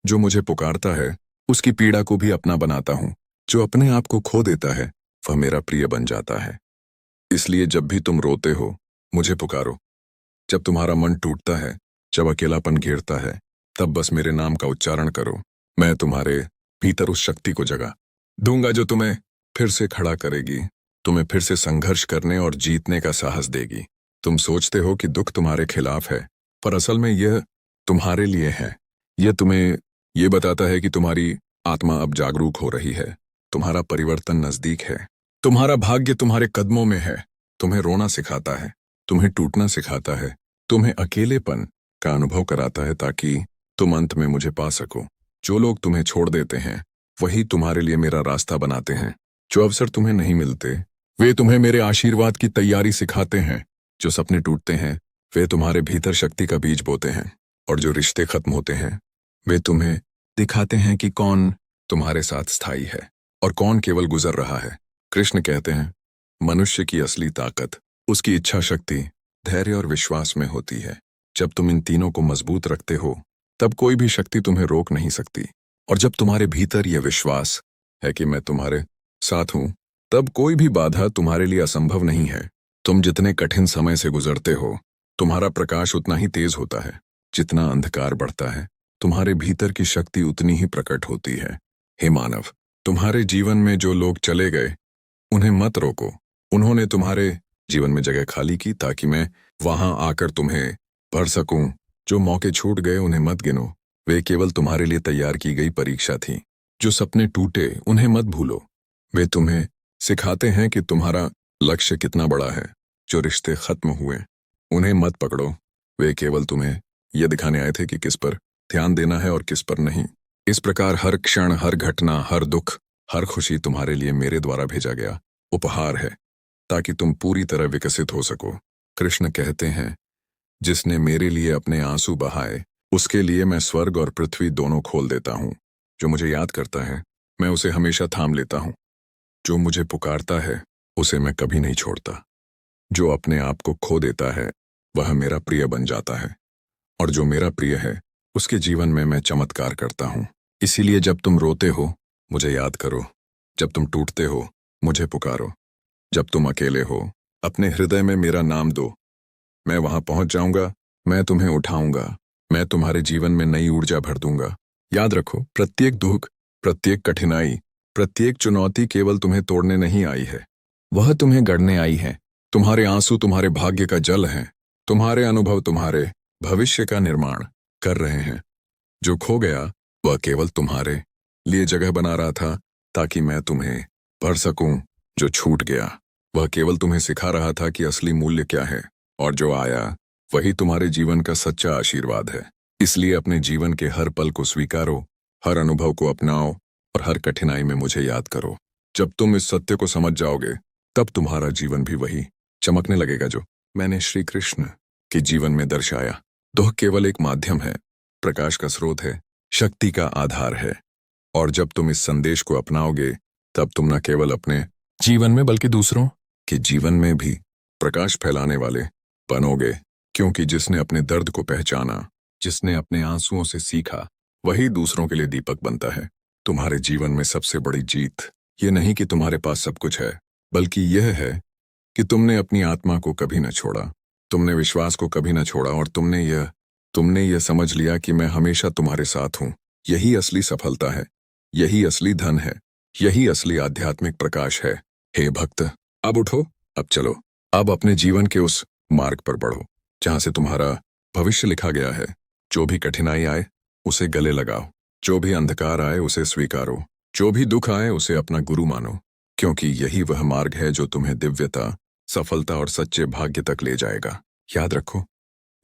जो मुझे पुकारता है उसकी पीड़ा को भी अपना बनाता हूं। जो अपने आप को खो देता है वह मेरा प्रिय बन जाता है। इसलिए जब भी तुम रोते हो मुझे पुकारो। जब तुम्हारा मन टूटता है, जब अकेलापन घेरता है, तब बस मेरे नाम का उच्चारण करो। मैं तुम्हारे भीतर उस शक्ति को जगा दूंगा जो तुम्हें फिर से खड़ा करेगी, तुम्हें फिर से संघर्ष करने और जीतने का साहस देगी। तुम सोचते हो कि दुख तुम्हारे खिलाफ है, पर असल में यह तुम्हारे लिए है। यह तुम्हें ये बताता है कि तुम्हारी आत्मा अब जागरूक हो रही है, तुम्हारा परिवर्तन नजदीक है, तुम्हारा भाग्य तुम्हारे कदमों में है। तुम्हें रोना सिखाता है, तुम्हें टूटना सिखाता है, तुम्हें अकेलेपन का अनुभव कराता है, ताकि तुम अंत में मुझे पा सको। जो लोग तुम्हें छोड़ देते हैं वही तुम्हारे लिए मेरा रास्ता बनाते हैं। जो अवसर तुम्हें नहीं मिलते वे तुम्हें मेरे आशीर्वाद की तैयारी सिखाते हैं। जो सपने टूटते हैं वे तुम्हारे भीतर शक्ति का बीज बोते हैं, और जो रिश्ते खत्म होते हैं वे तुम्हें दिखाते हैं कि कौन तुम्हारे साथ स्थायी है और कौन केवल गुजर रहा है। कृष्ण कहते हैं, मनुष्य की असली ताकत उसकी इच्छा शक्ति, धैर्य और विश्वास में होती है। जब तुम इन तीनों को मजबूत रखते हो तब कोई भी शक्ति तुम्हें रोक नहीं सकती। और जब तुम्हारे भीतर यह विश्वास है कि मैं तुम्हारे साथ हूं, तब कोई भी बाधा तुम्हारे लिए असंभव नहीं है। तुम जितने कठिन समय से गुजरते हो तुम्हारा प्रकाश उतना ही तेज होता है। जितना अंधकार बढ़ता है तुम्हारे भीतर की शक्ति उतनी ही प्रकट होती है। हे मानव, तुम्हारे जीवन में जो लोग चले गए उन्हें मत रोको। उन्होंने तुम्हारे जीवन में जगह खाली की ताकि मैं वहां आकर तुम्हें भर सकूं। जो मौके छूट गए उन्हें मत गिनो, वे केवल तुम्हारे लिए तैयार की गई परीक्षा थी। जो सपने टूटे उन्हें मत भूलो, वे तुम्हें सिखाते हैं कि तुम्हारा लक्ष्य कितना बड़ा है। जो रिश्ते खत्म हुए उन्हें मत पकड़ो, वे केवल तुम्हें यह दिखाने आए थे कि किस पर ध्यान देना है और किस पर नहीं। इस प्रकार हर क्षण, हर घटना, हर दुख, हर खुशी तुम्हारे लिए मेरे द्वारा भेजा गया उपहार है, ताकि तुम पूरी तरह विकसित हो सको। कृष्ण कहते हैं, जिसने मेरे लिए अपने आंसू बहाए उसके लिए मैं स्वर्ग और पृथ्वी दोनों खोल देता हूं। जो मुझे याद करता है मैं उसे हमेशा थाम लेता हूं। जो मुझे पुकारता है उसे मैं कभी नहीं छोड़ता। जो अपने आप को खो देता है वह मेरा प्रिय बन जाता है, और जो मेरा प्रिय है उसके जीवन में मैं चमत्कार करता हूं। इसीलिए जब तुम रोते हो मुझे याद करो, जब तुम टूटते हो मुझे पुकारो, जब तुम अकेले हो अपने हृदय में मेरा नाम दो। मैं वहां पहुंच जाऊंगा, मैं तुम्हें उठाऊंगा, मैं तुम्हारे जीवन में नई ऊर्जा भर दूंगा। याद रखो, प्रत्येक दुख, प्रत्येक कठिनाई, प्रत्येक चुनौती केवल तुम्हें तोड़ने नहीं आई है, वह तुम्हें गढ़ने आई है। तुम्हारे आंसू तुम्हारे भाग्य का जल हैं, तुम्हारे अनुभव तुम्हारे भविष्य का निर्माण कर रहे हैं। जो खो गया वह केवल तुम्हारे लिए जगह बना रहा था ताकि मैं तुम्हें पढ़ सकूं। जो छूट गया वह केवल तुम्हें सिखा रहा था कि असली मूल्य क्या है, और जो आया वही तुम्हारे जीवन का सच्चा आशीर्वाद है। इसलिए अपने जीवन के हर पल को स्वीकारो, हर अनुभव को अपनाओ और हर कठिनाई में मुझे याद करो। जब तुम इस सत्य को समझ जाओगे तब तुम्हारा जीवन भी वही चमकने लगेगा जो मैंने श्री कृष्ण के जीवन में दर्शाया। दुख केवल एक माध्यम है, प्रकाश का स्रोत है, शक्ति का आधार है। और जब तुम इस संदेश को अपनाओगे तब तुम न केवल अपने जीवन में बल्कि दूसरों के जीवन में भी प्रकाश फैलाने वाले बनोगे। क्योंकि जिसने अपने दर्द को पहचाना, जिसने अपने आंसुओं से सीखा, वही दूसरों के लिए दीपक बनता है। तुम्हारे जीवन में सबसे बड़ी जीत ये नहीं कि तुम्हारे पास सब कुछ है, बल्कि यह है कि तुमने अपनी आत्मा को कभी न छोड़ा, तुमने विश्वास को कभी न छोड़ा, और तुमने यह समझ लिया कि मैं हमेशा तुम्हारे साथ हूं। यही असली सफलता है, यही असली धन है, यही असली आध्यात्मिक प्रकाश है। हे भक्त, अब उठो, अब चलो, अब अपने जीवन के उस मार्ग पर बढ़ो जहां से तुम्हारा भविष्य लिखा गया है। जो भी कठिनाई आए उसे गले लगाओ, जो भी अंधकार आए उसे स्वीकारो, जो भी दुख आए उसे अपना गुरु मानो, क्योंकि यही वह मार्ग है जो तुम्हें दिव्यता, सफलता और सच्चे भाग्य तक ले जाएगा। याद रखो,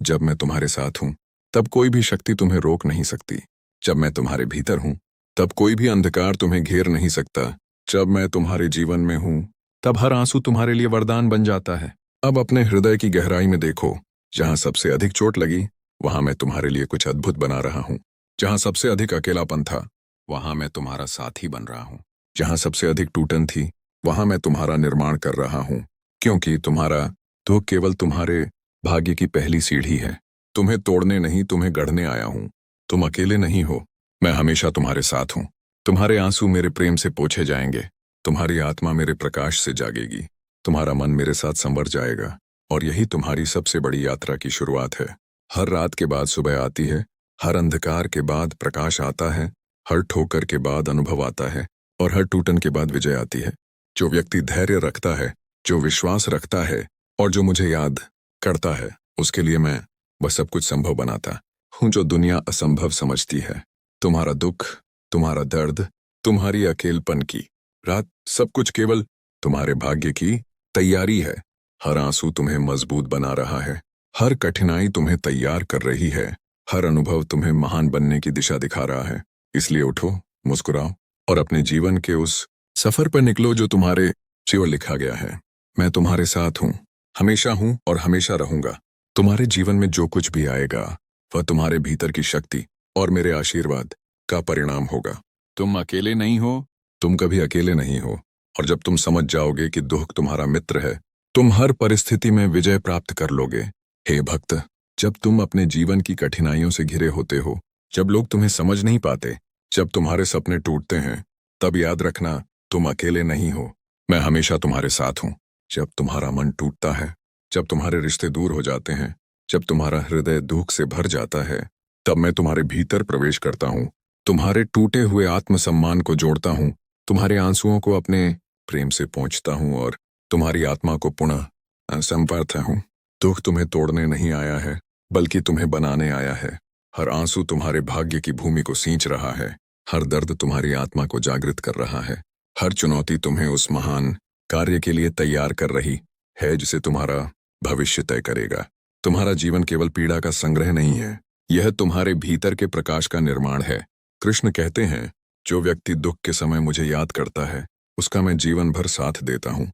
जब मैं तुम्हारे साथ हूं तब कोई भी शक्ति तुम्हें रोक नहीं सकती। जब मैं तुम्हारे भीतर हूं तब कोई भी अंधकार तुम्हें घेर नहीं सकता। जब मैं तुम्हारे जीवन में हूं तब हर आंसू तुम्हारे लिए वरदान बन जाता है। अब अपने हृदय की गहराई में देखो, जहां सबसे अधिक चोट लगी वहां मैं तुम्हारे लिए कुछ अद्भुत बना रहा हूं। जहां सबसे अधिक अकेलापन था वहां मैं तुम्हारा साथी बन रहा हूं। जहां सबसे अधिक टूटन थी वहां मैं तुम्हारा निर्माण कर रहा हूं। क्योंकि तुम्हारा दुख केवल तुम्हारे भाग्य की पहली सीढ़ी है। तुम्हें तोड़ने नहीं, तुम्हें गढ़ने आया हूं। तुम अकेले नहीं हो, मैं हमेशा तुम्हारे साथ हूं। तुम्हारे आंसू मेरे प्रेम से पोंछे जाएंगे, तुम्हारी आत्मा मेरे प्रकाश से जागेगी, तुम्हारा मन मेरे साथ संवर जाएगा, और यही तुम्हारी सबसे बड़ी यात्रा की शुरुआत है। हर रात के बाद सुबह आती है, हर अंधकार के बाद प्रकाश आता है, हर ठोकर के बाद अनुभव आता है, और हर टूटन के बाद विजय आती है। जो व्यक्ति धैर्य रखता है, जो विश्वास रखता है और जो मुझे याद करता है, उसके लिए मैं वह सब कुछ संभव बनाता हूं जो दुनिया असंभव समझती है। तुम्हारा दुख, तुम्हारा दर्द, तुम्हारी अकेलपन की रात, सब कुछ केवल तुम्हारे भाग्य की तैयारी है। हर आंसू तुम्हें मजबूत बना रहा है, हर कठिनाई तुम्हें तैयार कर रही है, हर अनुभव तुम्हें महान बनने की दिशा दिखा रहा है। इसलिए उठो, मुस्कुराओ और अपने जीवन के उस सफर पर निकलो जो तुम्हारे जीवन लिखा गया है। मैं तुम्हारे साथ हूं, हमेशा हूं और हमेशा रहूंगा। तुम्हारे जीवन में जो कुछ भी आएगा वह तुम्हारे भीतर की शक्ति और मेरे आशीर्वाद का परिणाम होगा। तुम अकेले नहीं हो, तुम कभी अकेले नहीं हो। और जब तुम समझ जाओगे कि दुख तुम्हारा मित्र है, तुम हर परिस्थिति में विजय प्राप्त कर लोगे। हे भक्त, जब तुम अपने जीवन की कठिनाइयों से घिरे होते हो, जब लोग तुम्हें समझ नहीं पाते, जब तुम्हारे सपने टूटते हैं, तब याद रखना तुम अकेले नहीं हो। मैं हमेशा तुम्हारे साथ हूं। जब तुम्हारा मन टूटता है, जब तुम्हारे रिश्ते दूर हो जाते हैं, जब तुम्हारा हृदय दुख से भर जाता है, तब मैं तुम्हारे भीतर प्रवेश करता हूं, तुम्हारे टूटे हुए आत्मसम्मान को जोड़ता हूं, तुम्हारे आंसुओं को अपने प्रेम से पोंछता हूं और तुम्हारी आत्मा को पुनः संवारता हूं। दुख तुम्हें तोड़ने नहीं आया है, बल्कि तुम्हें बनाने आया है। हर आंसू तुम्हारे भाग्य की भूमि को सींच रहा है, हर दर्द तुम्हारी आत्मा को जागृत कर रहा है, हर चुनौती तुम्हें उस महान कार्य के लिए तैयार कर रही है जिसे तुम्हारा भविष्य तय करेगा। तुम्हारा जीवन केवल पीड़ा का संग्रह नहीं है, यह तुम्हारे भीतर के प्रकाश का निर्माण है। कृष्ण कहते हैं, जो व्यक्ति दुख के समय मुझे याद करता है उसका मैं जीवन भर साथ देता हूं।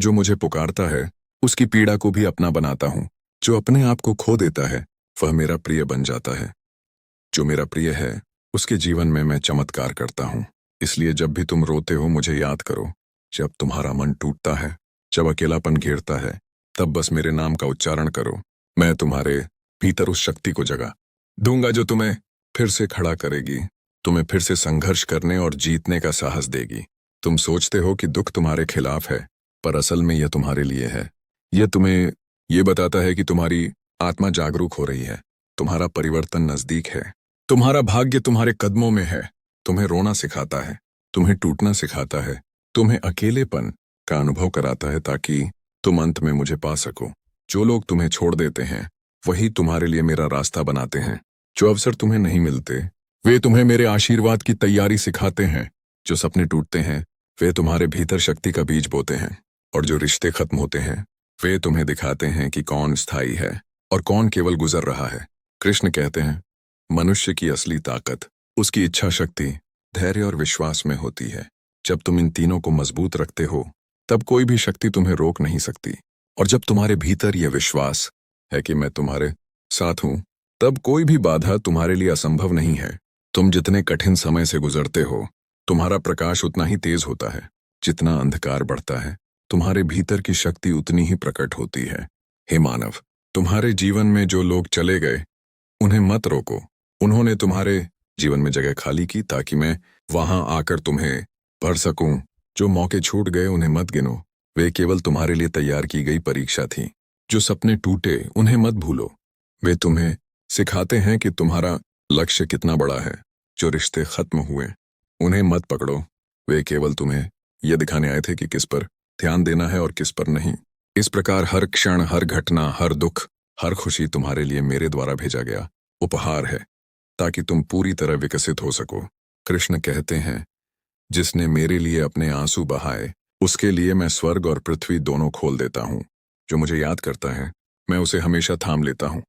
जो मुझे पुकारता है उसकी पीड़ा को भी अपना बनाता हूं। जो अपने आप को खो देता है वह मेरा प्रिय बन जाता है। जो मेरा प्रिय है उसके जीवन में मैं चमत्कार करता हूं। इसलिए जब भी तुम रोते हो मुझे याद करो। जब तुम्हारा मन टूटता है, जब अकेलापन घेरता है, तब बस मेरे नाम का उच्चारण करो। मैं तुम्हारे भीतर उस शक्ति को जगा दूंगा जो तुम्हें फिर से खड़ा करेगी, तुम्हें फिर से संघर्ष करने और जीतने का साहस देगी। तुम सोचते हो कि दुख तुम्हारे खिलाफ है, पर असल में यह तुम्हारे लिए है। यह तुम्हें ये बताता है कि तुम्हारी आत्मा जागरूक हो रही है, तुम्हारा परिवर्तन नजदीक है, तुम्हारा भाग्य तुम्हारे कदमों में है। तुम्हें रोना सिखाता है, तुम्हें टूटना सिखाता है, तुम्हें अकेलेपन का अनुभव कराता है ताकि तुम अंत में मुझे पा सको। जो लोग तुम्हें छोड़ देते हैं वही तुम्हारे लिए मेरा रास्ता बनाते हैं। जो अवसर तुम्हें नहीं मिलते वे तुम्हें मेरे आशीर्वाद की तैयारी सिखाते हैं। जो सपने टूटते हैं वे तुम्हारे भीतर शक्ति का बीज बोते हैं, और जो रिश्ते खत्म होते हैं वे तुम्हें दिखाते हैं कि कौन स्थायी है और कौन केवल गुजर रहा है। कृष्ण कहते हैं, मनुष्य की असली ताकत उसकी इच्छा शक्ति, धैर्य और विश्वास में होती है। जब तुम इन तीनों को मजबूत रखते हो तब कोई भी शक्ति तुम्हें रोक नहीं सकती। और जब तुम्हारे भीतर यह विश्वास है कि मैं तुम्हारे साथ हूं, तब कोई भी बाधा तुम्हारे लिए असंभव नहीं है। तुम जितने कठिन समय से गुजरते हो तुम्हारा प्रकाश उतना ही तेज होता है। जितना अंधकार बढ़ता है तुम्हारे भीतर की शक्ति उतनी ही प्रकट होती है। हे मानव, तुम्हारे जीवन में जो लोग चले गए उन्हें मत रोको। उन्होंने तुम्हारे जीवन में जगह खाली की ताकि मैं वहां आकर तुम्हें भर सकूं। जो मौके छूट गए उन्हें मत गिनो, वे केवल तुम्हारे लिए तैयार की गई परीक्षा थी। जो सपने टूटे उन्हें मत भूलो, वे तुम्हें सिखाते हैं कि तुम्हारा लक्ष्य कितना बड़ा है। जो रिश्ते खत्म हुए उन्हें मत पकड़ो, वे केवल तुम्हें यह दिखाने आए थे कि किस पर ध्यान देना है और किस पर नहीं। इस प्रकार हर क्षण, हर घटना, हर दुख, हर खुशी तुम्हारे लिए मेरे द्वारा भेजा गया उपहार है, ताकि तुम पूरी तरह विकसित हो सको। कृष्ण कहते हैं, जिसने मेरे लिए अपने आंसू बहाए उसके लिए मैं स्वर्ग और पृथ्वी दोनों खोल देता हूं। जो मुझे याद करता है मैं उसे हमेशा थाम लेता हूं।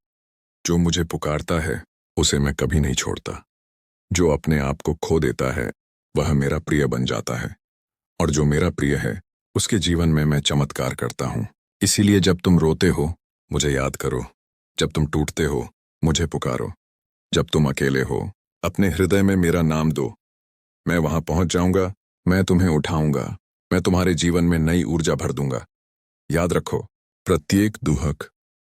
जो मुझे पुकारता है उसे मैं कभी नहीं छोड़ता। जो अपने आप को खो देता है वह मेरा प्रिय बन जाता है, और जो मेरा प्रिय है उसके जीवन में मैं चमत्कार करता हूं। इसीलिए जब तुम रोते हो मुझे याद करो, जब तुम टूटते हो मुझे पुकारो, जब तुम अकेले हो अपने हृदय में मेरा नाम दो। मैं वहां पहुंच जाऊंगा, मैं तुम्हें उठाऊंगा, मैं तुम्हारे जीवन में नई ऊर्जा भर दूंगा। याद रखो, प्रत्येक दुहक,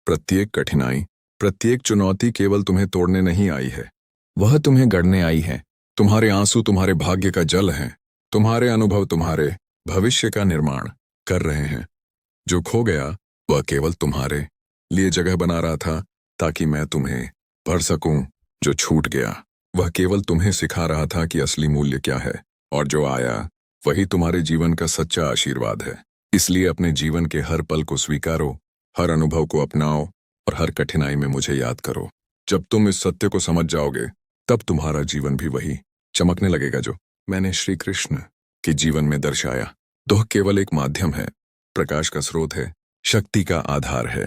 प्रत्येक कठिनाई, प्रत्येक चुनौती केवल तुम्हें तोड़ने नहीं आई है, वह तुम्हें गढ़ने आई है। तुम्हारे आंसू तुम्हारे भाग्य का जल हैं, तुम्हारे अनुभव तुम्हारे भविष्य का निर्माण कर रहे हैं। जो खो गया वह केवल तुम्हारे लिए जगह बना रहा था ताकि मैं तुम्हें भर सकूं। जो छूट गया वह केवल तुम्हें सिखा रहा था कि असली मूल्य क्या है, और जो आया वही तुम्हारे जीवन का सच्चा आशीर्वाद है। इसलिए अपने जीवन के हर पल को स्वीकारो, हर अनुभव को अपनाओ और हर कठिनाई में मुझे याद करो। जब तुम इस सत्य को समझ जाओगे तब तुम्हारा जीवन भी वही चमकने लगेगा जो मैंने श्री कृष्ण के जीवन में दर्शाया। दुख केवल एक माध्यम है, प्रकाश का स्रोत है, शक्ति का आधार है।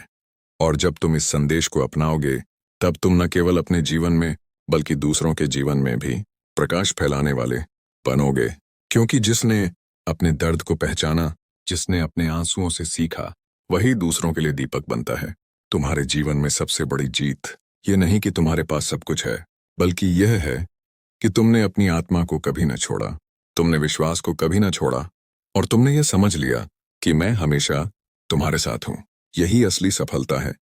और जब तुम इस संदेश को अपनाओगे तब तुम न केवल अपने जीवन में बल्कि दूसरों के जीवन में भी प्रकाश फैलाने वाले बनोगे। क्योंकि जिसने अपने दर्द को पहचाना, जिसने अपने आंसुओं से सीखा, वही दूसरों के लिए दीपक बनता है। तुम्हारे जीवन में सबसे बड़ी जीत ये नहीं कि तुम्हारे पास सब कुछ है, बल्कि यह है कि तुमने अपनी आत्मा को कभी न छोड़ा, तुमने विश्वास को कभी न छोड़ा, और तुमने ये समझ लिया कि मैं हमेशा तुम्हारे साथ हूं। यही असली सफलता है,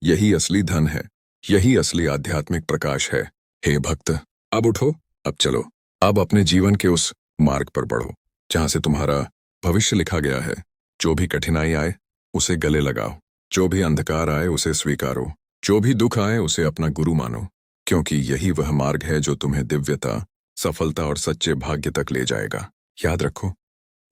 यही असली धन है, यही असली आध्यात्मिक प्रकाश है। हे भक्त, अब उठो, अब चलो, अब अपने जीवन के उस मार्ग पर बढ़ो जहां से तुम्हारा भविष्य लिखा गया है। जो भी कठिनाई आए उसे गले लगाओ, जो भी अंधकार आए उसे स्वीकारो, जो भी दुख आए उसे अपना गुरु मानो, क्योंकि यही वह मार्ग है जो तुम्हें दिव्यता, सफलता और सच्चे भाग्य तक ले जाएगा। याद रखो,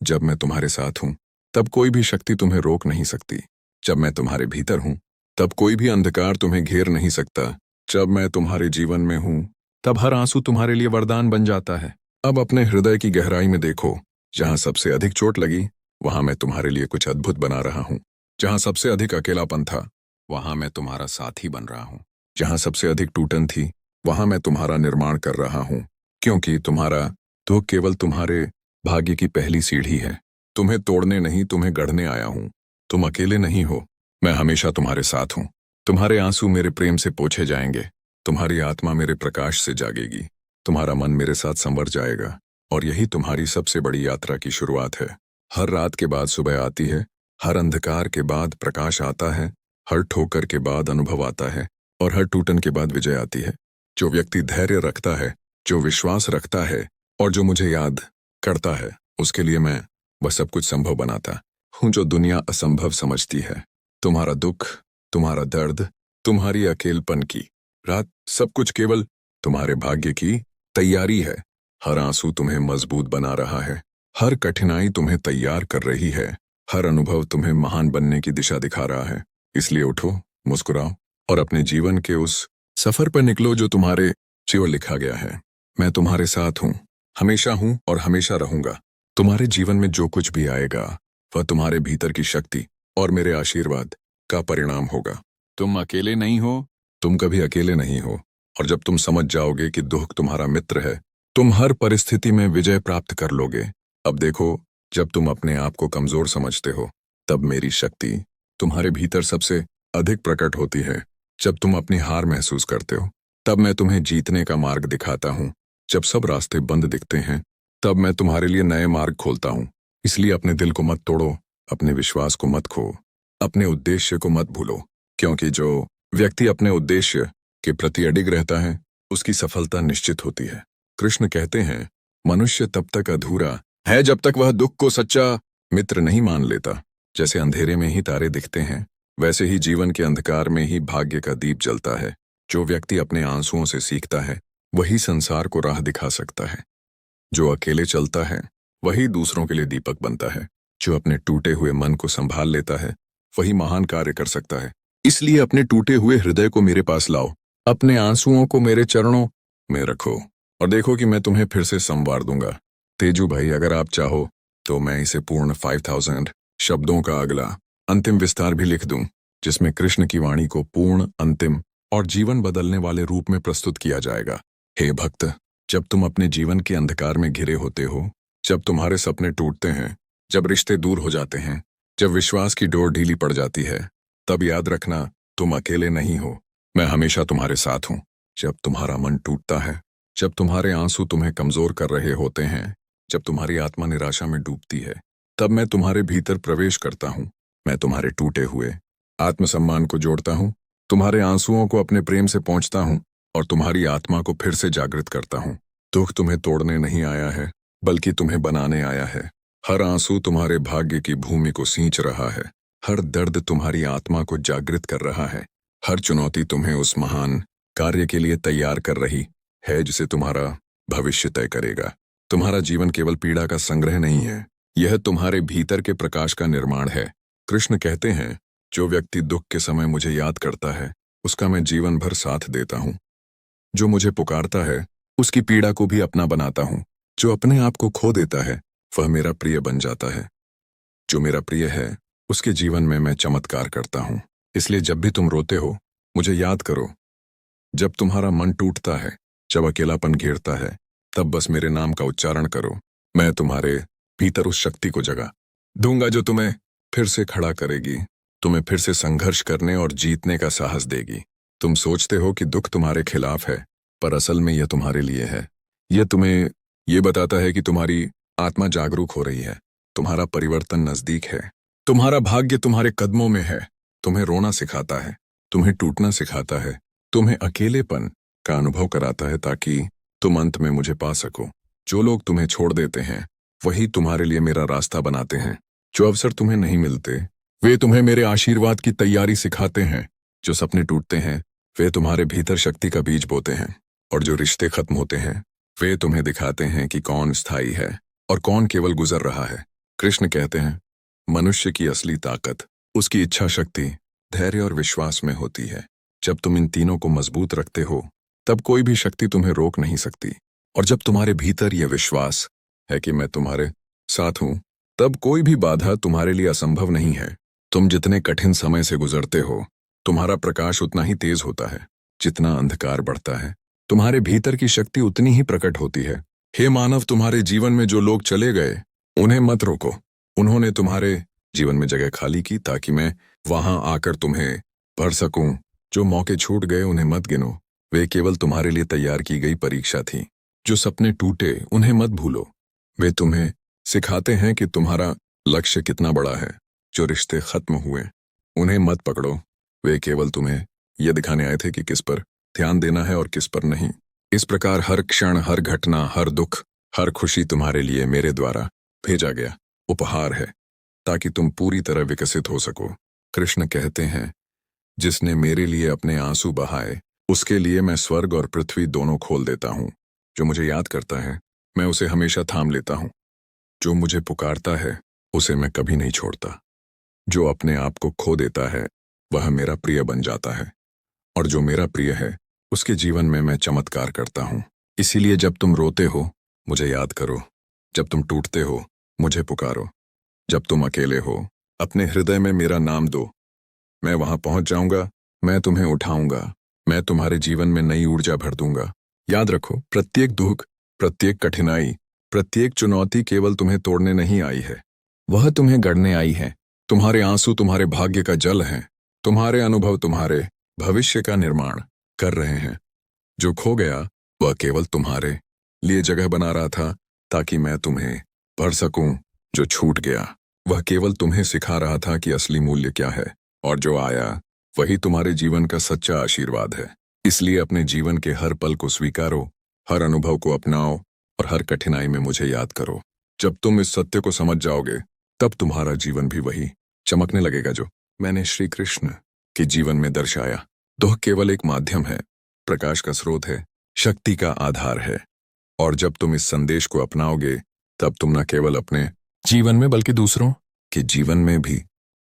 जब मैं तुम्हारे साथ हूं तब कोई भी शक्ति तुम्हें रोक नहीं सकती। जब मैं तुम्हारे भीतर हूं तब कोई भी अंधकार तुम्हें घेर नहीं सकता। जब मैं तुम्हारे जीवन में हूं तब हर आंसू तुम्हारे लिए वरदान बन जाता है। अब अपने हृदय की गहराई में देखो, जहां सबसे अधिक चोट लगी वहां मैं तुम्हारे लिए कुछ अद्भुत बना रहा हूं। जहां सबसे अधिक अकेलापन था वहां मैं तुम्हारा साथी बन रहा हूं। जहां सबसे अधिक टूटन थी वहां मैं तुम्हारा निर्माण कर रहा हूं। क्योंकि तुम्हारा दुख केवल तुम्हारे भाग्य की पहली सीढ़ी है। तुम्हें तोड़ने नहीं, तुम्हें गढ़ने आया हूं। तुम अकेले नहीं हो, मैं हमेशा तुम्हारे साथ हूं। तुम्हारे आंसू मेरे प्रेम से पोंछे जाएंगे, तुम्हारी आत्मा मेरे प्रकाश से जागेगी, तुम्हारा मन मेरे साथ संवर जाएगा, और यही तुम्हारी सबसे बड़ी यात्रा की शुरुआत है। हर रात के बाद सुबह आती है, हर अंधकार के बाद प्रकाश आता है, हर ठोकर के बाद अनुभव आता है, और हर टूटन के बाद विजय आती है। जो व्यक्ति धैर्य रखता है, जो विश्वास रखता है और जो मुझे याद करता है, उसके लिए मैं वह सब कुछ संभव बनाता हूं जो दुनिया असंभव समझती है। तुम्हारा दुख, तुम्हारा दर्द, तुम्हारी अकेलपन की रात, सब कुछ केवल तुम्हारे भाग्य की तैयारी है। हर आंसू तुम्हें मजबूत बना रहा है, हर कठिनाई तुम्हें तैयार कर रही है, हर अनुभव तुम्हें महान बनने की दिशा दिखा रहा है। इसलिए उठो, मुस्कुराओ और अपने जीवन के उस सफर पर निकलो जो तुम्हारे जीवन लिखा गया है। मैं तुम्हारे साथ हूँ, हमेशा हूँ और हमेशा रहूंगा। तुम्हारे जीवन में जो कुछ भी आएगा वह तुम्हारे भीतर की शक्ति और मेरे आशीर्वाद का परिणाम होगा। तुम अकेले नहीं हो, तुम कभी अकेले नहीं हो। और जब तुम समझ जाओगे कि दुख तुम्हारा मित्र है, तुम हर परिस्थिति में विजय प्राप्त कर लोगे। अब देखो, जब तुम अपने आप को कमजोर समझते हो, तब मेरी शक्ति तुम्हारे भीतर सबसे अधिक प्रकट होती है। जब तुम अपनी हार महसूस करते हो, तब मैं तुम्हें जीतने का मार्ग दिखाता हूँ। जब सब रास्ते बंद दिखते हैं, तब मैं तुम्हारे लिए नए मार्ग खोलता हूँ। इसलिए अपने दिल को मत तोड़ो, अपने विश्वास को मत खो, अपने उद्देश्य को मत भूलो, क्योंकि जो व्यक्ति अपने उद्देश्य के प्रति अडिग रहता है, उसकी सफलता निश्चित होती है। कृष्ण कहते हैं, मनुष्य तब तक अधूरा है जब तक वह दुख को सच्चा मित्र नहीं मान लेता। जैसे अंधेरे में ही तारे दिखते हैं, वैसे ही जीवन के अंधकार में ही भाग्य का दीप जलता है। जो व्यक्ति अपने आंसुओं से सीखता है, वही संसार को राह दिखा सकता है। जो अकेले चलता है, वही दूसरों के लिए दीपक बनता है। जो अपने टूटे हुए मन को संभाल लेता है, वही महान कार्य कर सकता है। इसलिए अपने टूटे हुए हृदय को मेरे पास लाओ, अपने आंसुओं को मेरे चरणों में रखो और देखो कि मैं तुम्हें फिर से संवार दूंगा। तेजू भाई, अगर आप चाहो तो मैं इसे पूर्ण 5000 शब्दों का अगला अंतिम विस्तार भी लिख दूं, जिसमें कृष्ण की वाणी को पूर्ण, अंतिम और जीवन बदलने वाले रूप में प्रस्तुत किया जाएगा। हे भक्त, जब तुम अपने जीवन के अंधकार में घिरे होते हो, जब तुम्हारे सपने टूटते हैं, जब रिश्ते दूर हो जाते हैं, जब विश्वास की डोर ढीली पड़ जाती है, तब याद रखना, तुम अकेले नहीं हो। मैं हमेशा तुम्हारे साथ हूं। जब तुम्हारा मन टूटता है, जब तुम्हारे आंसू तुम्हें कमजोर कर रहे होते हैं, जब तुम्हारी आत्मा निराशा में डूबती है, तब मैं तुम्हारे भीतर प्रवेश करता हूं। मैं तुम्हारे टूटे हुए आत्मसम्मान को जोड़ता हूं, तुम्हारे आंसुओं को अपने प्रेम से पहुंचता हूं और तुम्हारी आत्मा को फिर से जागृत करता हूं। दुख तुम्हें तोड़ने नहीं आया है, बल्कि तुम्हें बनाने आया है। हर आंसू तुम्हारे भाग्य की भूमि को सींच रहा है। हर दर्द तुम्हारी आत्मा को जागृत कर रहा है। हर चुनौती तुम्हें उस महान कार्य के लिए तैयार कर रही है जिसे तुम्हारा भविष्य तय करेगा। तुम्हारा जीवन केवल पीड़ा का संग्रह नहीं है, यह तुम्हारे भीतर के प्रकाश का निर्माण है। कृष्ण कहते हैं, जो व्यक्ति दुख के समय मुझे याद करता है, उसका मैं जीवन भर साथ देता हूँ। जो मुझे पुकारता है, उसकी पीड़ा को भी अपना बनाता हूँ। जो अपने आप को खो देता है, वह मेरा प्रिय बन जाता है। जो मेरा प्रिय है, उसके जीवन में मैं चमत्कार करता हूँ। इसलिए जब भी तुम रोते हो, मुझे याद करो। जब तुम्हारा मन टूटता है, जब अकेलापन घेरता है, तब बस मेरे नाम का उच्चारण करो। मैं तुम्हारे भीतर उस शक्ति को जगा दूंगा जो तुम्हें फिर से खड़ा करेगी, तुम्हें फिर से संघर्ष करने और जीतने का साहस देगी। तुम सोचते हो कि दुख तुम्हारे खिलाफ है, पर असल में यह तुम्हारे लिए है। यह तुम्हें ये बताता है कि तुम्हारी आत्मा जागरूक हो रही है, तुम्हारा परिवर्तन नजदीक है, तुम्हारा भाग्य तुम्हारे कदमों में है। तुम्हें रोना सिखाता है, तुम्हें टूटना सिखाता है, तुम्हें अकेलेपन का अनुभव कराता है, ताकि तुम अंत में मुझे पा सको। जो लोग तुम्हें छोड़ देते हैं, वही तुम्हारे लिए मेरा रास्ता बनाते हैं। जो अवसर तुम्हें नहीं मिलते, वे तुम्हें मेरे आशीर्वाद की तैयारी सिखाते हैं। जो सपने टूटते हैं, वे तुम्हारे भीतर शक्ति का बीज बोते हैं। और जो रिश्ते खत्म होते हैं, वे तुम्हें दिखाते हैं कि कौन स्थायी है और कौन केवल गुजर रहा है। कृष्ण कहते हैं, मनुष्य की असली ताकत उसकी इच्छा शक्ति, धैर्य और विश्वास में होती है। जब तुम इन तीनों को मजबूत रखते हो, तब कोई भी शक्ति तुम्हें रोक नहीं सकती। और जब तुम्हारे भीतर यह विश्वास है कि मैं तुम्हारे साथ हूं, तब कोई भी बाधा तुम्हारे लिए असंभव नहीं है। तुम जितने कठिन समय से गुजरते हो, तुम्हारा प्रकाश उतना ही तेज होता है। जितना अंधकार बढ़ता है, तुम्हारे भीतर की शक्ति उतनी ही प्रकट होती है। हे मानव, तुम्हारे जीवन में जो लोग चले गए, उन्हें मत रोको। उन्होंने तुम्हारे जीवन में जगह खाली की ताकि मैं वहां आकर तुम्हें भर सकूं। जो मौके छूट गए, उन्हें मत गिनो, वे केवल तुम्हारे लिए तैयार की गई परीक्षा थी। जो सपने टूटे, उन्हें मत भूलो, वे तुम्हें सिखाते हैं कि तुम्हारा लक्ष्य कितना बड़ा है। जो रिश्ते खत्म हुए, उन्हें मत पकड़ो, वे केवल तुम्हें यह दिखाने आए थे कि किस पर ध्यान देना है और किस पर नहीं। इस प्रकार हर क्षण, हर घटना, हर दुख, हर खुशी तुम्हारे लिए मेरे द्वारा भेजा गया उपहार है, ताकि तुम पूरी तरह विकसित हो सको। कृष्ण कहते हैं, जिसने मेरे लिए अपने आंसू बहाए, उसके लिए मैं स्वर्ग और पृथ्वी दोनों खोल देता हूँ। जो मुझे याद करता है, मैं उसे हमेशा थाम लेता हूँ। जो मुझे पुकारता है, उसे मैं कभी नहीं छोड़ता। जो अपने आप को खो देता है, वह मेरा प्रिय बन जाता है, और जो मेरा प्रिय है उसके जीवन में मैं चमत्कार करता हूँ। इसीलिए जब तुम रोते हो मुझे याद करो, जब तुम टूटते हो मुझे पुकारो, जब तुम अकेले हो अपने हृदय में मेरा नाम दो। मैं वहां पहुंच जाऊंगा, मैं तुम्हें उठाऊंगा, मैं तुम्हारे जीवन में नई ऊर्जा भर दूंगा। याद रखो, प्रत्येक दुख, प्रत्येक कठिनाई, प्रत्येक चुनौती केवल तुम्हें तोड़ने नहीं आई है, वह तुम्हें गढ़ने आई है। तुम्हारे आंसू तुम्हारे भाग्य का जल हैं, तुम्हारे अनुभव तुम्हारे भविष्य का निर्माण कर रहे हैं। जो खो गया वह केवल तुम्हारे लिए जगह बना रहा था ताकि मैं तुम्हें भर सकूं। जो छूट गया वह केवल तुम्हें सिखा रहा था कि असली मूल्य क्या है, और जो आया वही तुम्हारे जीवन का सच्चा आशीर्वाद है। इसलिए अपने जीवन के हर पल को स्वीकारो, हर अनुभव को अपनाओ और हर कठिनाई में मुझे याद करो। जब तुम इस सत्य को समझ जाओगे तब तुम्हारा जीवन भी वही चमकने लगेगा जो मैंने श्री कृष्ण के जीवन में दर्शाया। दुख केवल एक माध्यम है, प्रकाश का स्रोत है, शक्ति का आधार है। और जब तुम इस संदेश को अपनाओगे तब तुम न केवल अपने जीवन में बल्कि दूसरों के जीवन में भी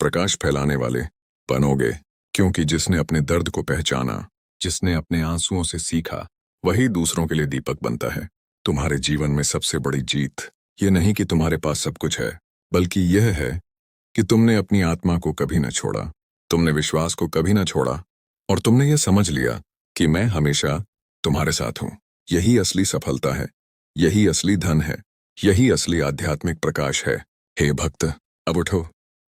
प्रकाश फैलाने वाले बनोगे। क्योंकि जिसने अपने दर्द को पहचाना, जिसने अपने आंसुओं से सीखा, वही दूसरों के लिए दीपक बनता है। तुम्हारे जीवन में सबसे बड़ी जीत ये नहीं कि तुम्हारे पास सब कुछ है, बल्कि यह है कि तुमने अपनी आत्मा को कभी न छोड़ा, तुमने विश्वास को कभी न छोड़ा, और तुमने ये समझ लिया कि मैं हमेशा तुम्हारे साथ हूं। यही असली सफलता है, यही असली धन है, यही असली आध्यात्मिक प्रकाश है। हे भक्त, अब उठो,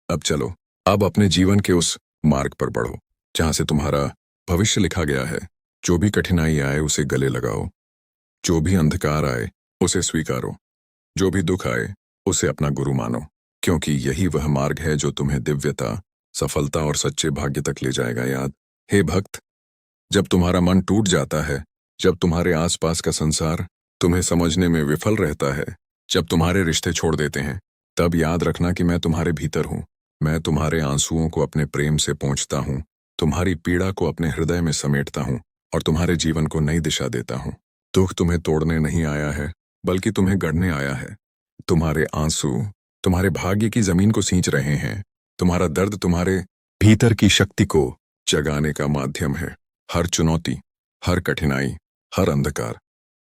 अब चलो, अब अपने जीवन के उस मार्ग पर बढ़ो जहां से तुम्हारा भविष्य लिखा गया है। जो भी कठिनाई आए उसे गले लगाओ, जो भी अंधकार आए उसे स्वीकारो, जो भी दुख आए उसे अपना गुरु मानो, क्योंकि यही वह मार्ग है जो तुम्हें दिव्यता, सफलता और सच्चे भाग्य तक ले जाएगा। याद, हे भक्त, जब तुम्हारा मन टूट जाता है, जब तुम्हारे आसपास का संसार तुम्हें समझने में विफल रहता है, जब तुम्हारे रिश्ते छोड़ देते हैं, तब याद रखना कि मैं तुम्हारे भीतर हूं। मैं तुम्हारे आंसुओं को अपने प्रेम से पोंछता हूं, तुम्हारी पीड़ा को अपने हृदय में समेटता हूं और तुम्हारे जीवन को नई दिशा देता हूं। दुख तुम्हें तोड़ने नहीं आया है, बल्कि तुम्हें गढ़ने आया है। तुम्हारे आंसू तुम्हारे भाग्य की जमीन को सींच रहे हैं, तुम्हारा दर्द तुम्हारे भीतर की शक्ति को जगाने का माध्यम है। हर चुनौती, हर कठिनाई, हर अंधकार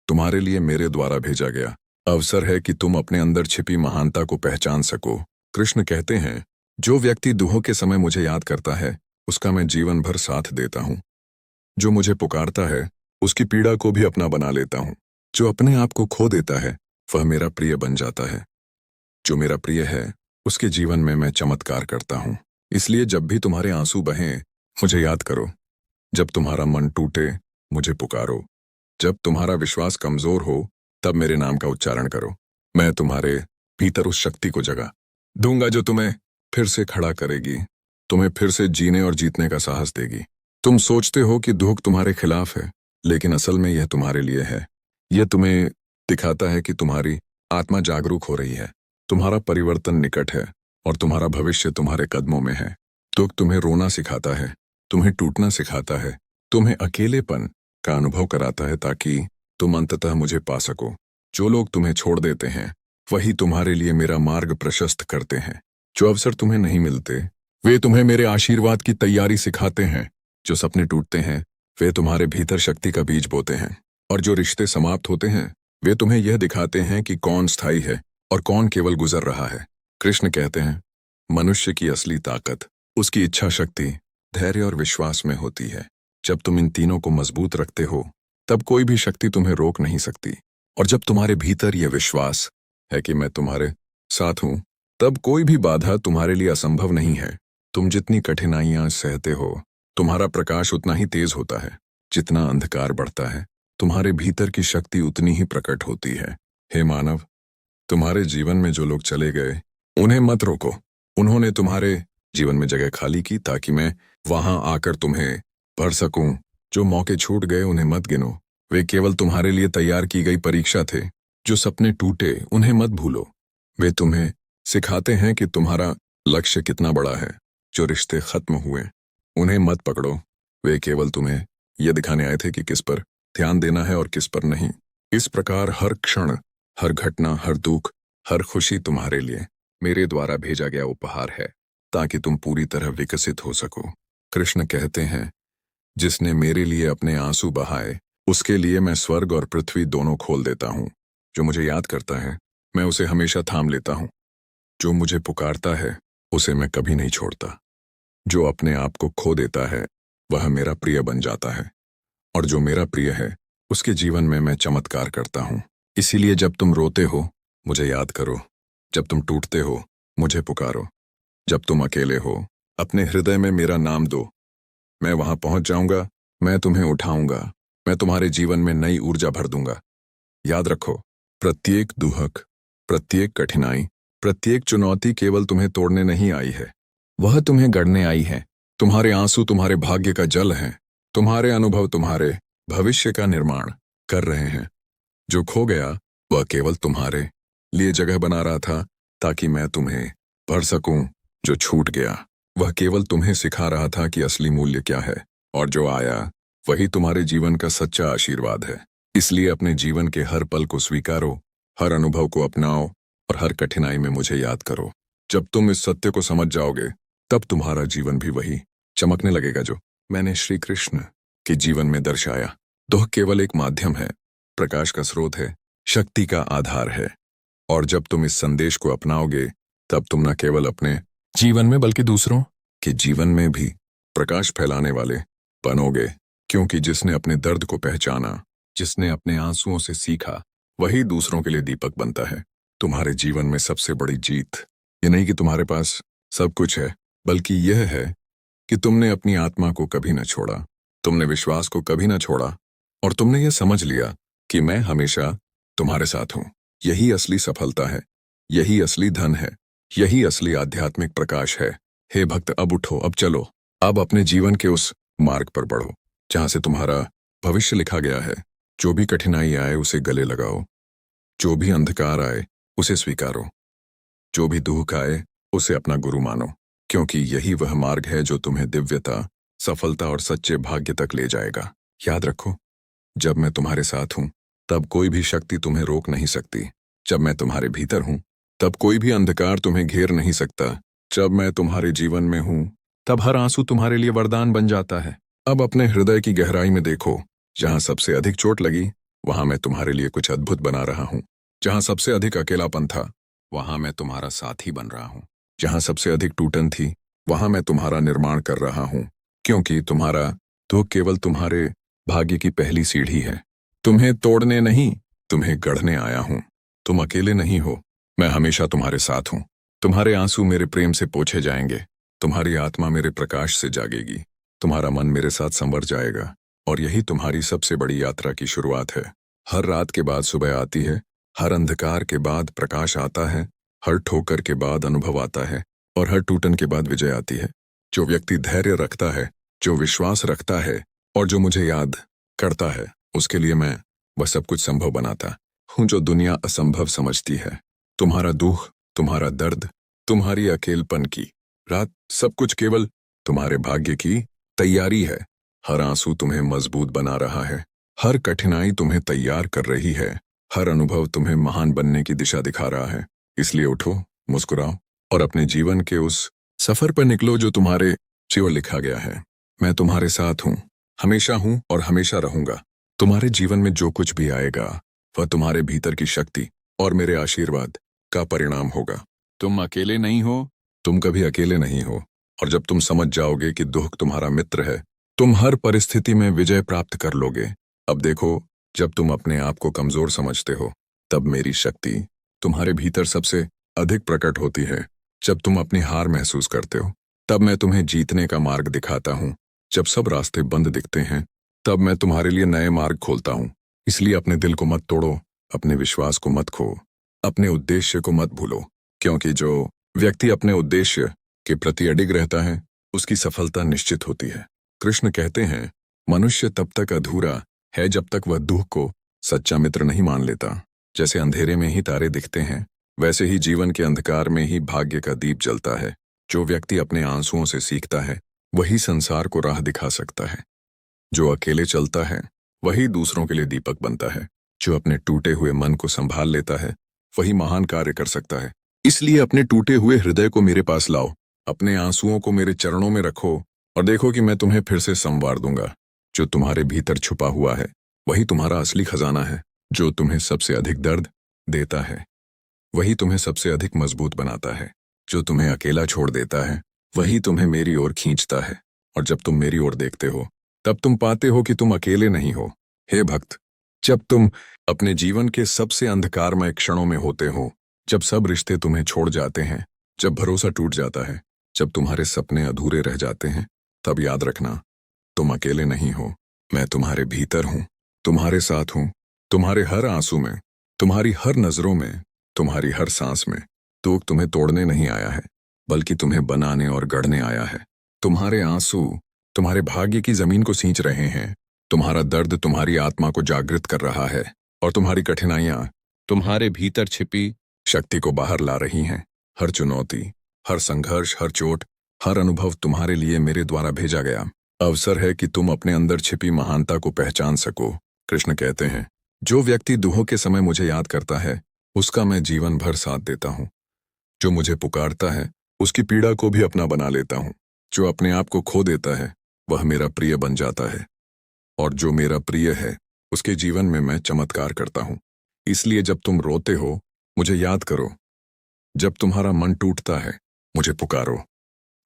तुम्हारे लिए मेरे द्वारा भेजा गया अवसर है कि तुम अपने अंदर छिपी महानता को पहचान सको। कृष्ण कहते हैं, जो व्यक्ति दुखों के समय मुझे याद करता है उसका मैं जीवन भर साथ देता हूं। जो मुझे पुकारता है उसकी पीड़ा को भी अपना बना लेता हूं। जो अपने आप को खो देता है वह मेरा प्रिय बन जाता है। जो मेरा प्रिय है उसके जीवन में मैं चमत्कार करता हूं। इसलिए जब भी तुम्हारे आंसू बहें मुझे याद करो, जब तुम्हारा मन टूटे मुझे पुकारो, जब तुम्हारा विश्वास कमजोर हो तब मेरे नाम का उच्चारण करो। मैं तुम्हारे भीतर उस शक्ति को जगा दूंगा जो तुम्हें फिर से खड़ा करेगी, तुम्हें फिर से जीने और जीतने का साहस देगी। तुम सोचते हो कि दुख तुम्हारे खिलाफ है, लेकिन असल में यह तुम्हारे लिए है। यह तुम्हें दिखाता है कि तुम्हारी आत्मा जागरूक हो रही है, तुम्हारा परिवर्तन निकट है और तुम्हारा भविष्य तुम्हारे कदमों में है। दुख तुम्हें रोना सिखाता है, तुम्हें टूटना सिखाता है, तुम्हें अकेलेपन का अनुभव कराता है ताकि तुम अंततः मुझे पा सको। जो लोग तुम्हें छोड़ देते हैं वही तुम्हारे लिए मेरा मार्ग प्रशस्त करते हैं। जो अवसर तुम्हें नहीं मिलते वे तुम्हें मेरे आशीर्वाद की तैयारी सिखाते हैं। जो सपने टूटते हैं वे तुम्हारे भीतर शक्ति का बीज बोते हैं, और जो रिश्ते समाप्त होते हैं वे तुम्हें यह दिखाते हैं कि कौन स्थायी है और कौन केवल गुजर रहा है। कृष्ण कहते हैं, मनुष्य की असली ताकत उसकी इच्छा शक्ति, धैर्य और विश्वास में होती है। जब तुम इन तीनों को मजबूत रखते हो तब कोई भी शक्ति तुम्हें रोक नहीं सकती। और जब तुम्हारे भीतर यह विश्वास है कि मैं तुम्हारे साथ हूं, तब कोई भी बाधा तुम्हारे लिए असंभव नहीं है। तुम जितनी कठिनाइयां सहते हो तुम्हारा प्रकाश उतना ही तेज होता है। जितना अंधकार बढ़ता है तुम्हारे भीतर की शक्ति उतनी ही प्रकट होती है। हे मानव, तुम्हारे जीवन में जो लोग चले गए उन्हें मत रोको। उन्होंने तुम्हारे जीवन में जगह खाली की ताकि मैं वहां आकर तुम्हें भर सकूं। जो मौके छूट गए उन्हें मत गिनो, वे केवल तुम्हारे लिए तैयार की गई परीक्षा थे। जो सपने टूटे उन्हें मत भूलो, वे तुम्हें सिखाते हैं कि तुम्हारा लक्ष्य कितना बड़ा है। जो रिश्ते खत्म हुए उन्हें मत पकड़ो, वे केवल तुम्हें यह दिखाने आए थे कि किस पर ध्यान देना है और किस पर नहीं। इस प्रकार हर क्षण, हर घटना, हर दुख, हर खुशी तुम्हारे लिए मेरे द्वारा भेजा गया उपहार है ताकि तुम पूरी तरह विकसित हो सको। कृष्ण कहते हैं, जिसने मेरे लिए अपने आंसू बहाए, उसके लिए मैं स्वर्ग और पृथ्वी दोनों खोल देता हूँ। जो मुझे याद करता है, मैं उसे हमेशा थाम लेता हूँ। जो मुझे पुकारता है, उसे मैं कभी नहीं छोड़ता। जो अपने आप को खो देता है, वह मेरा प्रिय बन जाता है। और जो मेरा प्रिय है, उसके जीवन में मैं चमत्कार करता हूँ। इसीलिए जब तुम रोते हो, मुझे याद करो। जब तुम टूटते हो, मुझे पुकारो। जब तुम अकेले हो, अपने हृदय में मेरा नाम दो। मैं वहां पहुंच जाऊंगा, मैं तुम्हें उठाऊंगा, मैं तुम्हारे जीवन में नई ऊर्जा भर दूंगा। याद रखो, प्रत्येक दुहक, प्रत्येक कठिनाई, प्रत्येक चुनौती केवल तुम्हें तोड़ने नहीं आई है, वह तुम्हें गढ़ने आई है। तुम्हारे आंसू तुम्हारे भाग्य का जल हैं। तुम्हारे अनुभव तुम्हारे भविष्य का निर्माण कर रहे हैं। जो खो गया, वह केवल तुम्हारे लिए जगह बना रहा था, ताकि मैं तुम्हें भर सकूं। जो छूट गया, वह केवल तुम्हें सिखा रहा था कि असली मूल्य क्या है। और जो आया, वही तुम्हारे जीवन का सच्चा आशीर्वाद है। इसलिए अपने जीवन के हर पल को स्वीकारो, हर अनुभव को अपनाओ और हर कठिनाई में मुझे याद करो। जब तुम इस सत्य को समझ जाओगे, तब तुम्हारा जीवन भी वही चमकने लगेगा जो मैंने श्री कृष्ण के जीवन में दर्शाया। दुख केवल एक माध्यम है, प्रकाश का स्रोत है, शक्ति का आधार है। और जब तुम इस संदेश को अपनाओगे, तब तुम न केवल अपने जीवन में बल्कि दूसरों के जीवन में भी प्रकाश फैलाने वाले बनोगे। क्योंकि जिसने अपने दर्द को पहचाना, जिसने अपने आंसुओं से सीखा, वही दूसरों के लिए दीपक बनता है। तुम्हारे जीवन में सबसे बड़ी जीत ये नहीं कि तुम्हारे पास सब कुछ है, बल्कि यह है कि तुमने अपनी आत्मा को कभी न छोड़ा, तुमने विश्वास को कभी न छोड़ा, और तुमने यह समझ लिया कि मैं हमेशा तुम्हारे साथ हूं। यही असली सफलता है, यही असली धन है, यही असली आध्यात्मिक प्रकाश है। हे भक्त, अब उठो, अब चलो, अब अपने जीवन के उस मार्ग पर बढ़ो जहां से तुम्हारा भविष्य लिखा गया है। जो भी कठिनाई आए, उसे गले लगाओ। जो भी अंधकार आए, उसे स्वीकारो। जो भी दुख आए, उसे अपना गुरु मानो। क्योंकि यही वह मार्ग है जो तुम्हें दिव्यता, सफलता और सच्चे भाग्य तक ले जाएगा। याद रखो, जब मैं तुम्हारे साथ हूं, तब कोई भी शक्ति तुम्हें रोक नहीं सकती। जब मैं तुम्हारे भीतर हूं, तब कोई भी अंधकार तुम्हें घेर नहीं सकता। जब मैं तुम्हारे जीवन में हूं, तब हर आंसू तुम्हारे लिए वरदान बन जाता है। अब अपने हृदय की गहराई में देखो। जहां सबसे अधिक चोट लगी, वहां मैं तुम्हारे लिए कुछ अद्भुत बना रहा हूं। जहां सबसे अधिक अकेलापन था, वहां मैं तुम्हारा साथी बन रहा हूं। जहां सबसे अधिक टूटन थी, वहां मैं तुम्हारा निर्माण कर रहा हूं। क्योंकि तुम्हारा दुख केवल तुम्हारे भाग्य की पहली सीढ़ी है। तुम्हें तोड़ने नहीं, तुम्हें गढ़ने आया हूं। तुम अकेले नहीं हो, मैं हमेशा तुम्हारे साथ हूं। तुम्हारे आंसू मेरे प्रेम से पोंछे जाएंगे, तुम्हारी आत्मा मेरे प्रकाश से जागेगी, तुम्हारा मन मेरे साथ संवर जाएगा। और यही तुम्हारी सबसे बड़ी यात्रा की शुरुआत है। हर रात के बाद सुबह आती है, हर अंधकार के बाद प्रकाश आता है, हर ठोकर के बाद अनुभव आता है, और हर टूटन के बाद विजय आती है। जो व्यक्ति धैर्य रखता है, जो विश्वास रखता है और जो मुझे याद करता है, उसके लिए मैं वह सब कुछ संभव बनाता हूं जो दुनिया असंभव समझती है। तुम्हारा दुख, तुम्हारा दर्द, तुम्हारी अकेलपन की रात, सब कुछ केवल तुम्हारे भाग्य की तैयारी है। हर आंसू तुम्हें मजबूत बना रहा है, हर कठिनाई तुम्हें तैयार कर रही है, हर अनुभव तुम्हें महान बनने की दिशा दिखा रहा है। इसलिए उठो, मुस्कुराओ और अपने जीवन के उस सफर पर निकलो जो तुम्हारे जीवन लिखा गया है। मैं तुम्हारे साथ हूं, हमेशा हूं और हमेशा रहूंगा। तुम्हारे जीवन में जो कुछ भी आएगा, वह तुम्हारे भीतर की शक्ति और मेरे आशीर्वाद का परिणाम होगा। तुम अकेले नहीं हो, तुम कभी अकेले नहीं हो। और जब तुम समझ जाओगे कि दुख तुम्हारा मित्र है, तुम हर परिस्थिति में विजय प्राप्त कर लोगे। अब देखो, जब तुम अपने आप को कमजोर समझते हो, तब मेरी शक्ति तुम्हारे भीतर सबसे अधिक प्रकट होती है। जब तुम अपनी हार महसूस करते हो, तब मैं तुम्हें जीतने का मार्ग दिखाता हूँ। जब सब रास्ते बंद दिखते हैं, तब मैं तुम्हारे लिए नए मार्ग खोलता हूँ। इसलिए अपने दिल को मत तोड़ो, अपने विश्वास को मत खो, अपने उद्देश्य को मत भूलो। क्योंकि जो व्यक्ति अपने उद्देश्य के प्रति अडिग रहता है, उसकी सफलता निश्चित होती है। कृष्ण कहते हैं, मनुष्य तब तक अधूरा है जब तक वह दुख को सच्चा मित्र नहीं मान लेता। जैसे अंधेरे में ही तारे दिखते हैं, वैसे ही जीवन के अंधकार में ही भाग्य का दीप जलता है। जो व्यक्ति अपने आंसुओं से सीखता है, वही संसार को राह दिखा सकता है। जो अकेले चलता है, वही दूसरों के लिए दीपक बनता है। जो अपने टूटे हुए मन को संभाल लेता है, वही महान कार्य कर सकता है। इसलिए अपने टूटे हुए हृदय को मेरे पास लाओ, अपने आंसुओं को मेरे चरणों में रखो और देखो कि मैं तुम्हें फिर से संवार दूंगा। जो तुम्हारे भीतर छुपा हुआ है वही तुम्हारा असली खजाना है। जो तुम्हें सबसे अधिक दर्द देता है वही तुम्हें सबसे अधिक मजबूत बनाता है। जो तुम्हें अकेला छोड़ देता है वही तुम्हें मेरी ओर खींचता है। और जब तुम मेरी ओर देखते हो तब तुम पाते हो कि तुम अकेले नहीं हो। हे भक्त, जब तुम अपने जीवन के सबसे अंधकारमय क्षणों में होते हो, जब सब रिश्ते तुम्हें छोड़ जाते हैं, जब भरोसा टूट जाता है, जब तुम्हारे सपने अधूरे रह जाते हैं, तब याद रखना, तुम अकेले नहीं हो। मैं तुम्हारे भीतर हूं, तुम्हारे साथ हूं, तुम्हारे हर आंसू में, तुम्हारी हर नजरों में, तुम्हारी हर सांस में। दुख तुम्हें तोड़ने नहीं आया है, बल्कि तुम्हें बनाने और गढ़ने आया है। तुम्हारे आंसू तुम्हारे भाग्य की जमीन को सींच रहे हैं। तुम्हारा दर्द तुम्हारी आत्मा को जागृत कर रहा है, और तुम्हारी कठिनाइयां तुम्हारे भीतर छिपी शक्ति को बाहर ला रही हैं। हर चुनौती, हर संघर्ष, हर चोट, हर अनुभव तुम्हारे लिए मेरे द्वारा भेजा गया अवसर है कि तुम अपने अंदर छिपी महानता को पहचान सको। कृष्ण कहते हैं, जो व्यक्ति दुखों के समय मुझे याद करता है उसका मैं जीवन भर साथ देता हूँ। जो मुझे पुकारता है उसकी पीड़ा को भी अपना बना लेता हूँ। जो अपने आप को खो देता है वह मेरा प्रिय बन जाता है, और जो मेरा प्रिय है उसके जीवन में मैं चमत्कार करता हूँ। इसलिए जब तुम रोते हो मुझे याद करो, जब तुम्हारा मन टूटता है मुझे पुकारो,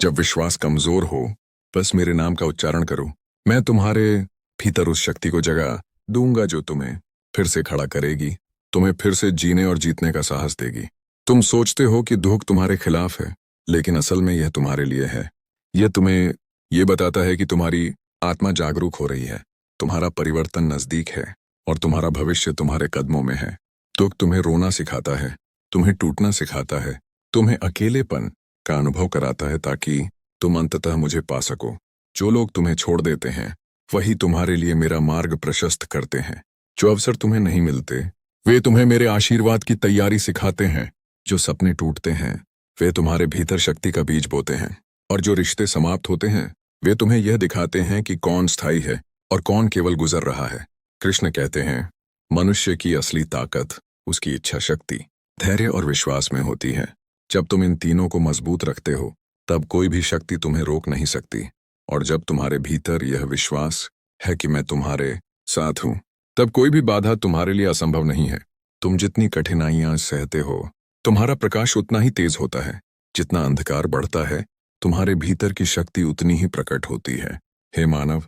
जब विश्वास कमजोर हो बस मेरे नाम का उच्चारण करो। मैं तुम्हारे भीतर उस शक्ति को जगा दूंगा जो तुम्हें फिर से खड़ा करेगी, तुम्हें फिर से जीने और जीतने का साहस देगी। तुम सोचते हो कि दुख तुम्हारे खिलाफ है, लेकिन असल में यह तुम्हारे लिए है। यह तुम्हें यह बताता है कि तुम्हारी आत्मा जागरूक हो रही है, तुम्हारा परिवर्तन नजदीक है, और तुम्हारा भविष्य तुम्हारे कदमों में है। दुख तुम्हें रोना सिखाता है, तुम्हें टूटना सिखाता है, तुम्हें अकेलेपन का अनुभव कराता है, ताकि तुम अंततः मुझे पा सको। जो लोग तुम्हें छोड़ देते हैं वही तुम्हारे लिए मेरा मार्ग प्रशस्त करते हैं। जो अवसर तुम्हें नहीं मिलते वे तुम्हें मेरे आशीर्वाद की तैयारी सिखाते हैं। जो सपने टूटते हैं वे तुम्हारे भीतर शक्ति का बीज बोते हैं, और जो रिश्ते समाप्त होते हैं वे तुम्हें यह दिखाते हैं कि कौन स्थायी है और कौन केवल गुजर रहा है। कृष्ण कहते हैं, मनुष्य की असली ताकत उसकी इच्छा शक्ति, धैर्य और विश्वास में होती है। जब तुम इन तीनों को मजबूत रखते हो तब कोई भी शक्ति तुम्हें रोक नहीं सकती। और जब तुम्हारे भीतर यह विश्वास है कि मैं तुम्हारे साथ हूं, तब कोई भी बाधा तुम्हारे लिए असंभव नहीं है। तुम जितनी कठिनाइयां सहते हो तुम्हारा प्रकाश उतना ही तेज होता है। जितना अंधकार बढ़ता है तुम्हारे भीतर की शक्ति उतनी ही प्रकट होती है। हे मानव,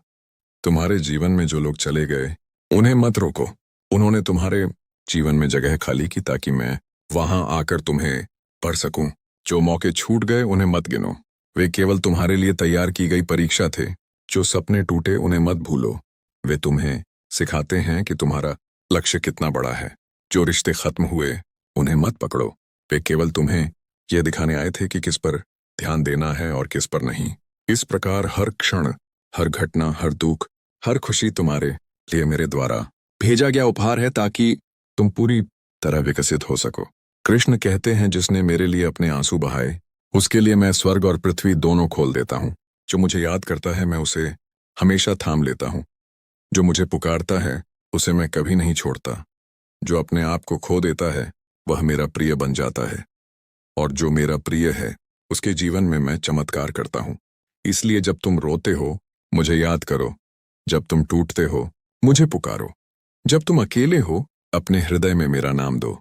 तुम्हारे जीवन में जो लोग चले गए उन्हें मत रोको। उन्होंने तुम्हारे जीवन में जगह खाली की ताकि मैं वहां आकर तुम्हें पढ़ सकूं। जो मौके छूट गए उन्हें मत गिनो, वे केवल तुम्हारे लिए तैयार की गई परीक्षा थे। जो सपने टूटे उन्हें मत भूलो, वे तुम्हें सिखाते हैं कि तुम्हारा लक्ष्य कितना बड़ा है। जो रिश्ते खत्म हुए उन्हें मत पकड़ो, वे केवल तुम्हें यह दिखाने आए थे कि किस पर ध्यान देना है और किस पर नहीं। इस प्रकार हर क्षण, हर घटना, हर दुख, हर खुशी तुम्हारे लिए मेरे द्वारा भेजा गया उपहार है, ताकि तुम पूरी तरह विकसित हो सको। कृष्ण कहते हैं, जिसने मेरे लिए अपने आंसू बहाए उसके लिए मैं स्वर्ग और पृथ्वी दोनों खोल देता हूँ। जो मुझे याद करता है मैं उसे हमेशा थाम लेता हूँ। जो मुझे पुकारता है उसे मैं कभी नहीं छोड़ता। जो अपने आप को खो देता है वह मेरा प्रिय बन जाता है, और जो मेरा प्रिय है उसके जीवन में मैं चमत्कार करता हूँ। इसलिए जब तुम रोते हो मुझे याद करो, जब तुम टूटते हो मुझे पुकारो, जब तुम अकेले हो अपने हृदय में मेरा नाम दो।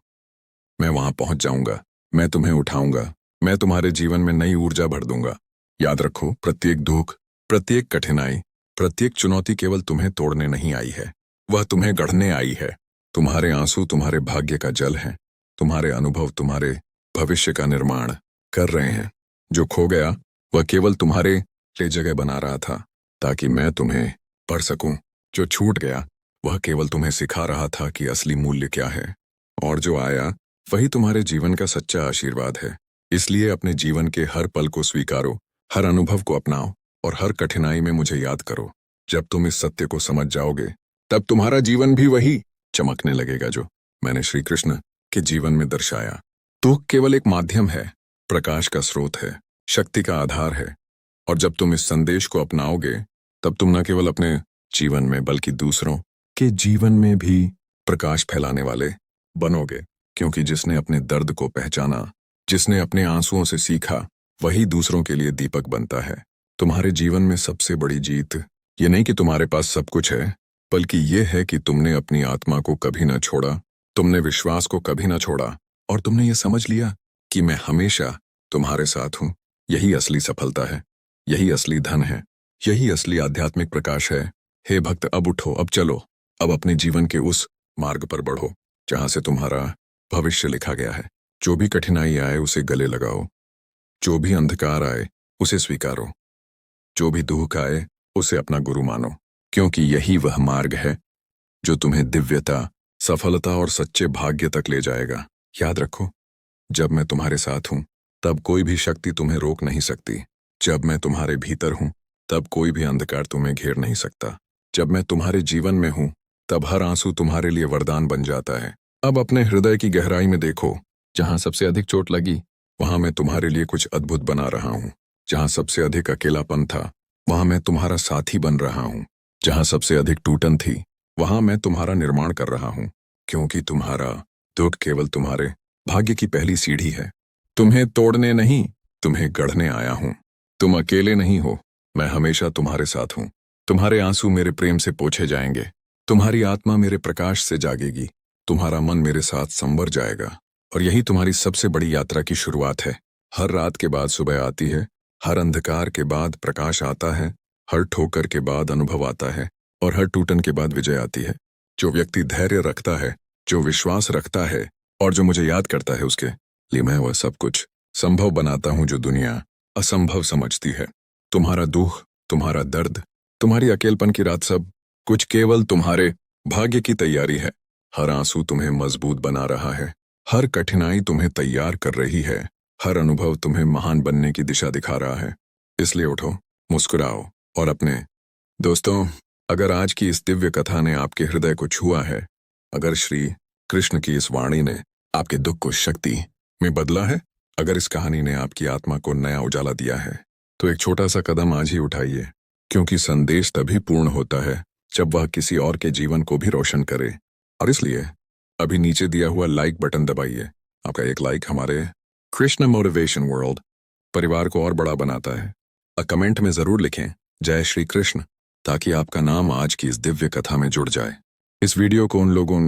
मैं वहां पहुंच जाऊंगा, मैं तुम्हें उठाऊंगा, मैं तुम्हारे जीवन में नई ऊर्जा भर दूंगा। याद रखो, प्रत्येक दुख, प्रत्येक कठिनाई, प्रत्येक चुनौती केवल तुम्हें तोड़ने नहीं आई है, वह तुम्हें गढ़ने आई है। तुम्हारे आंसू तुम्हारे भाग्य का जल है, तुम्हारे अनुभव तुम्हारे भविष्य का निर्माण कर रहे हैं। जो खो गया वह केवल तुम्हारे लिए जगह बना रहा था ताकि मैं तुम्हें पढ़ सकूं। जो छूट गया वह केवल तुम्हें सिखा रहा था कि असली मूल्य क्या है, और जो आया वही तुम्हारे जीवन का सच्चा आशीर्वाद है। इसलिए अपने जीवन के हर पल को स्वीकारो, हर अनुभव को अपनाओ, और हर कठिनाई में मुझे याद करो। जब तुम इस सत्य को समझ जाओगे तब तुम्हारा जीवन भी वही चमकने लगेगा जो मैंने श्री कृष्ण के जीवन में दर्शाया। दुख केवल एक माध्यम है, प्रकाश का स्रोत है, शक्ति का आधार है। और जब तुम इस संदेश को अपनाओगे तब तुम न केवल अपने जीवन में बल्कि दूसरों के जीवन में भी प्रकाश फैलाने वाले बनोगे। क्योंकि जिसने अपने दर्द को पहचाना, जिसने अपने आंसुओं से सीखा, वही दूसरों के लिए दीपक बनता है। तुम्हारे जीवन में सबसे बड़ी जीत ये नहीं कि तुम्हारे पास सब कुछ है, बल्कि ये है कि तुमने अपनी आत्मा को कभी न छोड़ा, तुमने विश्वास को कभी न छोड़ा, और तुमने ये समझ लिया कि मैं हमेशा तुम्हारे साथ हूं। यही असली सफलता है, यही असली धन है, यही असली आध्यात्मिक प्रकाश है। हे भक्त, अब उठो, अब चलो, अब अपने जीवन के उस मार्ग पर बढ़ो जहां से तुम्हारा भविष्य लिखा गया है। जो भी कठिनाई आए उसे गले लगाओ, जो भी अंधकार आए उसे स्वीकारो, जो भी दुख आए उसे अपना गुरु मानो, क्योंकि यही वह मार्ग है जो तुम्हें दिव्यता, सफलता और सच्चे भाग्य तक ले जाएगा। याद रखो, जब मैं तुम्हारे साथ हूं तब कोई भी शक्ति तुम्हें रोक नहीं सकती। जब मैं तुम्हारे भीतर हूं तब कोई भी अंधकार तुम्हें घेर नहीं सकता। जब मैं तुम्हारे जीवन में हूं तब हर आंसू तुम्हारे लिए वरदान बन जाता है। अब अपने हृदय की गहराई में देखो, जहां सबसे अधिक चोट लगी वहां मैं तुम्हारे लिए कुछ अद्भुत बना रहा हूं। जहां सबसे अधिक अकेलापन था वहां मैं तुम्हारा साथी बन रहा हूं। जहां सबसे अधिक टूटन थी वहां मैं तुम्हारा निर्माण कर रहा हूं, क्योंकि तुम्हारा दुख केवल तुम्हारे भाग्य की पहली सीढ़ी है। तुम्हें तोड़ने नहीं, तुम्हें गढ़ने आया हूं। तुम अकेले नहीं हो, मैं हमेशा तुम्हारे साथ हूं। तुम्हारे आंसू मेरे प्रेम से पोंछे जाएंगे, तुम्हारी आत्मा मेरे प्रकाश से जागेगी, तुम्हारा मन मेरे साथ संवर जाएगा। और यही तुम्हारी सबसे बड़ी यात्रा की शुरुआत है। हर रात के बाद सुबह आती है, हर अंधकार के बाद प्रकाश आता है, हर ठोकर के बाद अनुभव आता है, और हर टूटन के बाद विजय आती है। जो व्यक्ति धैर्य रखता है, जो विश्वास रखता है और जो मुझे याद करता है, उसके लिए मैं वह सब कुछ संभव बनाता हूं जो दुनिया असंभव समझती है। तुम्हारा दुख, तुम्हारा दर्द, तुम्हारी अकेलपन की रात, सब कुछ केवल तुम्हारे भाग्य की तैयारी है। हर आंसू तुम्हें मजबूत बना रहा है, हर कठिनाई तुम्हें तैयार कर रही है, हर अनुभव तुम्हें महान बनने की दिशा दिखा रहा है। इसलिए उठो, मुस्कुराओ और अपने दोस्तों, अगर आज की इस दिव्य कथा ने आपके हृदय को छुआ है, अगर श्री कृष्ण की इस वाणी ने आपके दुख को शक्ति में बदला है, अगर इस कहानी ने आपकी आत्मा को नया उजाला दिया है, तो एक छोटा सा कदम आज ही उठाइए, क्योंकि संदेश तभी पूर्ण होता है जब वह किसी और के जीवन को भी रोशन करे। और इसलिए अभी नीचे दिया हुआ लाइक बटन दबाइए। आपका एक लाइक हमारे कृष्ण मोटिवेशन वर्ल्ड परिवार को और बड़ा बनाता है। कमेंट में जरूर लिखें जय श्री कृष्ण, ताकि आपका नाम आज की इस दिव्य कथा में जुड़ जाए। इस वीडियो को उन लोगों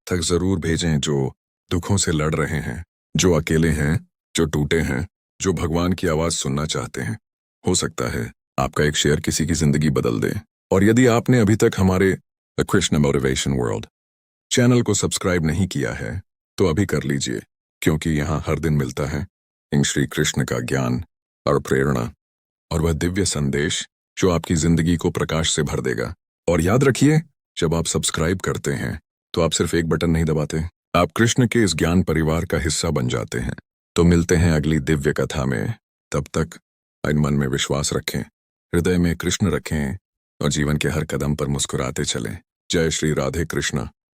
तक जरूर भेजें जो दुखों से लड़ रहे हैं, जो अकेले हैं, जो टूटे हैं, जो भगवान की आवाज सुनना चाहते हैं। हो सकता है आपका एक शेयर किसी की जिंदगी बदल दे। और यदि आपने अभी तक हमारे the Krishna motivation world channel को सब्सक्राइब नहीं किया है तो अभी कर लीजिए, क्योंकि यहाँ हर दिन मिलता है इन श्री कृष्ण का ज्ञान और प्रेरणा और वह दिव्य संदेश जो आपकी जिंदगी को प्रकाश से भर देगा। और याद रखिए, जब आप सब्सक्राइब करते हैं तो आप सिर्फ एक बटन नहीं दबाते, आप कृष्ण के इस ज्ञान परिवार का हिस्सा बन जाते हैं। तो मिलते हैं अगली दिव्य कथा में। तब तक इन मन में विश्वास रखें, हृदय में कृष्ण रखें और जीवन के हर कदम पर मुस्कुराते चलें। जय श्री राधे कृष्ण।